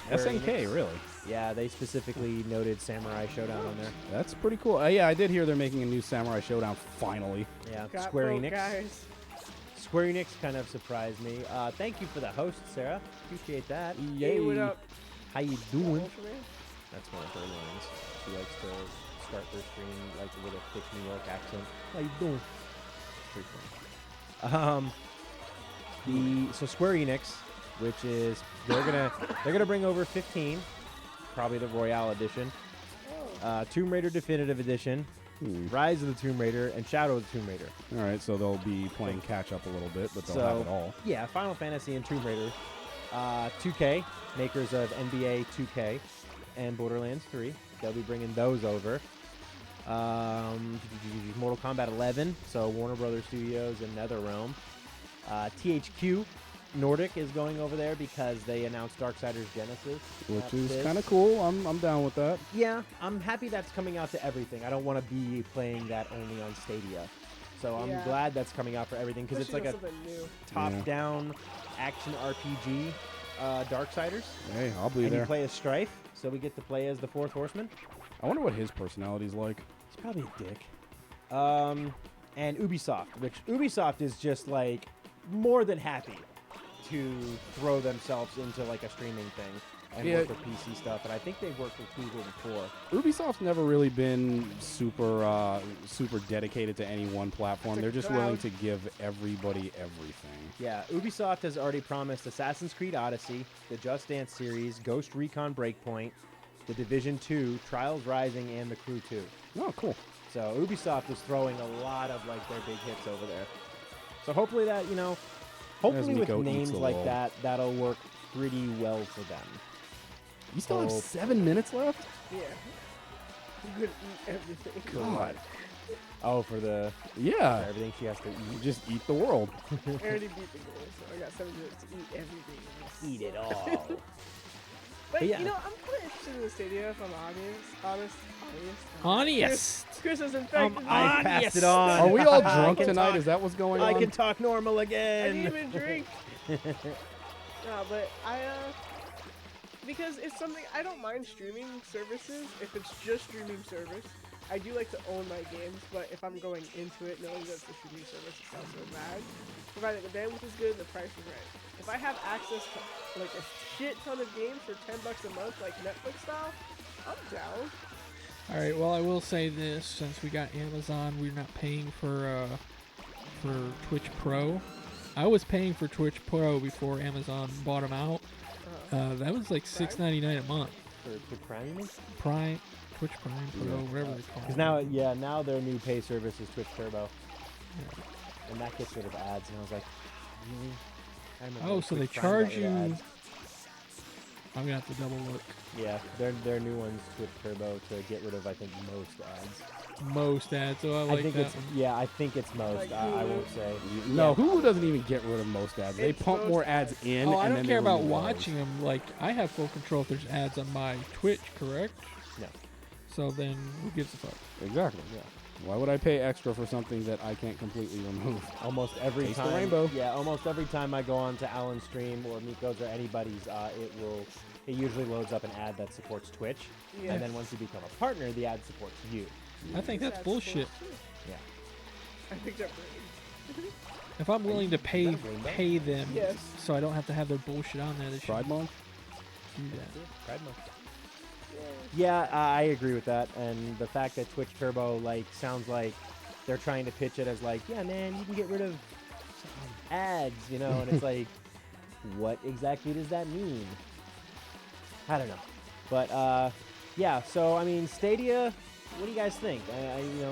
Square SNK, Enix. really? Yeah, they specifically noted Samurai Showdown on there. That's pretty cool. Yeah, I did hear they're making a new Samurai Showdown finally. Yeah, Got Square broke, Enix. guys. Square Enix kind of surprised me. Thank you for the host, Sarah. Appreciate that. Hey, what up? How you doing? Ultraman? That's one of her lines. She likes to start her stream like with a thick New York accent. How you doing? Pretty funny. So Square Enix, which is they're gonna bring over 15, probably the Royale Edition, Tomb Raider Definitive Edition, Rise of the Tomb Raider, and Shadow of the Tomb Raider. All right, so they'll be playing catch up a little bit, but they'll have it all. Yeah, Final Fantasy and Tomb Raider. 2K, makers of NBA 2K and Borderlands 3. They'll be bringing those over. Mortal Kombat 11, so Warner Brothers Studios and NetherRealm. THQ Nordic is going over there because they announced Darksiders Genesis. Which is kind of cool. I'm down with that. Yeah, I'm happy that's coming out to everything. I don't want to be playing that only on Stadia. So I'm Yeah. glad that's coming out for everything because it's like Especially a with something new. top-down action RPG Darksiders. Hey, I'll be And you there. play as Strife, so we get to play as the Fourth Horseman. I wonder what his personality's like. He's probably a dick. And Ubisoft, which Ubisoft is just like more than happy to throw themselves into like a streaming thing and Yeah. work with PC stuff. And I think they've worked with Google before. Ubisoft's never really been super dedicated to any one platform. It's a They're just willing cloud. to give everybody everything. Yeah, Ubisoft has already promised Assassin's Creed Odyssey, the Just Dance series, Ghost Recon Breakpoint, The Division 2, Trials Rising, and The Crew 2. Oh, cool. So Ubisoft is throwing a lot of like their big hits over there. So hopefully that, hopefully with Miko eats names the like world. that, that'll work pretty well for them. You still have Oh. 7 minutes left? Yeah. You could eat everything. God. Oh, for Yeah. everything she has to You eat. just eat the world. I already beat the goal, so I got 7 minutes to eat everything. Eat it all. But Yeah. I'm kind of interested in the Stadia if I'm honest. Honest. Chris is infected. me. I passed it on. Are we all I drunk can tonight? talk- Is that what's going I on? can talk normal I didn't again. even drink. No, but because it's something I don't mind streaming services if it's just streaming service. I do like to own my games, but if I'm going into it knowing that it's a streaming service, it's not so bad. Provided the bandwidth is good and the price is right. If I have access to like a shit ton of games for $10 a month, like Netflix style, I'm down. All right. Well, I will say this: since we got Amazon, we're not paying for Twitch Pro. I was paying for Twitch Pro before Amazon bought them out. That was like $6.99 a month. For Prime? Prime, Twitch Prime Pro, whatever they call it. Because now their new pay service is Twitch Turbo. And that gets rid of ads. And I was like, really? I remember Oh, so they Twitch Prime got charge rid of you. ads. I'm gonna have to double look. Yeah, their new one's Twitch Turbo to get rid of, I think, most ads. Most ads, so I like I think that it's one. I think it's most. Like I Hulu. won't say. No, Yeah. Hulu doesn't even get rid of most ads. They It's pump most more ads in. Oh, I and don't then care they about remove those. watching them. Like, I have full control if there's ads on my Twitch, correct? No. So then, who gives a fuck? Exactly. Yeah. Why would I pay extra for something that I can't completely remove? Almost every Taste the time. rainbow. Yeah, almost every time I go on to Alan's stream or Miko's or anybody's, it usually loads up an ad that supports Twitch. Yeah. And then once you become a partner, the ad supports you. I think that's bullshit. Yeah. I think that If I'm willing to pay that a rainbow? pay them, Yes. so I don't have to have their bullshit on there, they should Pride Month? do that. Pride Month. Yeah, I agree with that. And the fact that Twitch Turbo sounds like they're trying to pitch it as yeah, man, you can get rid of ads, and it's like, what exactly does that mean? I don't know. But yeah, so I mean, Stadia, what do you guys think?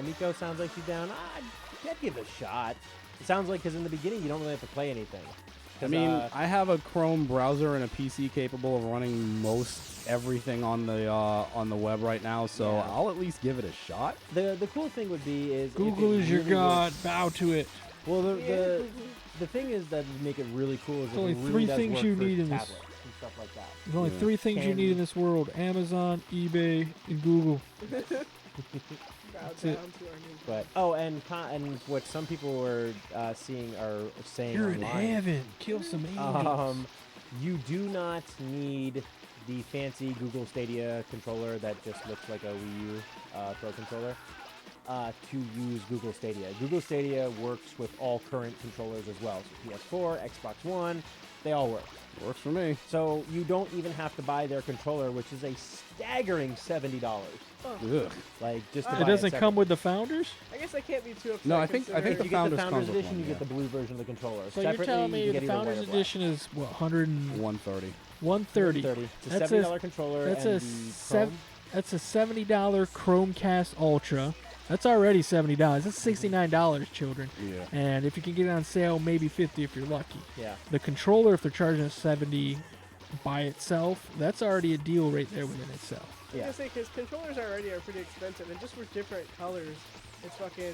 Miko sounds like she's down. I'd give it a shot. It sounds like because in the beginning you don't really have to play anything. I mean, I have a Chrome browser and a PC capable of running most everything on the web right now, so Yeah. I'll at least give it a shot. the cool thing would be is if Google it is your really god. works- Bow to it. Well, Yeah. the thing is that would make it really cool is There's if only it really three does things work you for need in this. tablets and stuff like that. There's only Yeah. 3 things you need in this world: Amazon, eBay, and Google. Bow That's it. down to our new But and what some people were seeing or saying You're in online. heaven. Kill some angels. You do not need the fancy Google Stadia controller that just looks like a Wii U Pro controller to use Google Stadia. Google Stadia works with all current controllers as well. So PS4, Xbox One, they all work. Works for me. So you don't even have to buy their controller, which is a staggering $70. Ugh. Like just to It buy It doesn't come separately. with the founders. I guess I can't be too upset. No, I think If the you get the Founders Founders comes with Edition, one, you yeah. get the blue version of the controller. So you're Separately, telling me you the get either white founders or black. edition is what 100 and 130. 130. It's a That's $70 controller. That's and a the sev- That's a $70 Chromecast Ultra. That's already $70. That's $69, children. Yeah. And if you can get it on sale, maybe 50 if you're lucky. Yeah. The controller, if they're charging us 70 by itself, that's already a deal right there within itself. I was Yeah. gonna say, because controllers already are pretty expensive, and just for different colors, it's fucking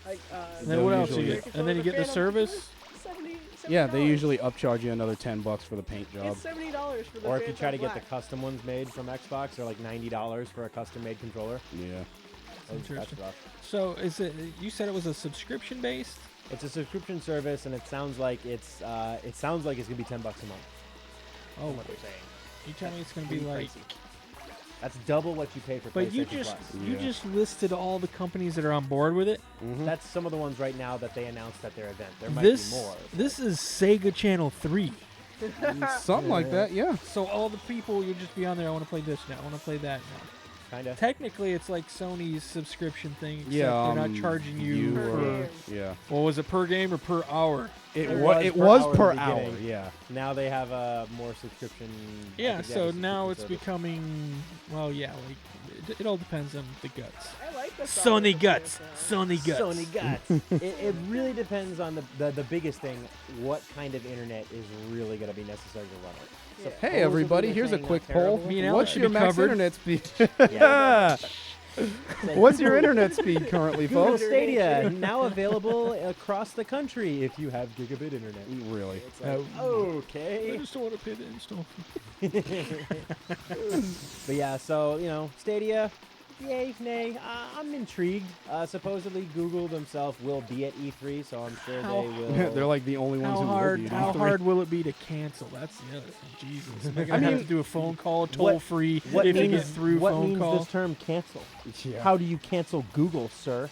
like. And then what else you usually- get? And then you get the service. $70. Yeah, they usually upcharge you another $10 for the paint job. It's $70 for the. Or if you Phantom try to get the Black. custom ones made from Xbox, they're like $90 for a custom-made controller. Yeah. That's Interesting. rough. So is it? You said it was a subscription based? It's a subscription service, and it sounds like it's gonna be $10 a month. Oh, What they're saying. you tell me it's gonna be Pretty like. pricey. That's double what you pay for But you PlayStation just Plus. you Yeah. just listed all the companies that are on board with it. That's some of the ones right now that they announced at their event. There might This be more. this is Sega Channel 3. Something like that, yeah. So all the people you'll just be on there. I want to play this now. I want to play that now. Kinda. Technically, it's like Sony's subscription thing. Except Yeah, they're not charging you Per for. game. yeah. What was it per game or per hour? It It was was it per was hour in per the hour, beginning. yeah. Now they have a more subscription. I Yeah. think they So have a now subscription it's service. becoming. Well, yeah. Like it all depends on the guts. I like the sound Sony of the guts. PSN. Sony guts. Sony guts. it really depends on the biggest thing. What kind of internet is really going to be necessary to run it? Yeah. Supposedly Hey everybody, they're here's a saying quick not poll. terrible. Me and Alex What's should your be max covered. internet speed? Yeah. What's your internet speed currently, Google folks? Stadia now available across the country if you have gigabit internet. Really? It's like, okay. just don't want to pay the install. But yeah, so, Stadia, yay, nay. I'm intrigued. Supposedly Google themselves will be at E3, so I'm sure How- they will. They're like the only ones How who hard? will be. How hard will it be to cancel? That's the other thing. Jesus, am I gonna have mean, to do a phone call, toll free, what if you means, get through what phone means call? this term cancel? Yeah. How do you cancel Google, sir?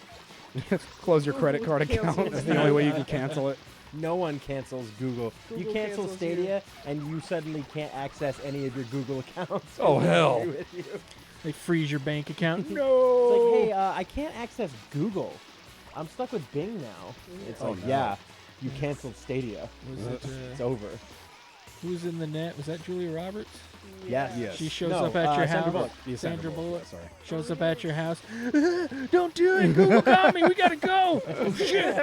Close your credit card Cancel account. it. That's the only way you can cancel it. No one cancels Google. You Google cancel cancels Stadia, and you suddenly can't access any of your Google accounts. Oh, hell. With you. They freeze your bank account. It's No. like, hey, I can't access Google. I'm stuck with Bing now. It's Oh, like, no. yeah, you canceled Stadia. Was it, It's over. who's in the net? Was that Julia Roberts? Yes. Yes. She shows No, up at your Sandra house. Bullock. Yeah, Sandra Bullock. Sorry. Shows up at your house. Don't do it. Google got me. We gotta go. Oh shit.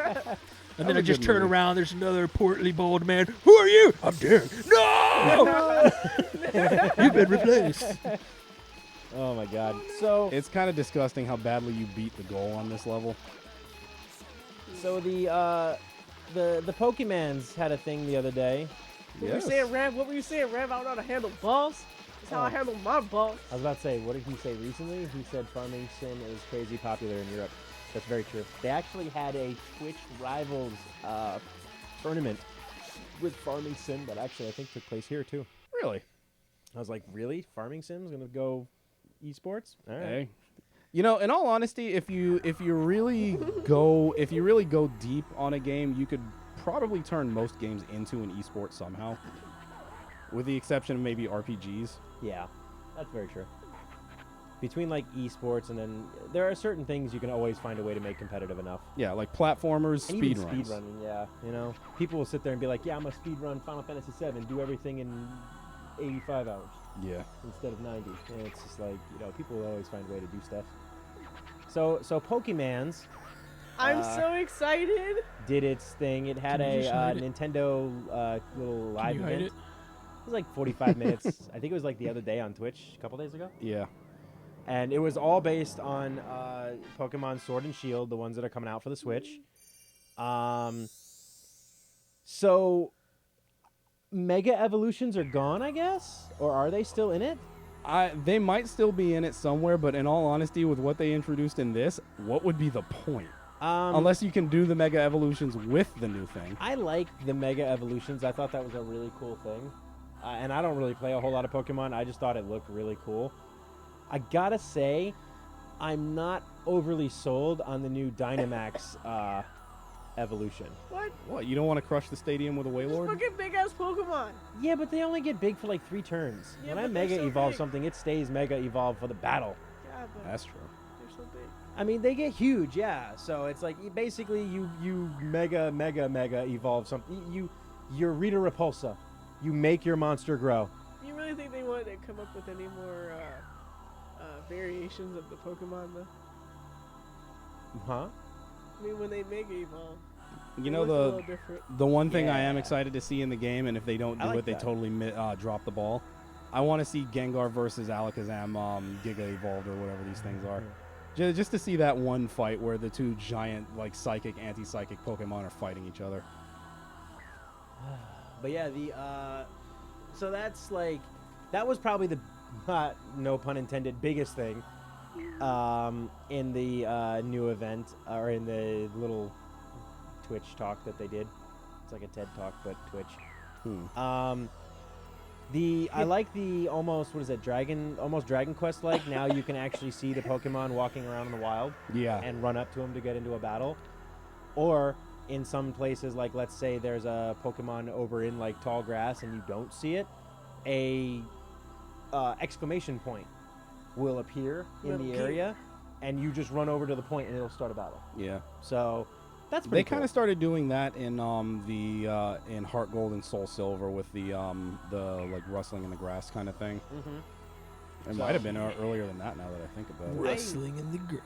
And then was I a just good turn movie. around. There's another portly bald man. Who are you? I'm dead. No. You've been replaced. Oh my God. So, It's kind of disgusting how badly you beat the goal on this level. so the Pokemans had a thing the other day. What were you saying, Rev? What were you saying, Rev? I don't know how to handle balls. That's how I handle my balls. I was about to say, what did he say recently? He said Farming Sim is crazy popular in Europe. That's very true. They actually had a Twitch Rivals tournament with Farming Sim that actually I think took place here too. Really? I was like, really? Farming Sim's gonna go esports? All right. Hey. You know, in all honesty, if you really go deep on a game, you could probably turn most games into an esport somehow, with the exception of maybe RPGs. Yeah, that's very true. Between like esports and then there are certain things you can always find a way to make competitive enough. Yeah, like platformers, And even speedruns. speedrunning, yeah. People will sit there and be like, yeah, I'm gonna speedrun Final Fantasy VII, do everything in 85 hours Yeah. instead of 90. And it's just like, people will always find a way to do stuff. So Pokemans I'm so excited. did its thing. It had Can you a just hide it? Nintendo little Can live you event. hide it? It was like 45 minutes. I think it was like the other day on Twitch, a couple days ago. Yeah. And it was all based on Pokemon Sword and Shield, the ones that are coming out for the Switch. So Mega Evolutions are gone, I guess? Or are they still in it? They might still be in it somewhere, but in all honesty, with what they introduced in this, what would be the point? Unless you can do the Mega Evolutions with the new thing. I like the Mega Evolutions. I thought that was a really cool thing. And I don't really play a whole lot of Pokemon. I just thought it looked really cool. I gotta say, I'm not overly sold on the new Dynamax evolution. What? You don't want to crush the stadium with a Just Wailord? fucking big ass Pokemon. Yeah, but they only get big for like 3 turns. Yeah, when I but they're Mega so Evolve big. something, it stays Mega Evolve for the battle. Yeah, but That's true. they're so big. I mean, they get huge, yeah. So it's like basically you Mega Evolve something. You're Rita Repulsa. You make your monster grow. You really think they wanted to come up with any more variations of the Pokemon, though? Huh? I mean, when they Mega Evolve, You it know looks a little different. the one thing I am Yeah. excited to see in the game, and if they don't I do like it, they that. totally drop the ball. I want to see Gengar versus Alakazam Giga Evolved or whatever these things are. Just to see that one fight where the two giant like psychic anti-psychic Pokemon are fighting each other. But yeah, so that's like that was probably the no pun intended biggest thing in the new event or in the little Twitch talk that they did. It's like a TED talk but Twitch. I like the almost Dragon Quest like. Now you can actually see the Pokemon walking around in the wild Yeah. and run up to them to get into a battle. Or in some places, like let's say there's a Pokemon over in like tall grass and you don't see it, a exclamation point will appear in the area, and you just run over to the point and it'll start a battle. Yeah. So that's They pretty kind cool. of started doing that in in Heart Gold and Soul Silver with the like rustling in the grass kind of thing. Mhm. It might have been earlier than that now that I think about it. Rustling in the grass.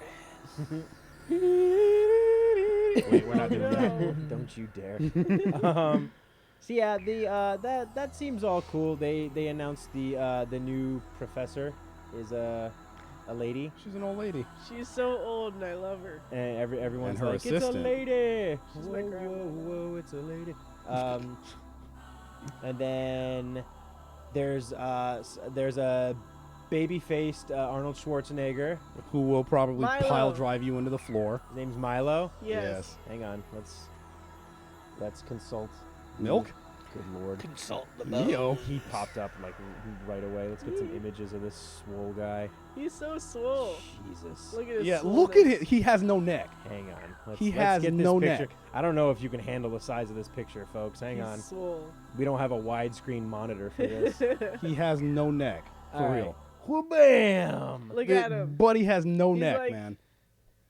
Wait, we're not doing No. that. Don't you dare. So yeah, that seems all cool. They announced the new professor is a lady, She's an old lady. She's so old and I love her. and everyone's And her like, it's a assistant. lady. She's Whoa, my grandma. whoa, it's a lady. And then there's a baby-faced Arnold Schwarzenegger. Who will probably Milo. pile drive you into the floor. His name's Milo. Yes. Hang on, let's consult. Milk? Good lord. Consult the Neo. He popped up like right away. Let's get some images of this swole guy. He's so swole. Jesus. Look at his Yeah, look at swollenness. it. He has no neck. Hang on. He let's has get this no picture. neck. I don't know if you can handle the size of this picture, folks. Hang He's on. swole. We don't have a widescreen monitor for this. He has no neck. For All real. Whoo bam! Look at him. Buddy has no He's neck, like- man.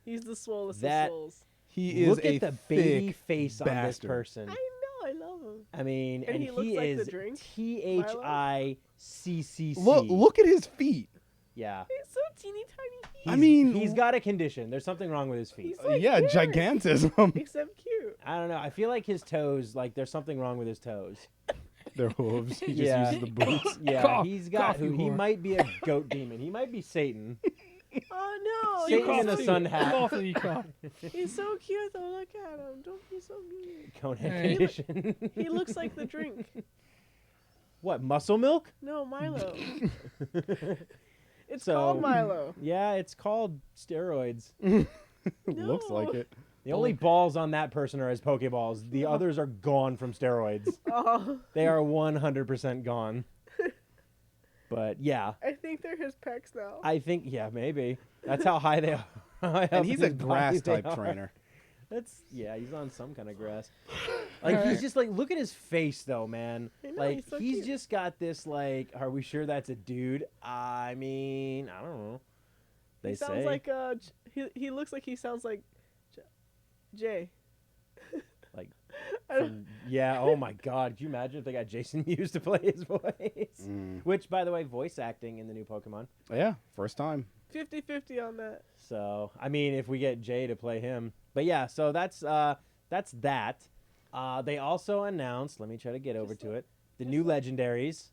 He's the swollest That- of souls. He is Look a at the baby thick face on this bastard. person. I know, I love him. I mean, And and he looks he like the is drink, THICCC. Look at his feet. Yeah. He's so teeny tiny. I mean- he's got a condition. There's something wrong with his feet. He's like Yeah, weird, gigantism. Except cute. I don't know. I feel like his toes, like there's something wrong with his toes. Their hooves. He just Yeah. uses the boots. Yeah, Cough, he's got. cough, you He whore. might be a goat demon. He might be Satan. Oh no, Satan he's in the so, sun hat. Cough and you cough. he's so cute though. Look at him. Don't be so mean. Cone Hey. condition. He looks like the drink. What, muscle milk? No, Milo. It's So- called Milo. Yeah, it's called steroids. Looks No. like it. The only balls on that person are his Pokeballs. The others are gone from steroids. Oh, They are 100% gone. But yeah, I think they're his pecs now. I think, yeah, maybe. That's how high they are. how high And up he's in a his body grass they type are. trainer. Yeah, he's on some kind of grass. Like, he's just like, look at his face though, man. I know, Like, he's so he's cute. just got this, like, are we sure that's a dude? I mean, I don't know. They He say. sounds like he looks like he sounds like Jay. Like, I don't, from- yeah, oh my god. Could you imagine if they got Jason Mewes to play his voice? Which, by the way, voice acting in the new Pokemon. Yeah, first time. 50-50 on that. So, I mean, if we get Jay to play him. But yeah, so that's that. They also announced, let me try to get over to it, the new legendaries,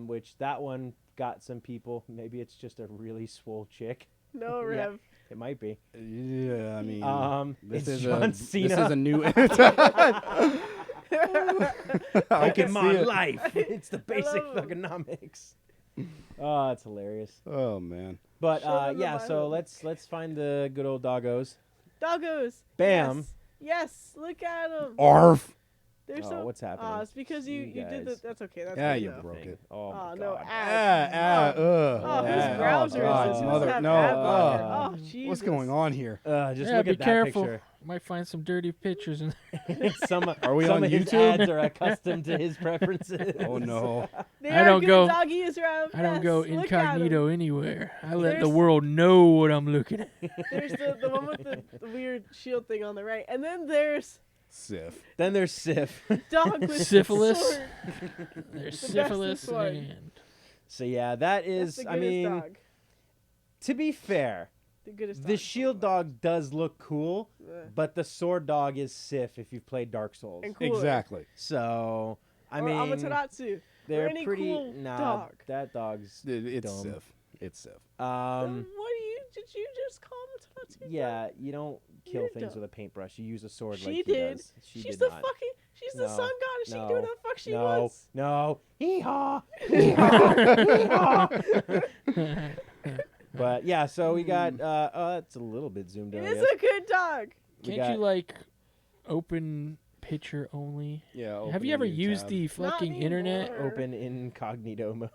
which that one got some people. Maybe it's just a really swole chick. No, Yeah. Rev. It might be. Yeah, I mean, It's this John is Cena. a new. I can see Pokemon it. life. It's the basic love him. economics. Oh, that's hilarious. Oh man. But Show them the yeah, so Bible. let's find the good old doggos. Doggos. Bam. Yes. Yes. Look at them. Arf. They're Oh, so. what's happening? It's because you did the. guys. That's okay. That's Yeah, good you enough. broke it. Oh, my no, God. ads. Oh, whose Ah, browser oh, is this? Who mother- doesn't have no, ad blocker? uh, Oh, Jesus. What's going on here? Just Yeah, look be at that careful. picture. Might find some dirty pictures in Some Are we some on of his YouTube? ads are accustomed to his preferences. Oh no. They I are don't good go- doggies around. I don't go Yes, look at 'em. incognito anywhere. I let the There's- world know what I'm looking at. There's the one with the weird shield thing on the right, and then there's Sif. Then there's Sif. dog with Syphilis. sword. There's The syphilis bestest one. and So yeah, that That's is. the I goodest mean, dog. to be fair, The goodest the dog. shield dog does look cool, Ugh. but the sword dog is Sif if you've played Dark Souls. And cooler. Exactly. So I or mean, Amaterasu. they're any pretty. cool Nah, dog. that dog's. It's dumb. Sif. It's Sif. What did you just call Amaterasu? Yeah, you don't kill You're things dumb. with a paintbrush. You use a sword She like he did. does. She She's did the not. fucking. She's the No, sun goddess. She can do no, whatever the fuck she no, wants. no. Hee-haw. Hee-haw. Hee-haw. But yeah, so we got. It's a little bit zoomed in. It I is guess. a good dog. We can't you got- like open picture only? Yeah. Have open you a ever new used tab. the fucking internet? anymore. Open incognito mode.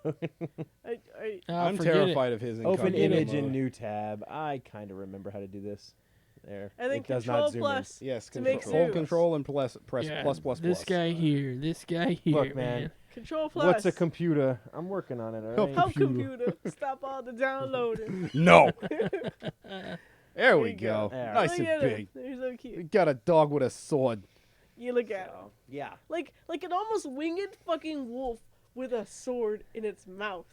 I'm forget it. terrified of his Open incognito image mode. in new tab. I kind of remember how to do this. There. And then it does control not zoom plus. Yes, to make hold zoom. control and press Yeah, plus plus this plus. guy here, this guy here, Look, man. Control in. plus. What's a computer? I'm working on it. All right. Help computer. Stop all the downloading. No. There we you go. go. There. Nice Look and at him. big. They're so We cute. got a dog with a sword. You look at him. So, yeah. Like an almost winged fucking wolf with a sword in its mouth.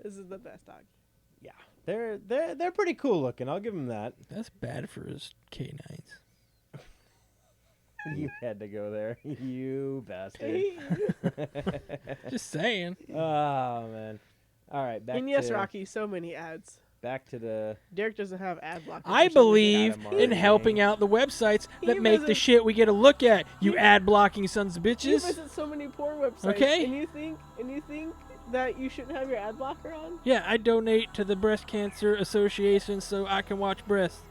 This is the best dog. Yeah. They're pretty cool looking. I'll give them that. That's bad for his canines. You had to go there. You bastard. Hey. Just saying. Oh man. All right, back And yes, to Rocky, so many ads. back to the Derek doesn't have ad block. I believe Adam in Martin. helping out the websites that He make the visits- shit we get to look at. You ad blocking sons of You bitches. visit so many porn websites. Okay. And you think that you shouldn't have your ad blocker on? Yeah, I donate to the Breast Cancer Association so I can watch breasts.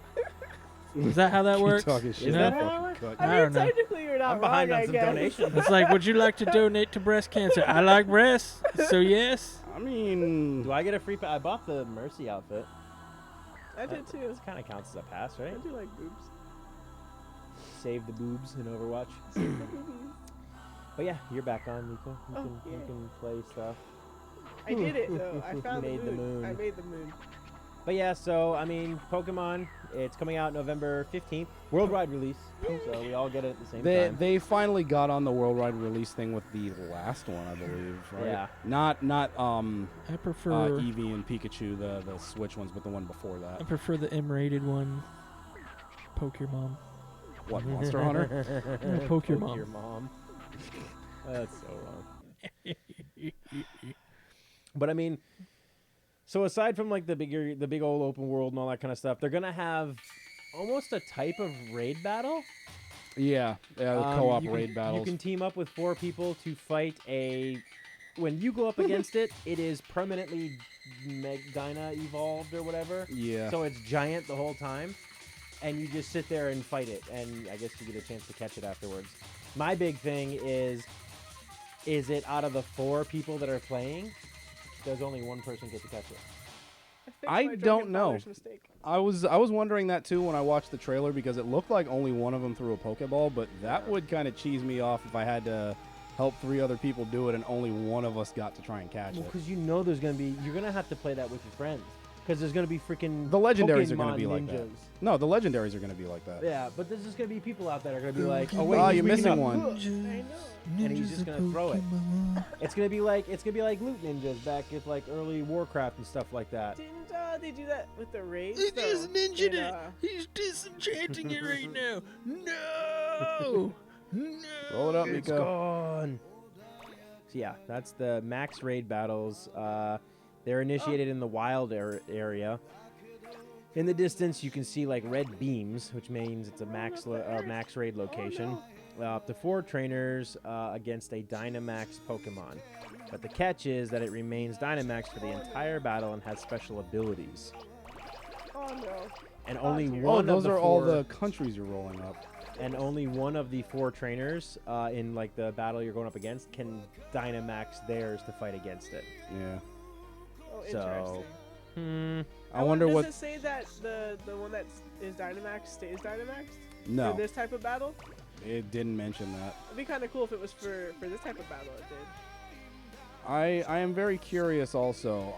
Is that how that works? Talking shit. Is You that know? how it Fucking works? cunt. I I mean, don't know. technically you're not I'm behind wrong, on I some guess. donations. It's like, would you like to donate to breast cancer? I like breasts, so yes. I mean, Do I get a free I bought the Mercy outfit. I did too. This kind of counts as a pass, I right? do like boobs. Save the boobs in Overwatch. But yeah, you're back on, Nico. You Oh, can you yeah. can play stuff. I did it though. I found Made the the moon. moon. I made the moon. But yeah, so I mean, Pokemon. It's coming out November 15th, worldwide release. So we all get it at the same time. they finally got on the worldwide release thing with the last one, I believe. Right? Yeah. Not I prefer Eevee and Pikachu, the Switch ones, but the one before I that. prefer the M-rated one. Poke your mom. What, Monster Hunter? Poke your Poke mom. That's so wrong. But I mean, so aside from like the big old open world and all that kind of stuff, they're gonna have almost a type of raid battle. Yeah, the co-op raid battles. You can team up with 4 people to fight a. When you go up against it, it is permanently Dyna evolved or whatever. Yeah. So it's giant the whole time, and you just sit there and fight it, and I guess you get a chance to catch it afterwards. My big thing is it out of the 4 people that are playing, does only one person get to catch it? fixed I my drunken don't know. father's Mistake. I was wondering that too when I watched the trailer because it looked like only one of them threw a Pokeball, but that would kind of cheese me off if I had to help 3 other people do it and only one of us got to try and catch Well, it. because you're gonna have to play that with your friends, because there's gonna be freaking The legendaries are going to Pokemon be like ninjas. that. No, the legendaries are going to be like that. Yeah, but there's just gonna be people out there that are gonna be like, oh wait, Oh, he's you're weak missing enough. one. I know. And he's just gonna throw it. It's gonna be like loot ninjas back at like early Warcraft and stuff like that. Didn't they do that with the raids? He though? just ninja In, it. He's disenchanting it right now. No. No. Roll it up, It's Nico. gone. So yeah, that's the max raid battles. They're initiated in the wild area. In the distance, you can see like red beams, which means it's a max raid location. up to 4 trainers against a Dynamax Pokemon. But the catch is that it remains Dynamax for the entire battle and has special abilities. Oh no. And only dear. one Oh, those of the are all 4 the countries you're rolling up. and only one of the 4 trainers in like the battle you're going up against can Dynamax theirs to fight against it. Yeah. Oh, So, interesting. I wonder what. Does it say that the one that is Dynamax stays Dynamax No, for this type of battle? it didn't mention that. It'd be kind of cool if it was for this type of battle. It did. I am very curious also.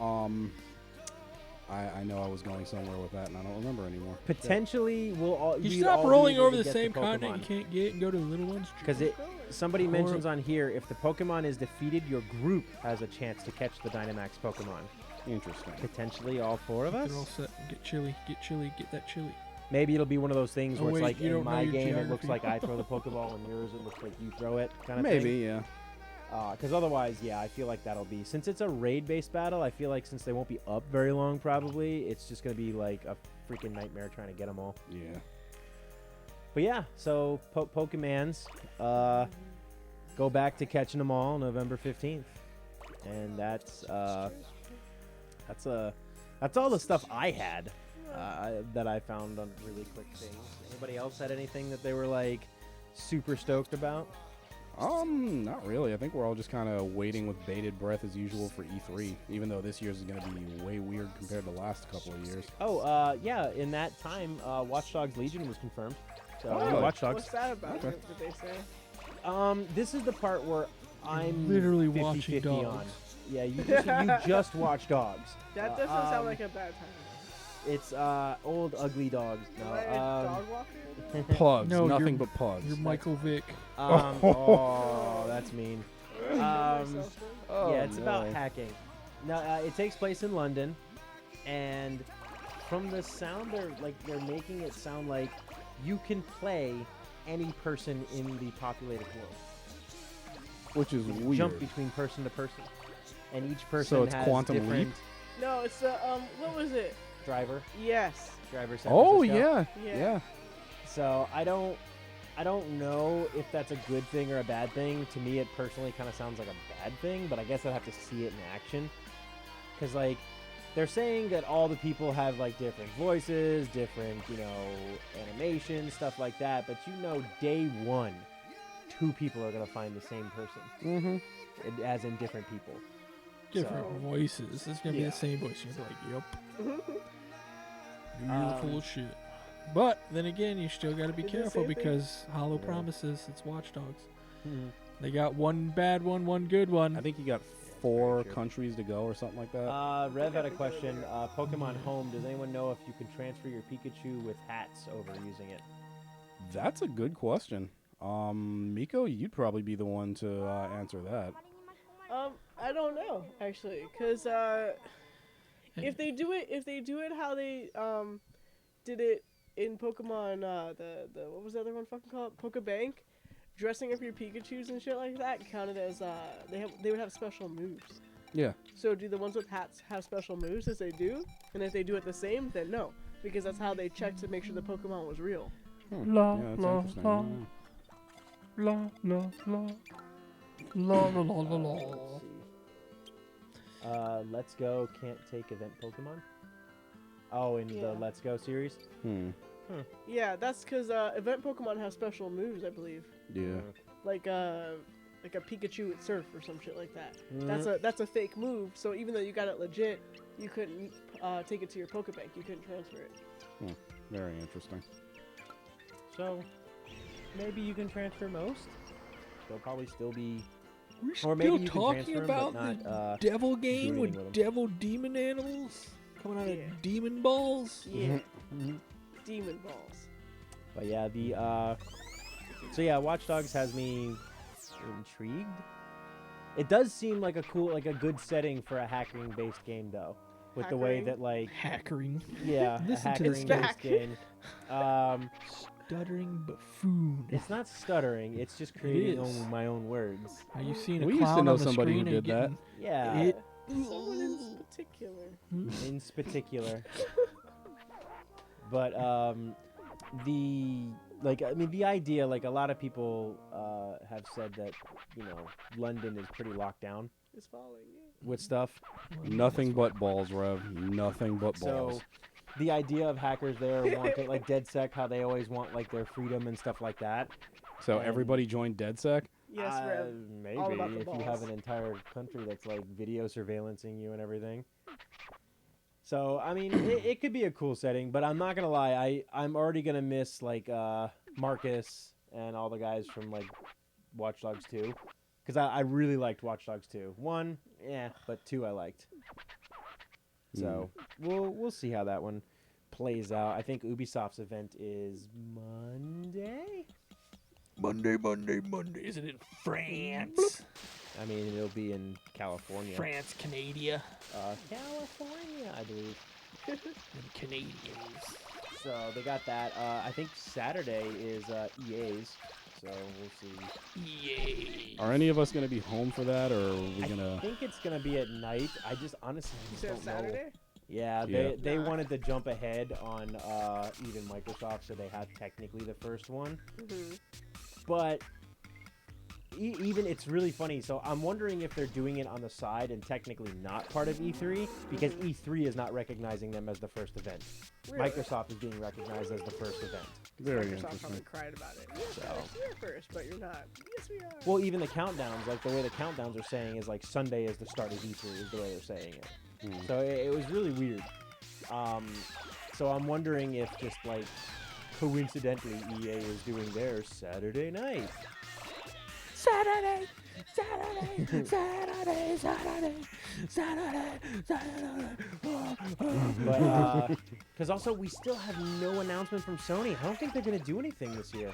I know I was going somewhere with that, and I don't remember anymore. Potentially, we'll all You we'd stop all be rolling able over to the get same continent Pokemon. you can't get and go to the little ones. Because somebody Or- mentions on here, if the Pokemon is defeated, your group has a chance to catch the Dynamax Pokemon. Interesting. Potentially all 4 of us. They're all set. Get chili. Get chili. Get that chili. Maybe it'll be one of those things Oh, where wait, it's like you in don't know my your game it looks geography. like I throw the Pokeball, and yours it looks like you throw it, kind of Maybe, thing. yeah. Because otherwise, yeah, I feel like that'll be, since it's a raid-based battle, I feel like since they won't be up very long probably, it's just going to be like a freaking nightmare trying to get them all. Yeah. But yeah, so Pokemans, go back to catching them all November 15th. And that's all the stuff I had that I found on really quick things. Anybody else had anything that they were like super stoked about? Not really. I think we're all just kind of waiting with bated breath as usual for E3, even though this year's is going to be way weird compared to the last couple of years. Oh, yeah, in that time, Watch Dogs Legion was confirmed. So, Oh, Watch Dogs. What's that about? Okay. Did they say? This is the part where I'm literally 50-50 watching on. dogs. Yeah, you just watch Dogs. That doesn't sound like a bad time. It's old ugly dogs. Am I a dog walker? Pugs, No, nothing you're- but pugs. You're Michael Vick. Oh, that's mean. Myself, Oh, Yeah, it's about no. hacking. No, it takes place in London, and from the sound, they're making it sound like you can play any person in the populated world. Which is weird. Jump between person to person, and each person So it's has Quantum different Leap? No, it's what was it? driver. Yes. Driver. San Oh, Francisco. yeah. Yeah. Yeah. So I don't know if that's a good thing or a bad thing. To me, it personally kind of sounds like a bad thing, but I guess I'd have to see it in action. Because, like, they're saying that all the people have, like, different voices, different, animations, stuff like that. But day one, 2 people are going to find the same person. Mm-hmm. As in different people. Different So- voices. It's gonna be Yeah. the same voice. You're gonna be like, yep. You're Um, full of shit. But then again, you still gotta be Is it the careful same thing? because Hollow Yeah. Promises. It's Watch Dogs. Mhm. They got one bad one, one good one. I think you got 4 Sure. countries to go or something like that. Rev had a question. Pokemon Home, does anyone know if you can transfer your Pikachu with hats over using it? That's a good question. Miko, you'd probably be the one to answer that. I don't know actually, cause if they do it how they did it in Pokemon, the what was the other one fucking called? Pokebank, dressing up your Pikachu's and shit like that counted as they would have special moves. Yeah. So do the ones with hats have special moves as they do? And if they do it the same, then no, because that's how they check to make sure the Pokemon was real. La, Yeah, that's la, interesting. la. Yeah. La la la. La la la la la. Let's see. Let's Go can't take event Pokemon. Oh, in the Yeah. Let's Go series. Yeah, that's because event Pokemon have special moves, I believe. Yeah. Like a Pikachu with Surf or some shit like that. Mhm. That's a fake move. So even though you got it legit, you couldn't take it to your Pokebank. You couldn't transfer it. Very interesting. So maybe you can transfer most. They'll probably still be. We're Or still maybe you can talking transfer 'em, about but not, the devil game do anything with with 'em. devil demon animals coming out Yeah. of demon balls. Yeah, Mhm. Demon Balls. But yeah, so yeah, Watch Dogs has me intrigued. It does seem like a good setting for a hacking-based game, though, with the way Hackering? that Hackering. yeah, a Listen to this hackering-based guy. game. Stuttering buffoon. It's not stuttering. It's just creating is. my own words. Are you seeing a We used to clown know on the somebody who screen and did that. getting- Yeah, It- Someone in particular. in particular. But the like, I mean, the idea, like, a lot of people have said that, you know, London is pretty locked down It's falling. with stuff. Nothing but balls, Rev. Nothing but balls. So, the idea of hackers there wanting, like, DedSec, how they always want, like, their freedom and stuff like that. So and- everybody joined DedSec? Yes, Rev. Maybe, all about the if you have balls. an entire country that's, like, video surveillancing you and everything. So, I mean, it could be a cool setting, but I'm not going to lie. I'm already going to miss, like, Marcus and all the guys from, like, Watch Dogs 2. Because I really liked Watch Dogs 2. 1, yeah, but 2 I liked. So, we'll see how that one plays out. I think Ubisoft's event is Monday? Monday. Is it in France? I mean, it'll be in California. France, Canada, California, I believe. and Canadians. So they got that. I think Saturday is EA's. So we'll see. Yay. Are any of us going to be home for that, or are we I going to... think it's gonna be at night. I just honestly You just said don't know. Saturday? Yeah, Yeah. they Nah. wanted to jump ahead on even Microsoft, so they had technically the first one. Mm-hmm. But even it's really funny. So I'm wondering if they're doing it on the side and technically not part of E3 because E3 is not recognizing them as the first event. Really? Microsoft is being recognized as the first event. Very Microsoft interesting. probably cried about it. You're So- first, you're first, but you're not. Yes, we are. Well, even the countdowns, like the way the countdowns are saying is like Sunday is the start of E3 is the way they're saying it. So it was really weird. So I'm wondering if just like coincidentally EA is doing theirs Saturday night. Saturday. But because also we still have no announcement from Sony. I don't think they're gonna do anything this year.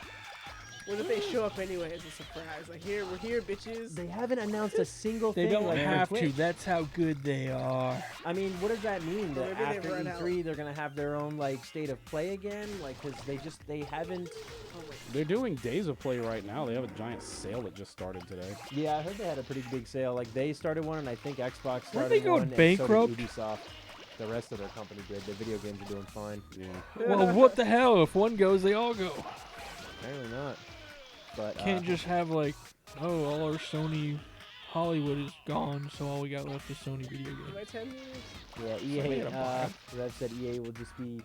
What if they show up anyway as a surprise? Like, here, we're here, bitches. They haven't announced a single They thing. don't like, for have to. Twitch. That's how good they are. I mean, what does that mean? Well, That maybe after they've run E3 they're gonna have their own like state of play again? Like, cause they haven't. They're doing Days of Play right now. They have a giant sale that just started today. Yeah, I heard they had a pretty big sale. Like they started one, and I think Xbox started Weren't they going one, and bankrupt? So did Ubisoft. The rest of their company did. The video games are doing fine. Yeah. Well, what the hell? If one goes, they all go. Apparently not. But Can't just have like, oh, all our Sony Hollywood is gone, so all we got left is Sony video Am I games. 10 years? yeah, Somebody EA. had a bar. Rev said EA will just be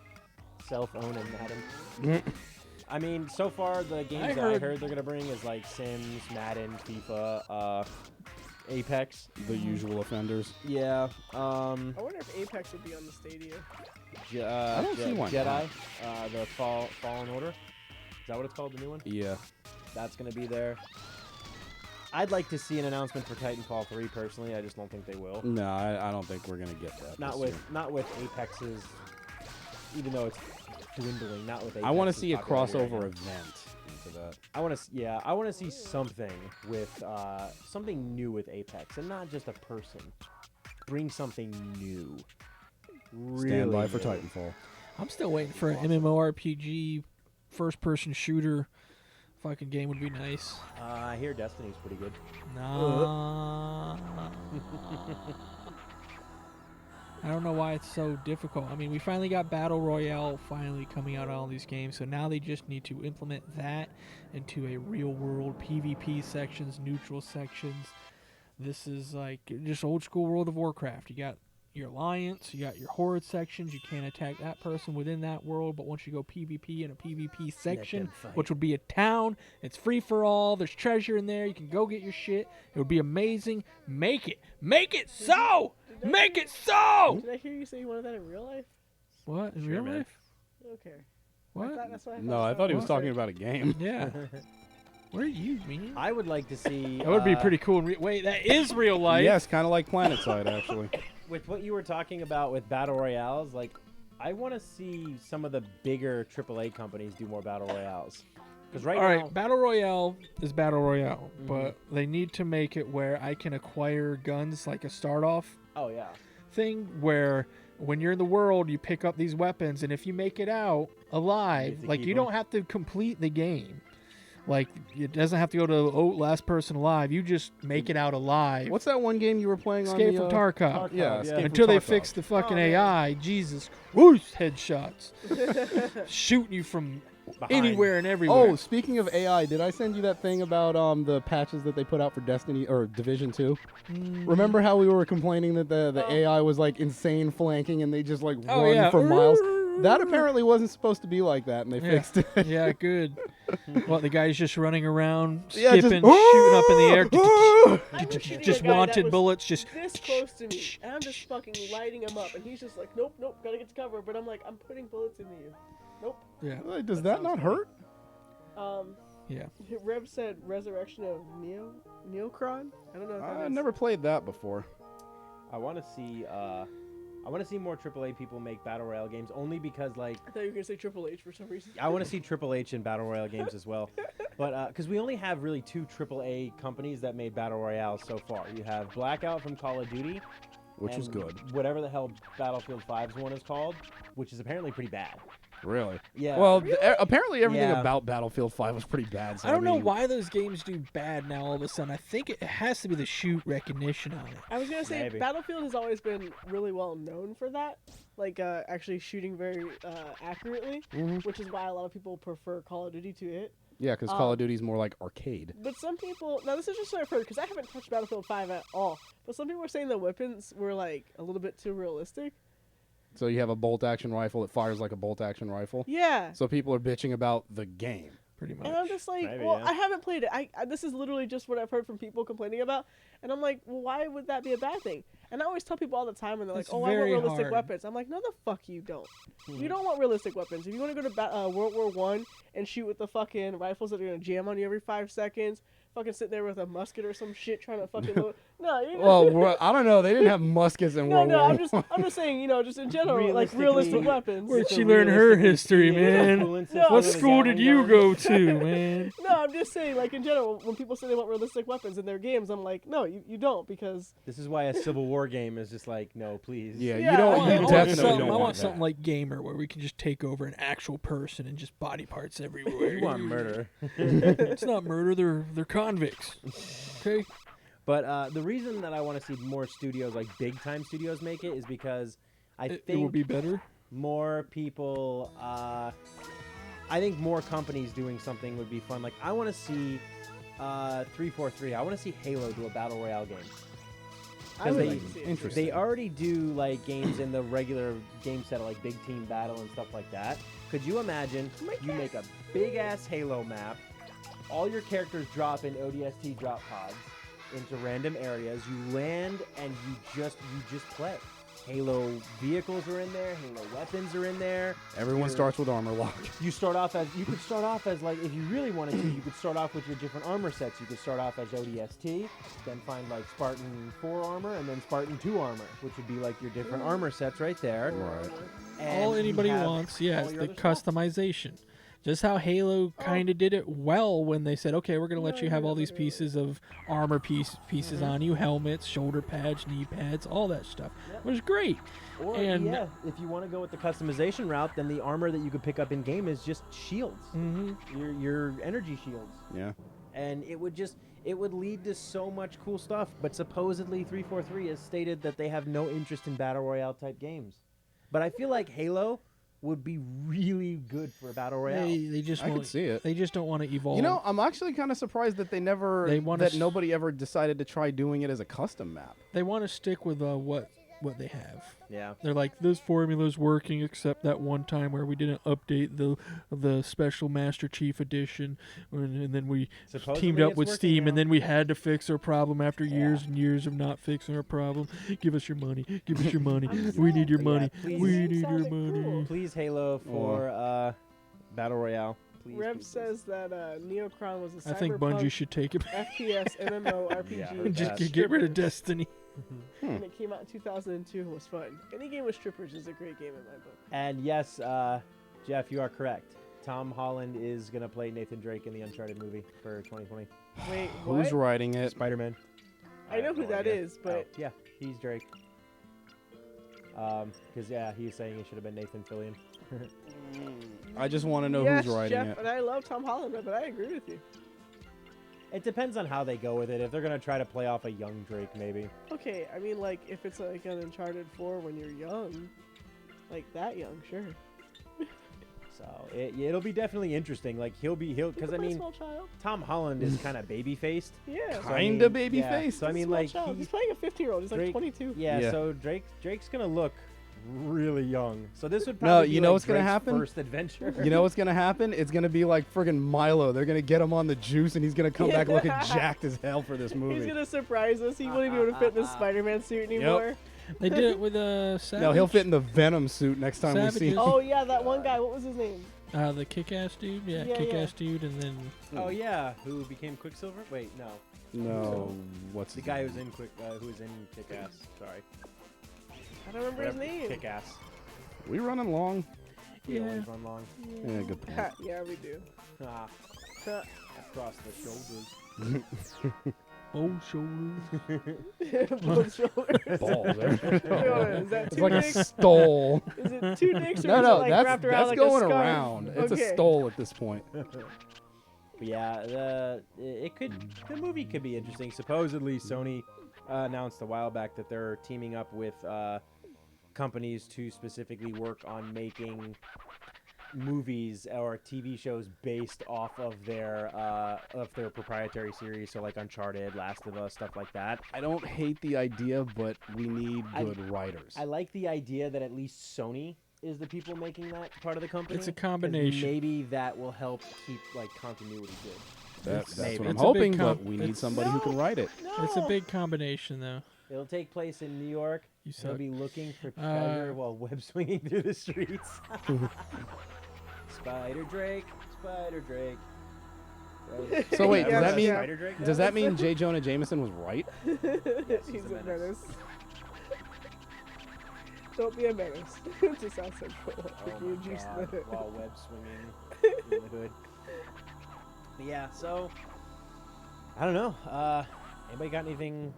self-owning Madden. I mean, so far the games that I heard they're gonna bring is like Sims, Madden, FIFA, Apex. The usual offenders. Yeah. I wonder if Apex will be on the Stadia. I don't see why Jedi. The Fallen Order. Is that what it's called? The new one. Yeah. That's gonna be there. I'd like to see an announcement for Titanfall 3 personally. I just don't think they will. No, I don't think we're going to get that. Not this with year. not with Apex's, even though it's dwindling. Not with. I want to Apex's see a popularity right crossover now. event into that. I want to. Yeah, I want to see something with something new with Apex, and not just a person. Bring something new. Really Stand by for new. Titanfall. I'm still waiting for an MMORPG first-person shooter fucking game would be nice. I hear Destiny's pretty good. Nah. I don't know why it's so difficult. I mean, we finally got Battle Royale finally coming out on all these games, so now they just need to implement that into a real-world PvP sections, neutral sections. This is like just old-school World of Warcraft. You got your alliance, you got your horde sections. You can't attack that person within that world, but once you go PvP in a PvP section, fight. which would be a town, it's free for all. There's treasure in there. You can go get your shit. It would be amazing. Make it so. Make it so. Did I hear you say you wanted that in real life? What in Sure, real man. life? Okay. What? That's what I No, I thought he was What? talking about a game. Yeah. What are you, man? I would like to see. That would be pretty cool. Wait, that is real life. Yes, kind of like PlanetSide, actually. With what you were talking about with battle royales, like I want to see some of the bigger AAA companies do more battle royales. Because right All now, right, Battle Royale is Battle Royale, but they need to make it where I can acquire guns like a start off oh yeah, thing where when you're in the world you pick up these weapons, and if you make it out alive, get to like keep you 'em. don't have to complete the game. Like it doesn't have to go to last person alive. You just make it out alive. What's that one game you were playing Escape on from the, Tarkov. Yeah, Escape from Until they Tarkov. fix the fucking Oh, man. AI, Jesus, whoosh, headshots, shooting you from behind. Anywhere and everywhere. Oh, speaking of AI, did I send you that thing about the patches that they put out for Destiny or Division 2? Remember how we were complaining that the AI was like insane flanking and they just like Oh, run yeah. for miles? That apparently wasn't supposed to be like that, and they Yeah. fixed it. Yeah, good. What, the guy's just running around, Yeah, just- skipping, shooting up in the air. I was shooting Just a guy that wanted was bullets, just this close to me, and I'm just fucking lighting him up, and he's just like, nope, gotta get to cover. But I'm like, I'm putting bullets into you. Nope. yeah, Like, does that not hurt? yeah. Rev said Resurrection of Neocron. I don't know what that I is. never played that before. I want to see. I want to see more AAA people make battle royale games, only because like I thought you were gonna say Triple H for some reason. I want to see Triple H in battle royale games as well. But because we only have really 2 AAA companies that made battle royale so far. You have Blackout from Call of Duty, Which was and good. Whatever the hell Battlefield 5's one is called, which is apparently pretty bad. Really? Yeah. Well, apparently everything Yeah. about Battlefield 5 was pretty bad. So I don't know mean, why those games do bad now all of a sudden. I think it has to be the shoot recognition on it. I was gonna say Maybe. Battlefield has always been really well known for that, like actually shooting very accurately, which is why a lot of people prefer Call of Duty to it. Yeah, because Call of Duty's more like arcade. But some people, now this is just what I've heard because I haven't touched Battlefield 5 at all. But some people were saying the weapons were like a little bit too realistic. So you have a bolt-action rifle that fires like a bolt-action rifle. Yeah. So people are bitching about the game. Pretty much. And I'm just like, Maybe, well, yeah. I haven't played it. I this is literally just what I've heard from people complaining about, and I'm like, well, why would that be a bad thing? And I always tell people all the time, and they're like, It's oh, I want very realistic hard. weapons. I'm like, no, the fuck you don't. You don't want realistic weapons. If you want to go to World War One and shoot with the fucking rifles that are gonna jam on you every 5 seconds, fucking sit there with a musket or some shit trying to fucking load. No, you Well, I don't know. They didn't have muskets in World War I'm just saying, just in general, like Realistically, realistic weapons. Where'd It's a she learn her realistic history, experience. man? Influences No, What from the school did you Gatling go to, man? No, I'm just saying, like in general, when people say they want realistic weapons in their games, I'm like, no, you don't, because This is why a Civil War game is just like, no, please. Yeah, Yeah, you don't. I You want definitely something, don't I want want that. something like Gamer, where we can just take over an actual person and just body parts everywhere. You want murder. It's not murder. They're convicts. Okay. But the reason that I want to see more studios, like big time studios, make it is because I It think will be better. more people, I think more companies doing something would be fun. Like I want to see 343. I want to see Halo do a battle royale game. I would they- like to see it. Interesting. They already do like games in the regular game set, like big team battle and stuff like that. Could you imagine you make a big ass Halo map, all your characters drop in ODST drop pods into random areas, you land and you just play. Halo vehicles are in there, Halo weapons are in there. Everyone Your- starts with armor lock. You could start off as like, if you really wanted to, you could start off with your different armor sets. You could start off as ODST, then find like Spartan 4 armor, and then Spartan 2 armor, which would be like your different armor sets right there. Right. And All you anybody have wants, yeah, all is your the other stuff. customization. Just how Halo kind of did it well when they said, okay, we're going to let you have all these pieces of armor pieces on you, helmets, shoulder pads, knee pads, all that stuff. It was great. Or And- yeah, if you want to go with the customization route, then the armor that you could pick up in game is just shields, your energy shields, Yeah. and it would lead to so much cool stuff. But supposedly 343 has stated that they have no interest in battle royale type games. But I feel like Halo would be really good for a battle royale. They just I can won't, see it. They just don't want to evolve. You know, I'm actually kind of surprised that They wanna that s- nobody ever decided to try doing it as a custom map. they want to stick with what they have. Yeah. They're like, this formula's working, except that one time where we didn't update the special Master Chief Edition, and then we Supposedly teamed up it's with working Steam, now. and then we had to fix our problem after years and years of not fixing our problem. Give us your money. Give us your money. We need your But yeah, money. please- We It need your sounded money. cool. Please Halo for battle royale. Please. Rev please, says that Neocron was a I think Bungie should take it. FPS MMO RPG. Yeah, I heard and that. just get rid of strippers, Destiny. And it came out in 2002 and was fun. Any game with strippers is a great game in my book. And yes, Jeff, you are correct. Tom Holland is gonna play Nathan Drake in the Uncharted movie for 2020. Wait, Who's what? writing it? Spider-Man. I know who that is, but Yeah, he's Drake. Because yeah, he's saying it should have been Nathan Fillion. I just want to know yes, who's writing Jeff, it. and I love Tom Holland, but I agree with you. It depends on how they go with it. If they're gonna try to play off a young Drake, maybe. Okay, I mean, like, if it's like an Uncharted 4 when you're young, like that young, sure. So it'll be definitely interesting. Like he'll because I Play a mean small child. Tom Holland is kind of baby faced. Yeah. So, I mean, Kinda baby-faced. So I mean Small like child. He's playing a 50-year-old. He's like Drake- 22. Yeah. So Drake's gonna look really young. So this would probably be you know like what's gonna Drake's happen? First adventure. You know what's gonna happen? It's gonna be like friggin' Milo. They're gonna get him on the juice, and he's gonna come back looking jacked as hell for this He's movie. gonna surprise us. He won't even be able to fit in the Spider-Man suit anymore. They did it with Savage. No, he'll fit in the Venom suit next time we see Savages. him. Oh yeah, that one guy. What was his name? The kick-ass dude. Yeah, Yeah, kick-ass dude, and then Oh yeah, who became Quicksilver? Wait, no, No, what's the his guy name? who's in who was in Kick-Ass. Sorry, I don't remember his name. Kick-Ass. We running long? You Yeah. always run long. Yeah, good point. Yeah, we do. Ah, Ha. across the shoulders. oh shoulders. Both shoulders. Balls. Is that It's two like a dicks? stole. Is it two dicks or No, is no, it like that's wrapped around like going a scarf? around. It's Okay. a stole at this point. But yeah, the movie could be interesting. Supposedly, Sony announced a while back that they're teaming up with companies to specifically work on making movies or TV shows based off of their proprietary series. So like Uncharted, Last of Us, stuff like that. I don't hate the idea, but we need I- good writers. I like the idea that at least Sony is the people making that part of the company. It's a 'cause combination. Maybe that will help keep like continuity good. That's maybe. what I'm It's a big hoping, but comp- we need it's- somebody who can write it. No. It's a big combination, though. It'll take place in New York. You They'll suck. be looking for treasure while web swinging through the streets. Spider Drake, Spider Drake. Right. So wait, does that mean- Spider Drake? Does that mean J. Jonah Jameson was right? He's a menace. Don't be a menace to South Central. Oh You my juice God, the- while web swinging in the hood. But yeah, so I don't know. Anybody got anything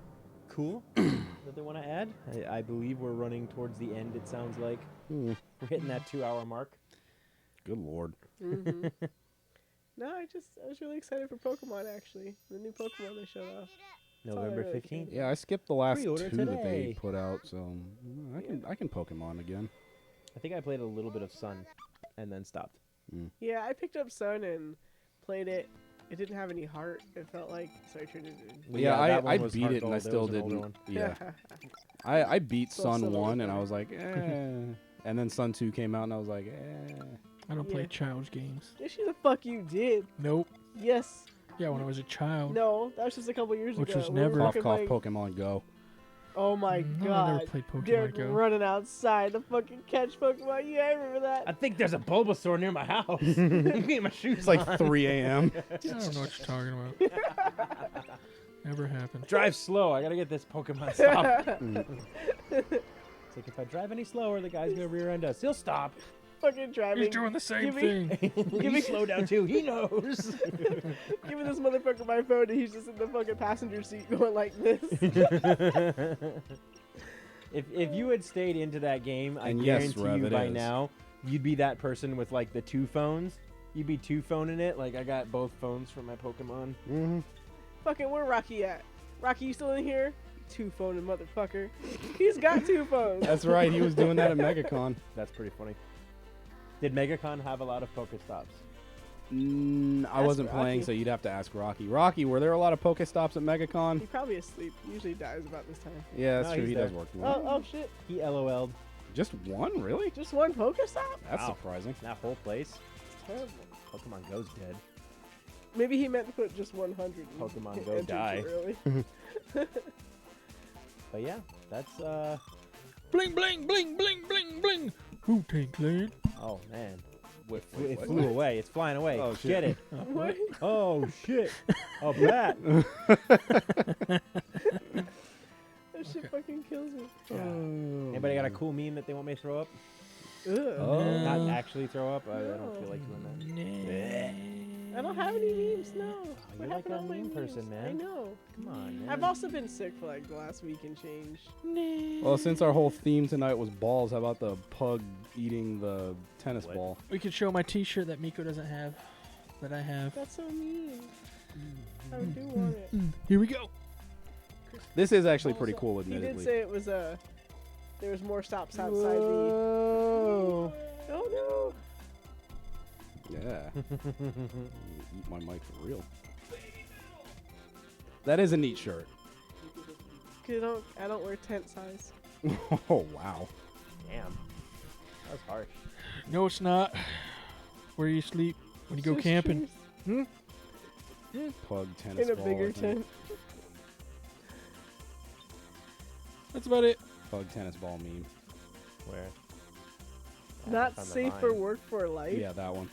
cool that they want to add? I believe we're running towards the end. It sounds like we're hitting that 2-hour mark. Good lord. Mhm. No, I was really excited for Pokemon actually. The new Pokemon they showed off. all I November really 15th. Yeah, I skipped the last Pre-order two that they today. put out, so I can Pokemon again. I think I played a little bit of Sun and then stopped. Yeah, I picked up Sun and played it. It didn't have any heart. It felt like so I traded it in. Well, Yeah, that I one was beat hard it and I gold. That still was an older didn't. one. Yeah, I beat So Sun similar 1 and I to was like, and then Sun 2 came out and I was like, I don't play Yeah. child's games. Yes, you the fuck you did. Nope. Yes. Yeah, when I was a child. No, that was just a couple years Which ago. was We were never- Cough, fucking cough, playing- Pokemon Go. Oh my No, I god. never played Pokemon Derek Go. running outside to fucking catch Pokemon. Yeah, I remember that. I think there's a Bulbasaur near my house. Get my shoes It's like on. 3 a.m. I don't know what you're talking about. Never happened. Drive slow. I gotta get this Pokemon stopped. It's like if I drive any slower, the guy's gonna rear end us. He'll stop. Fucking driving. He's doing the same Give me- thing. Give me slow down too. He knows. Giving this motherfucker my phone and he's just in the fucking passenger seat going like this. If you had stayed into that game, I And yes, guarantee Rev, you it by is. now you'd be that person with like the 2 phones. You'd be 2-phoning it. Like I got both phones for my Pokemon. Fucking where Rocky at? Rocky, you still in here? 2-phoning motherfucker. He's got 2 phones. That's right, he was doing that at MegaCon. That's pretty funny. Did MegaCon have a lot of Pokestops? I Ask wasn't playing, Rocky. so you'd have to ask Rocky. Rocky, were there a lot of Pokestops at MegaCon? He's probably asleep. He usually dies about this time. Yeah, that's No, true. he's He there. does work. Oh shit. He LOL'd. Just one, really? Just one Pokestop? That's Wow. surprising. That whole place. Terrible. Pokemon Go's dead. Maybe he meant to put just 100. and Pokemon Go entered too die. early. But yeah, that's Bling, bling, bling, bling, bling, bling. Wu-Tang Clan. oh man. Wait, It what? flew away. It's flying away. Oh, shit. Get it. What? Oh shit. A bat. That shit fucking kills me. Anybody got a cool meme that they want me to throw up? Ugh. Oh. Not actually throw up. I don't feel like doing that. I don't have any memes, no. you're What like happened a to all my meme memes? person, I man. know. Come on, man. I've also been sick for like the last week and change. Well, since our whole theme tonight was balls, how about the pug eating the tennis What? ball? We could show my T-shirt that Miko doesn't have, that I have. That's so mean. I do want it. Here we go. This is actually pretty Also, cool, He did admittedly. say it was there was more stops outside the. Whoa. Oh no! Yeah. Eat my mic for real. That is a neat shirt. 'Cause I don't wear tent size. Oh, wow. Damn. That was harsh. No, it's not. Where you sleep when you go Just camping. choose Pug tennis in a ball. bigger I think. tent. That's about it. Pug tennis ball meme. Where? Not Found the safe for vine. work for life. Yeah, that one.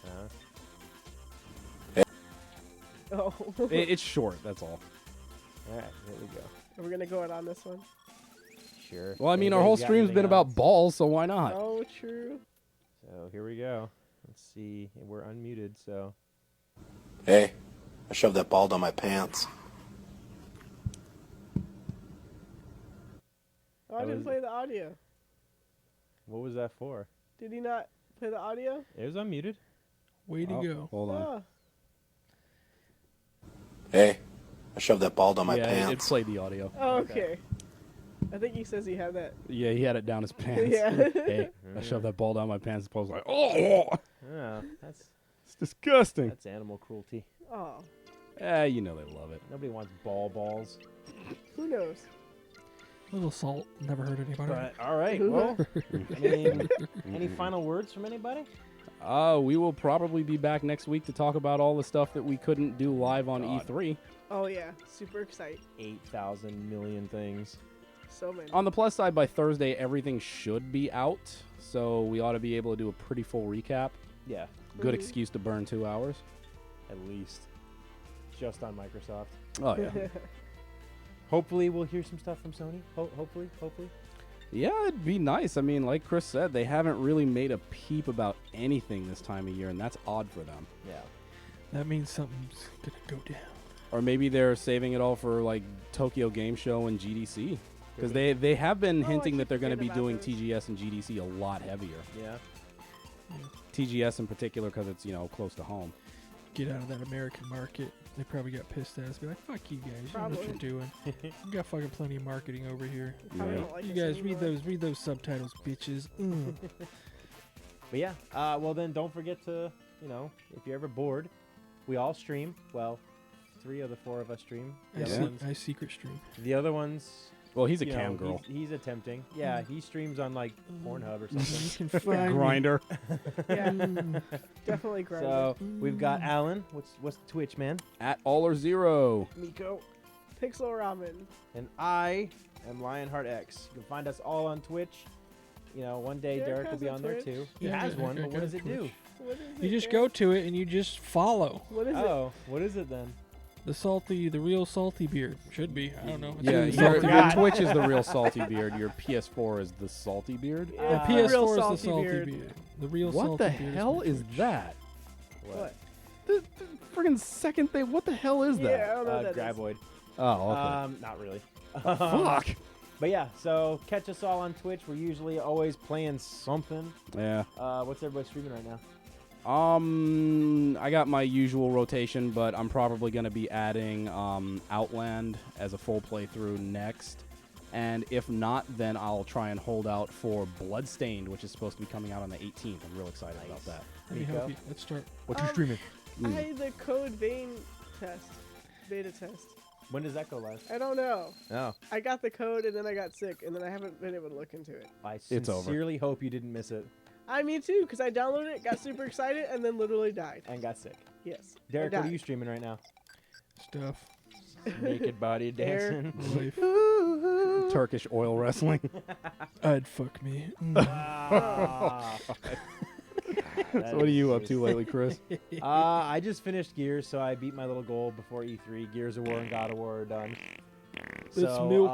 Oh. It's short, that's all. Alright, here we go. We're gonna go out on this one. Sure. Well, I mean, our whole Anybody's got stream's been anything about else? balls, so why not? Oh, true. So here we go. Let's see. We're unmuted, so. Hey, I shoved that ball down my pants. Oh, I That didn't was- play the audio. What was that for? Did he not play the audio? It was unmuted. Way to Oh, go. Hold on. Oh. Hey, I shoved that ball down my yeah, it pants. played the audio. Oh, okay. I think he says he had that. Yeah, he had it down his pants. Yeah. Hey, I shoved that ball down my pants. The was like, oh, Oh, that's it's disgusting. that's animal cruelty. Oh, You know they love it. Nobody wants balls. who knows? Little salt. Never hurt anybody. But all right, well, I mean, any final words from anybody? We will probably be back next week to talk about all the stuff that we couldn't do live on God. E3. Oh yeah, super excited. 8,000 million things. So many. On the plus side, by Thursday, everything should be out, so we ought to be able to do a pretty full recap. Yeah, Good Mhm. excuse to burn 2 hours. at least. Just on Microsoft. Oh, yeah. Hopefully, we'll hear some stuff from Sony. Hopefully. Yeah, it'd be nice. I mean, like Chris said, they haven't really made a peep about anything this time of year, and that's odd for them. Yeah. That means something's gonna go down. Or maybe they're saving it all for, like, Tokyo Game Show and GDC. Because they have been Oh, I hinting keep that they're going to be forgetting doing about those. TGS and GDC a lot heavier. Yeah. TGS in particular because it's, close to home. Get out of that American market. They probably got pissed at us. Be like, fuck you guys. You know what you're doing. You got fucking plenty of marketing over here. Probably Yeah. don't like You us guys anymore. read those subtitles, bitches. Mm. But yeah. Well, then don't forget to, if you're ever bored, we all stream. Well, 3 of the 4 of us stream. The other ones, I secret stream. the other ones. Well, he's a you cam know, girl. He's attempting. Yeah, he streams on like Pornhub or You something. can find me. Grinder. Yeah, Mm. definitely grind. So we've got Alan. What's the Twitch, man? At All or Zero. Miko. Pixel Ramen. And I am Lionheart X. You can find us all on Twitch. One day Derek Derek will has be a on there Twitch. too. He Yeah, has I one, but got what does a it do? Twitch. What is You it, just Derek? go to it and you just follow. What is it? Oh, what is it then? The real salty beard. Should be. I don't know. It's Yeah, really your, salty. your Twitch is the real salty beard. Your PS4 is the salty beard. The Ah. PS4 Real is the salty salty beard. beard. The real What salty the beard hell my is Twitch. that? What? The friggin' second thing. What the hell is Yeah, I that? don't know what that is. Graboid. Oh, okay. Not really. Fuck. But yeah, so catch us all on Twitch. We're usually always playing something. Yeah. What's everybody streaming right now? I got my usual rotation, but I'm probably going to be adding Outland as a full playthrough next. And if not, then I'll try and hold out for Bloodstained, which is supposed to be coming out on the 18th. I'm real excited about that. Let me Nico? help you. Let's start. What you streaming? I had the Code Vein test. Beta test. When does that go live? I don't know. Oh, I got the code and then I got sick and then I haven't been able to look into it. I It's over. sincerely hope you didn't miss it Me too, because I downloaded it, got super excited, and then literally died. and got sick. Yes. I Derek, what are died. you streaming right now? Stuff. Naked body Air. dancing. Life. Turkish oil wrestling. I'd fuck me. Mm. Ah. So what are you up to lately, Chris? I just finished Gears, so I beat my little goal before E3. Gears of War and God of War are done. That's So, milk.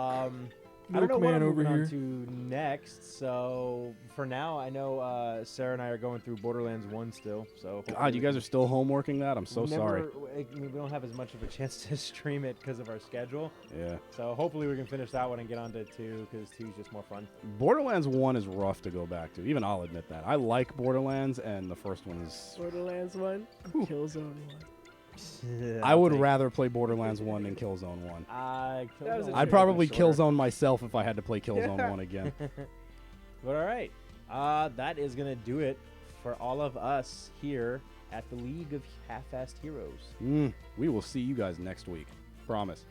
I don't know what Milkman I'm over moving on here. to next. So for now, I know Sarah and I are going through Borderlands 1 still. So God, you guys are still homeworking that? I'm so sorry. I mean, we don't have as much of a chance to stream it because of our schedule. Yeah. So hopefully we can finish that one and get on to 2 because 2 is just more fun. Borderlands 1 is rough to go back to. Even I'll admit that. I like Borderlands, and the first one is... Borderlands 1, Killzone 1. I would rather play Borderlands 1 than Killzone 1. That was a I'd trade. probably Shorter. Killzone myself if I had to play Killzone Yeah. 1 again. But all right, that is gonna do it for all of us here at the League of Half-Assed Heroes. We will see you guys next week. Promise.